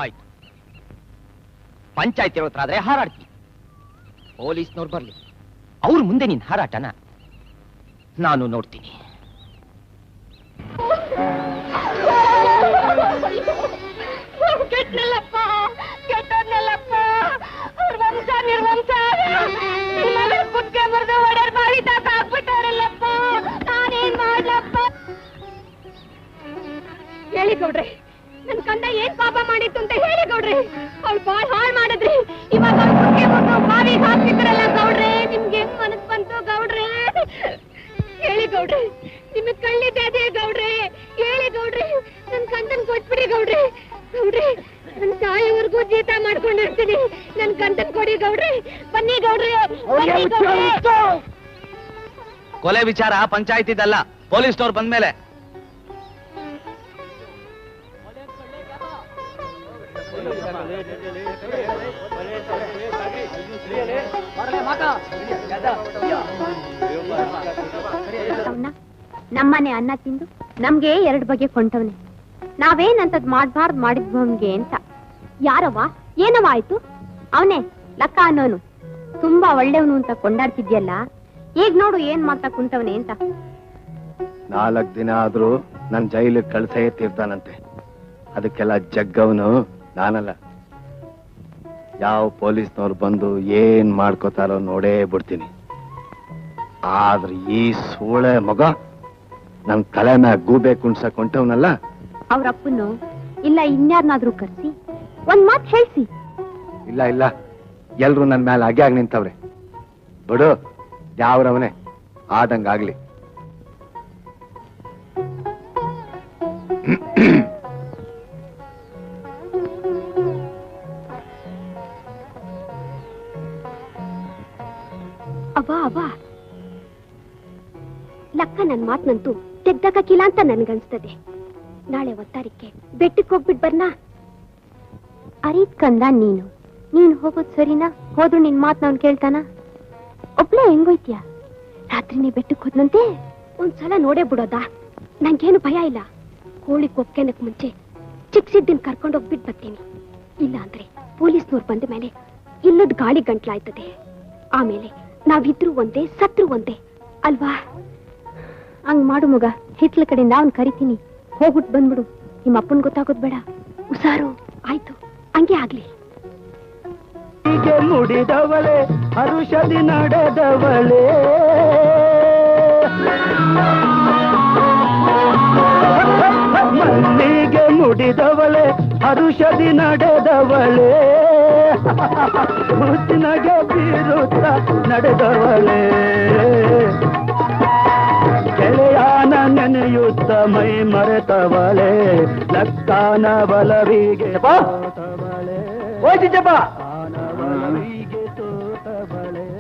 ಆಯ್ತು, ಪಂಚಾಯತಿಯವ್ರ ಹತ್ರ ಆದ್ರೆ ಹಾರಾಡ್ತಿ. ಪೊಲೀಸ್ನವ್ರು ಬರ್ಲಿ, ಅವ್ರ ಮುಂದೆ ನಿನ್ ಹಾರಾಟನ ನಾನು ನೋಡ್ತೀನಿ. ಕೆಟ್ಟನಲ್ಲಪ್ಪ, ಕೆಟ್ಟೋದ್ನಲ್ಲಪ್ಪ. ಅವ್ರ ವಂಶ ನಿರ್ವಂಶ ಕುತ್ಕೆ ಬರ್ದು ಒಡೆರ್ ಮಾಡಿ ಹಾಕ್ಬಿಟ್ಟಾರಲ್ಲಪ್ಪ. ನಾನೇನ್ ಮಾಡ್ಲಪ್ಪ? ಹೇಳಿ ಗೌಡ್ರೆ, ನನ್ ಕಂದ ಏನ್ ಪಾಪ ಮಾಡಿತ್ತು ಅಂತ ಹೇಳಿ ಗೌಡ್ರೆ. ಅವ್ಳು ಬಾಳ್ ಹಾಳ್ ಮಾಡಿದ್ರಿ. ಇವಾಗ ಅವ್ಳು ಕುತ್ಕೆ ಬರ್ದು ಬಾವಿಗೆ ಹಾಕ್ತಿದ್ರಲ್ಲ ಗೌಡ್ರೆ, ನಿಮ್ಗೆ ಹೆಂಗ್ ಮನಸ್ ಬಂತು ಗೌಡ್ರೆ? ಹೇಳಿ ಗೌಡ್ರೆ, ನಿಮಗ್ ಕಳ್ಳಿದ್ದೆ ಅದೇ ಗೌಡ್ರೆ. ಹೇಳಿ ಗೌಡ್ರೆ, ನನ್ ಕಂದನ್ ಕೊಟ್ಬಿಡಿ ಗೌಡ್ರೆ. ಗೌಡ್ರೆ, ನನ್ ತಾಯಿವರೆಗೂ ಜೀತ ಮಾಡ್ಕೊಂಡಿರ್ತೀನಿ. ನನ್ ಕಂದನ್ ಕೊಡಿ ಗೌಡ್ರೆ. ಬನ್ನಿ ಗೌಡ್ರೆ, ಬನ್ನಿ ಗೌಡ್ರೆ. ಕೊಲೆ ವಿಚಾರ ಪಂಚಾಯತಿದಲ್ಲ, ಪೊಲೀಸ್ನವ್ರು ಬಂದ್ಮೇಲೆ. ನಮ್ಮನೆ ಅನ್ನ ತಿಂದು ನಮ್ಗೆ 2 ಬಗೆ ಕೊಂಟವನೆ. ನಾವೇನಂತದ್ ಮಾಡ್ಬಾರ್ದು ಮಾಡಿದ್ವನ್ಗೆ ಅಂತ. ಯಾರವ್ವ, ಏನವ ಆಯ್ತು? ಅವನೇ ಲಕ್ಕ ಅನ್ನೋನು, ತುಂಬಾ ಒಳ್ಳೆಯವನು ಅಂತ ಕೊಂಡಾಡ್ತಿದ್ಯಲ್ಲ. ಈಗ ನೋಡು ಏನ್ ಮಾಡ್ತಾ ಕುಂತವನೆ ಅಂತ. 4 ದಿನ ಆದ್ರೂ ನನ್ ಜೈಲಿಗೆ ಕಳ್ಸೇ ತೀರ್ತಾನಂತೆ. ಅದಕ್ಕೆಲ್ಲ ಜಗ್ಗವನು ನಾನಲ್ಲ. ಯಾವ ಪೊಲೀಸ್ನವ್ರು ಬಂದು ಏನ್ ಮಾಡ್ಕೋತಾರೋ ನೋಡೇ ಬಿಡ್ತೀನಿ. ಆದ್ರೆ ಈ ಸೂಳೆ ಮಗ ನನ್ ತಲೆ ಮ್ಯಾಗ ಗೂಬೆ ಕುಣ್ಸಕ್ ಹೊಂಟವನಲ್ಲ. ಅವ್ರಪ್ಪನು ಇಲ್ಲ ಇನ್ಯಾರನ್ನಾದ್ರೂ ಕರ್ಸಿ ಒಂದ್ ಮಾತು ಹೇಳ್ಸಿ. ಇಲ್ಲ ಇಲ್ಲ, ಎಲ್ರು ನನ್ ಮೇಲೆ ಹಾಗೆ ಆಗಿ ನಿಂತವ್ರೆ. ಬಿಡು, ಯಾವ್ರವನೇ ಆದಂಗಾಗ್ಲಿ. ಅವ್ವ ಲಕ್ಕ ನನ್ ಮಾತ್ನಂತೂ ತೆಗ್ದಾಕಿಲ್ಲ ಅಂತ ನನ್ಗನ್ಸ್ತದೆ. ನಾಳೆ ಒತ್ತಾರಕ್ಕೆ ಬೆಟ್ಟಕ್ಕೆ ಹೋಗ್ಬಿಟ್ ಬರ್ನಾ? ಅರೀತ್ ಕಂದ, ನೀನು ಹೋಗೋದ್ ಸರಿನಾ? ಹೋದ್ರು ನಿನ್ ಮಾತ್ ನಾವ್ ಕೇಳ್ತಾನ? ಒಬ್ಳೆ ಹೆಂಗೋಯ್ತೀಯ? ರಾತ್ರಿನೇ ಬೆಟ್ಟಕ್ಕೆ ಹೋದ್ನಂತೆ. ಒಂದ್ಸಲ ನೋಡೇ ಬಿಡೋದಾ? ನಂಗೇನು ಭಯ ಇಲ್ಲ. ಕೋಳಿ ಕೊಕ್ಕೆನಕ್ ಮುಂಚೆ ಚಿಕ್ಸಿದ್ದನ್ ಕರ್ಕೊಂಡೋಗ್ಬಿಟ್ ಬರ್ತೀನಿ. ಇಲ್ಲ ಅಂದ್ರೆ ಪೊಲೀಸ್ನವ್ರು ಬಂದ ಮೇಲೆ ಇಲ್ಲದ ಗಾಳಿ ಗಂಟ್ಲಾಯ್ತದೆ. ಆಮೇಲೆ ನಾವಿದ್ರು ಒಂದೇ, ಸತ್ರು ಒಂದೇ ಅಲ್ವಾ? ಹಂಗ್ ಮಾಡು ಮಗ, ಹಿತ್ಲ ಕಡೆಯಿಂದ ಅವ್ನ್ ಕರಿತೀನಿ. ಹೋಗ್ಬಿಟ್ಟು ಬಂದ್ಬಿಡು. ನಿಮ್ಮ ಅಪ್ಪನ್ ಗೊತ್ತಾಗೋದ್ ಬೇಡ. ಹುಷಾರು. ಆಯ್ತು, ಹಂಗೆ ಆಗ್ಲಿ. ಹೀಗೆ ಮುಡಿದವಳೆ, ಹರುಷದಿ ನಡೆದವಳೆ, ಮಲ್ಲಿಗೆ ಮುಡಿದವಳೆ, ಹರುಷದಿ ನಡೆದವಳೆ, ಮುತ್ತಿನಗೆ ಬೀರುತ್ತ ನಡೆದವಳೆ, ಗೆಳೆಯಾನ ನೆನೆಯುತ್ತ ಮೈ ಮರೆತವಳೆ, ಲಕ್ಕಾನ ಬಲವಿಗೆ ಸೋತವಳೆ.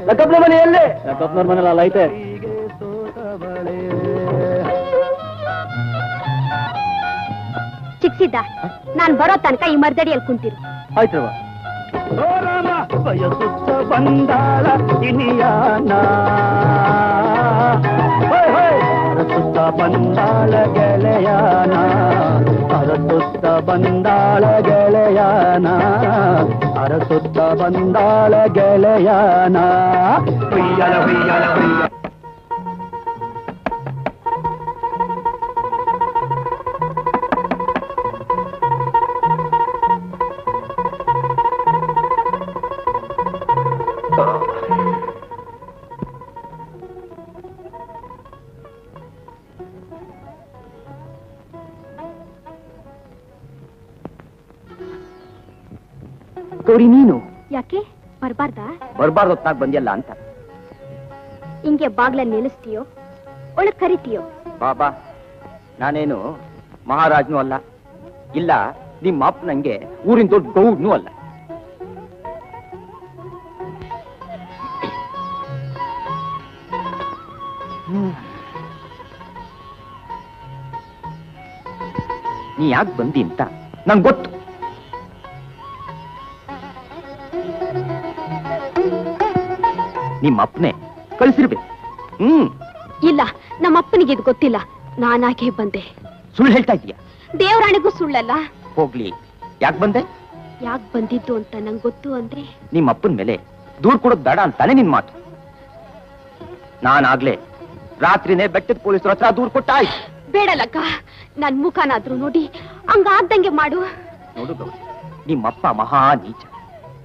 ಲಕ್ಕಪ್ಪನ ಮನೆಯಲ್ಲೇ? ಲಕ್ಕಪ್ಪನವ್ರ ಮನೇಲಿ ಅಲ್ಲ ಐತೆ. ಚಿಕ್ಸಿದ್ದ, ನಾನ್ ಬರೋ ತನಕ ಈ ಮರ್ದಡಿಯಲ್ಲಿ ಕುಂತಿರು. ಆಯ್ತು. ಬಯಸುತ್ತ ಬಂದಾಳ ಇನಿಯಾನ, ಅರಸುತ್ತ ಬಂದಾಳ ಗೆಳೆಯಾನ, ಅರಸುತ್ತ ಬಂದಾಳ ಗೆಳೆಯಾನ, ಅರಸುತ್ತ ಬಂದಾಳ ಗೆಳೆಯಾನ. ಹುಯ್ಯಲ ಹುಯ್ಯಲ ಹುಯ್ಯ. ಗೌರಿ, ನೀನು ಯಾಕೆ ಬರ್ಬಾರ್ದಾ? ಬರ್ಬಾರ್ದು ಹೊತ್ತಾಗ ಬಂದಿಯಲ್ಲ ಅಂತ. ಹಿಂಗೆ ಬಾಗ್ಲ ನಿಲ್ಲಿಸ್ತೀಯೋ, ಒಳಗ್ ಕರಿತೀಯೋ? ಬಾಬಾ, ನಾನೇನು ಮಹಾರಾಜನೂ ಅಲ್ಲ, ಇಲ್ಲ ನಿಮ್ಮ ಅಪ್ಪ ನಂಗೆ ಊರಿನ ದೊಡ್ಡ ಗೌಡ್ನೂ ಅಲ್ಲ. ನೀ ಯಾಕೆ ಬಂದಿ ಅಂತ ನಂಗೆ ಗೊತ್ತು. ನಿಮ್ಮ ಅಪ್ಪನೇ ಕಳಿಸಿರ್ಬೇಕು. ಇಲ್ಲ, ನಮ್ಮ ಅಪ್ಪನಿಗೆ ಇದು ಗೊತ್ತಿಲ್ಲ. ನಾನಾಗೆ ಬಂದೆ. ಸುಳ್ಳು ಹೇಳ್ತಾ ಇದೀಯ? ದೇವರಾಣಿಗೂ ಸುಳ್ಳಲ್ಲ. ಹೋಗ್ಲಿ, ಯಾಕೆ ಬಂದೆ? ಯಾಕೆ ಬಂದಿದ್ದು ಅಂತ ನಂಗೆ ಗೊತ್ತು ಅಂದ್ರೆ ನಿಮ್ಮ ಅಪ್ಪನ ಮೇಲೆ ದೂರ್ ಕೊಡೋದ್ ಬೇಡ ಅಂತಾನೆ ನಿನ್ ಮಾತು. ನಾನಾಗ್ಲೇ ರಾತ್ರಿನೇ ಬೆಟ್ಟದ ಪೊಲೀಸರ ಹತ್ರ ದೂರ್ ಕೊಟ್ಟ. ಆಯ್ತು, ಬೇಡಲ್ಲಕ್ಕ, ನನ್ ಮುಖನಾದ್ರೂ ನೋಡಿ ಹಂಗಾದಂಗೆ ಮಾಡು. ನೋಡು ಗೌರಿ, ನಿಮ್ಮಪ್ಪ ಮಹಾ ನೀಚ.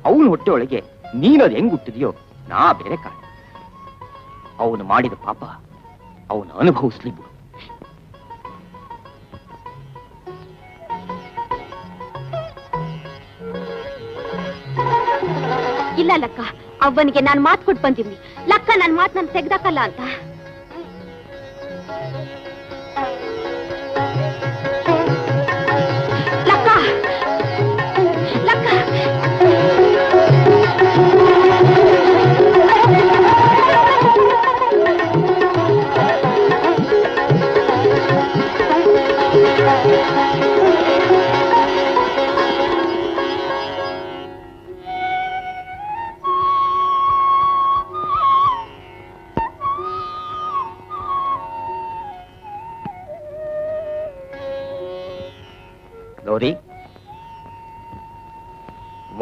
ಅವನ ಹೊಟ್ಟೆ ಒಳಗೆ ನೀನದು ಹೆಂಗ್ ಹುಟ್ಟಿದ್ಯೋ ನಾ ಬೇರೆ ಕಾರಣ. ಅವನು ಮಾಡಿದ ಪಾಪ ಅವನು ಅನುಭವಿಸ್ಲಿ ಬಿಡು. ಇಲ್ಲ ಲಕ್ಕ, ಅವನಿಗೆ ನಾನು ಮಾತು ಕೊಟ್ಟು ಬಂದಿವ್ನಿ. ಲಕ್ಕ ನನ್ ಮಾತು ನಾನು ತೆಗ್ದಾಕಲ್ಲ ಅಂತ. ಲಕ್ಕ ಲಕ್ಕ ಗೌರಿ,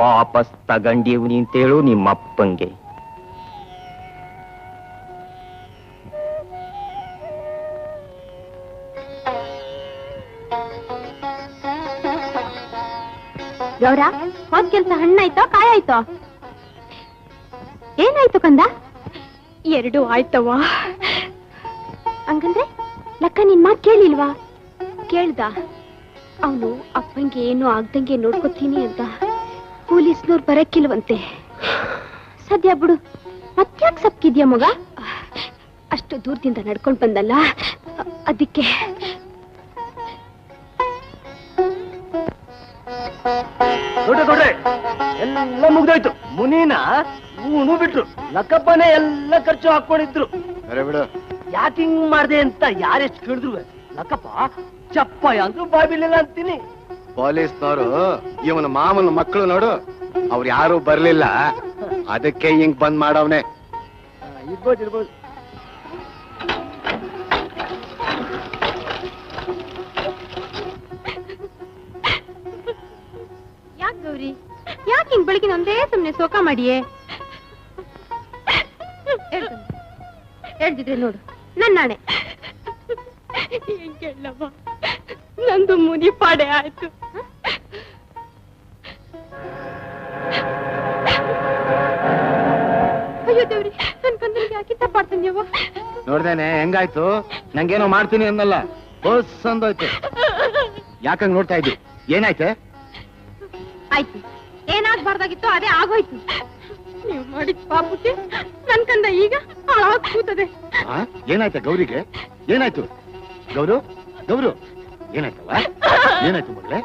ವಾಪಸ್ ತಗಂಡೀವ್ನಿ ಅಂತೇಳು ನಿಮ್ಮಪ್ಪಂಗೆ. ಗೌರ, ಹೋದ್ ಕೆಲ್ಸ ಹಣ್ಣಾಯ್ತೋ ಕಾಯಾಯ್ತೋ? ಏನಾಯ್ತು ಕಂದ? ಎರಡು ಆಯ್ತವ. ಹಂಗಂದ್ರೆ ಲಕ್ಕ ನಿನ್ ಮಾತ್ ಕೇಳಿಲ್ವಾ? ಕೇಳ್ದ? ಅವನು ಅಪ್ಪಂಗೆ ಏನು ಆಗ್ದಂಗೆ ನೋಡ್ಕೊತೀನಿ ಅಂತ ಪೊಲೀಸ್ನವ್ರು ಬರಕ್ಕಿಲ್ವಂತೆ. ಸದ್ಯ ಬಿಡು, ಮತ್ತ್ಯಾಕ್ ಸಪ್ಕಿದ್ಯಾ ಮಗ? ಅಷ್ಟು ದೂರದಿಂದ ನಡ್ಕೊಂಡ್ ಬಂದಲ್ಲ, ಅದಕ್ಕೆ. ಕೊಡ್ರೆ ಎಲ್ಲ ಮುಗ್ದೋಯ್ತು. ಮುನೀನ ಇವನು ಬಿಟ್ರು, ಲಕ್ಕಪ್ಪನೇ ಎಲ್ಲ ಖರ್ಚು ಹಾಕೊಂಡಿದ್ರು. ಬಿಡು, ಯಾಕೆ ಹಿಂಗ್ ಮಾಡ್ದೆ ಅಂತ ಯಾರೆಷ್ಟು ಕೇಳಿದ್ರು ಲಕ್ಕಪ್ಪ ಚಪ್ಪ ಅಂತೂ ಬಾಬಿಲಿಲ್ಲ ಅಂತೀನಿ. ಪೊಲೀಸ್ನವರು ಇವನ ಮಾಮನ ಮಕ್ಕಳು ನೋಡು, ಅವ್ರು ಯಾರು ಬರ್ಲಿಲ್ಲ, ಅದಕ್ಕೆ ಹಿಂಗ್ ಬಂದ್ ಮಾಡವ್ನೆ. ಇರ್ಬೋದು. ಯಾಕೆ ಗೌರಿ, ಯಾಕೆ ಹಿಂಗ್ ಬೆಳಿಗ್ಗೆ ಒಂದೇ ಸುಮ್ನೆ ಶೋಕ ಮಾಡಿಯೇ? ಹೇಳ್ತಿದ್ರೆ ನೋಡು, ನನ್ನಾಣೆ ಕೇಳಮ್ಮ, ನಂದು ಮುನಿ ಪಾಡೆ ಆಯ್ತು. ಅಯ್ಯೋ ದೇವ್ರಿ, ನನ್ ಕಂದನಿಗೆ ಯಾಕೆ ತಪ್ಪಾಡ್ತೀನಿಯವ್ವ? ನೋಡ್ದೇನೆ ಹೆಂಗಾಯ್ತು? ನಂಗೇನೋ ಮಾಡ್ತೀನಿ ಅನ್ನಲ್ಲ, ಬಸ್ ಅಂದೋಯ್ತು. ಯಾಕಂಗ್ ನೋಡ್ತಾ ಇದ್ದಿ? ಏನಾಯ್ತೆ? ಆಯ್ತು, ಏನಾಗ್ಬಾರ್ದಾಗಿತ್ತು ಅದೇ ಆಗೋಯ್ತು. ನೀವು ಮಾಡಿದ ಪಾಪಕ್ಕೆ ನನ್ ಕಂದ ಈಗ ಹಾಳಾಗ್ ಕೂತದೆ. ಏನಾಯ್ತ ಗೌರಿಗೆ? ಏನಾಯ್ತು ಗೌರು? ಗೌರು ಏನಾಯ್ತವ? ಏನಾಯ್ತು ಮಗಳೇ?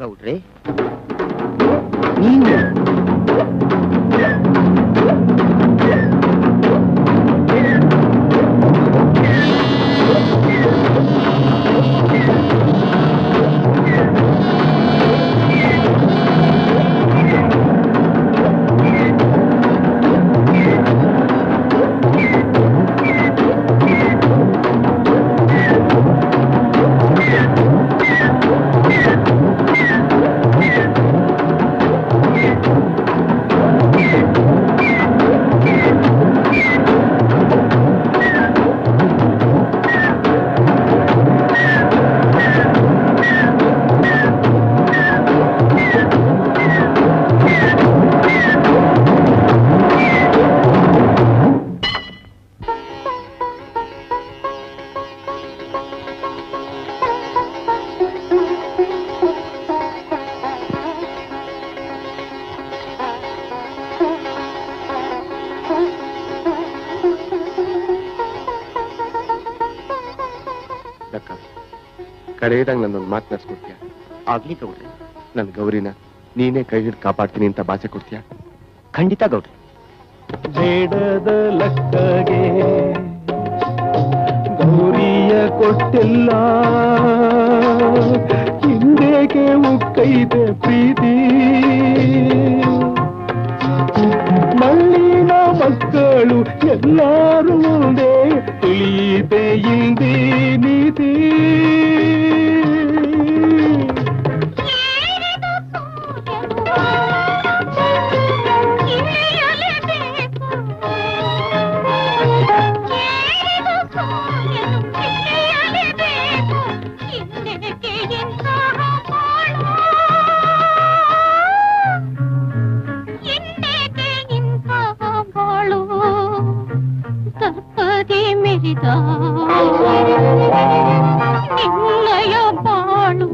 ಗೌಡ್ರೆ, ಕಡೆಯದಾಗ ನನ್ನೊಂದು ಮಾತನಾಡ್ಸ್ಕೊಡ್ತೀಯ? ಆಗ್ಲಿ ಗೌಡ್ರೆ. ನನ್ ಗೌರಿನ ನೀನೇ ಕೈ ಹಿಡಿದು ಕಾಪಾಡ್ತೀನಿ ಅಂತ ಭಾಷೆ ಕೊಡ್ತೀಯ? ಖಂಡಿತ ಗೌಡ್ರೆ. ಬೇಡದ ಲಕ್ಕಗೆ ಗೌರಿಯ ಕೊಟ್ಟಿಲ್ಲ, ಹಿಂದೇಗೆ ಉಕ್ಕೈದೆ ಪ್ರೀತಿ. ಮಳ್ಳಿನ ಮಕ್ಕಳು ಎಲ್ಲರೂ ಮುಂದೆ ತಿಳಿಯಿದೆ ಇಂದಿ ನೀತಿ. ನಿನ್ನಯ ಬಾಳು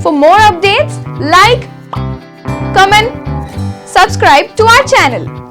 For more updates, like, comment, subscribe to our channel.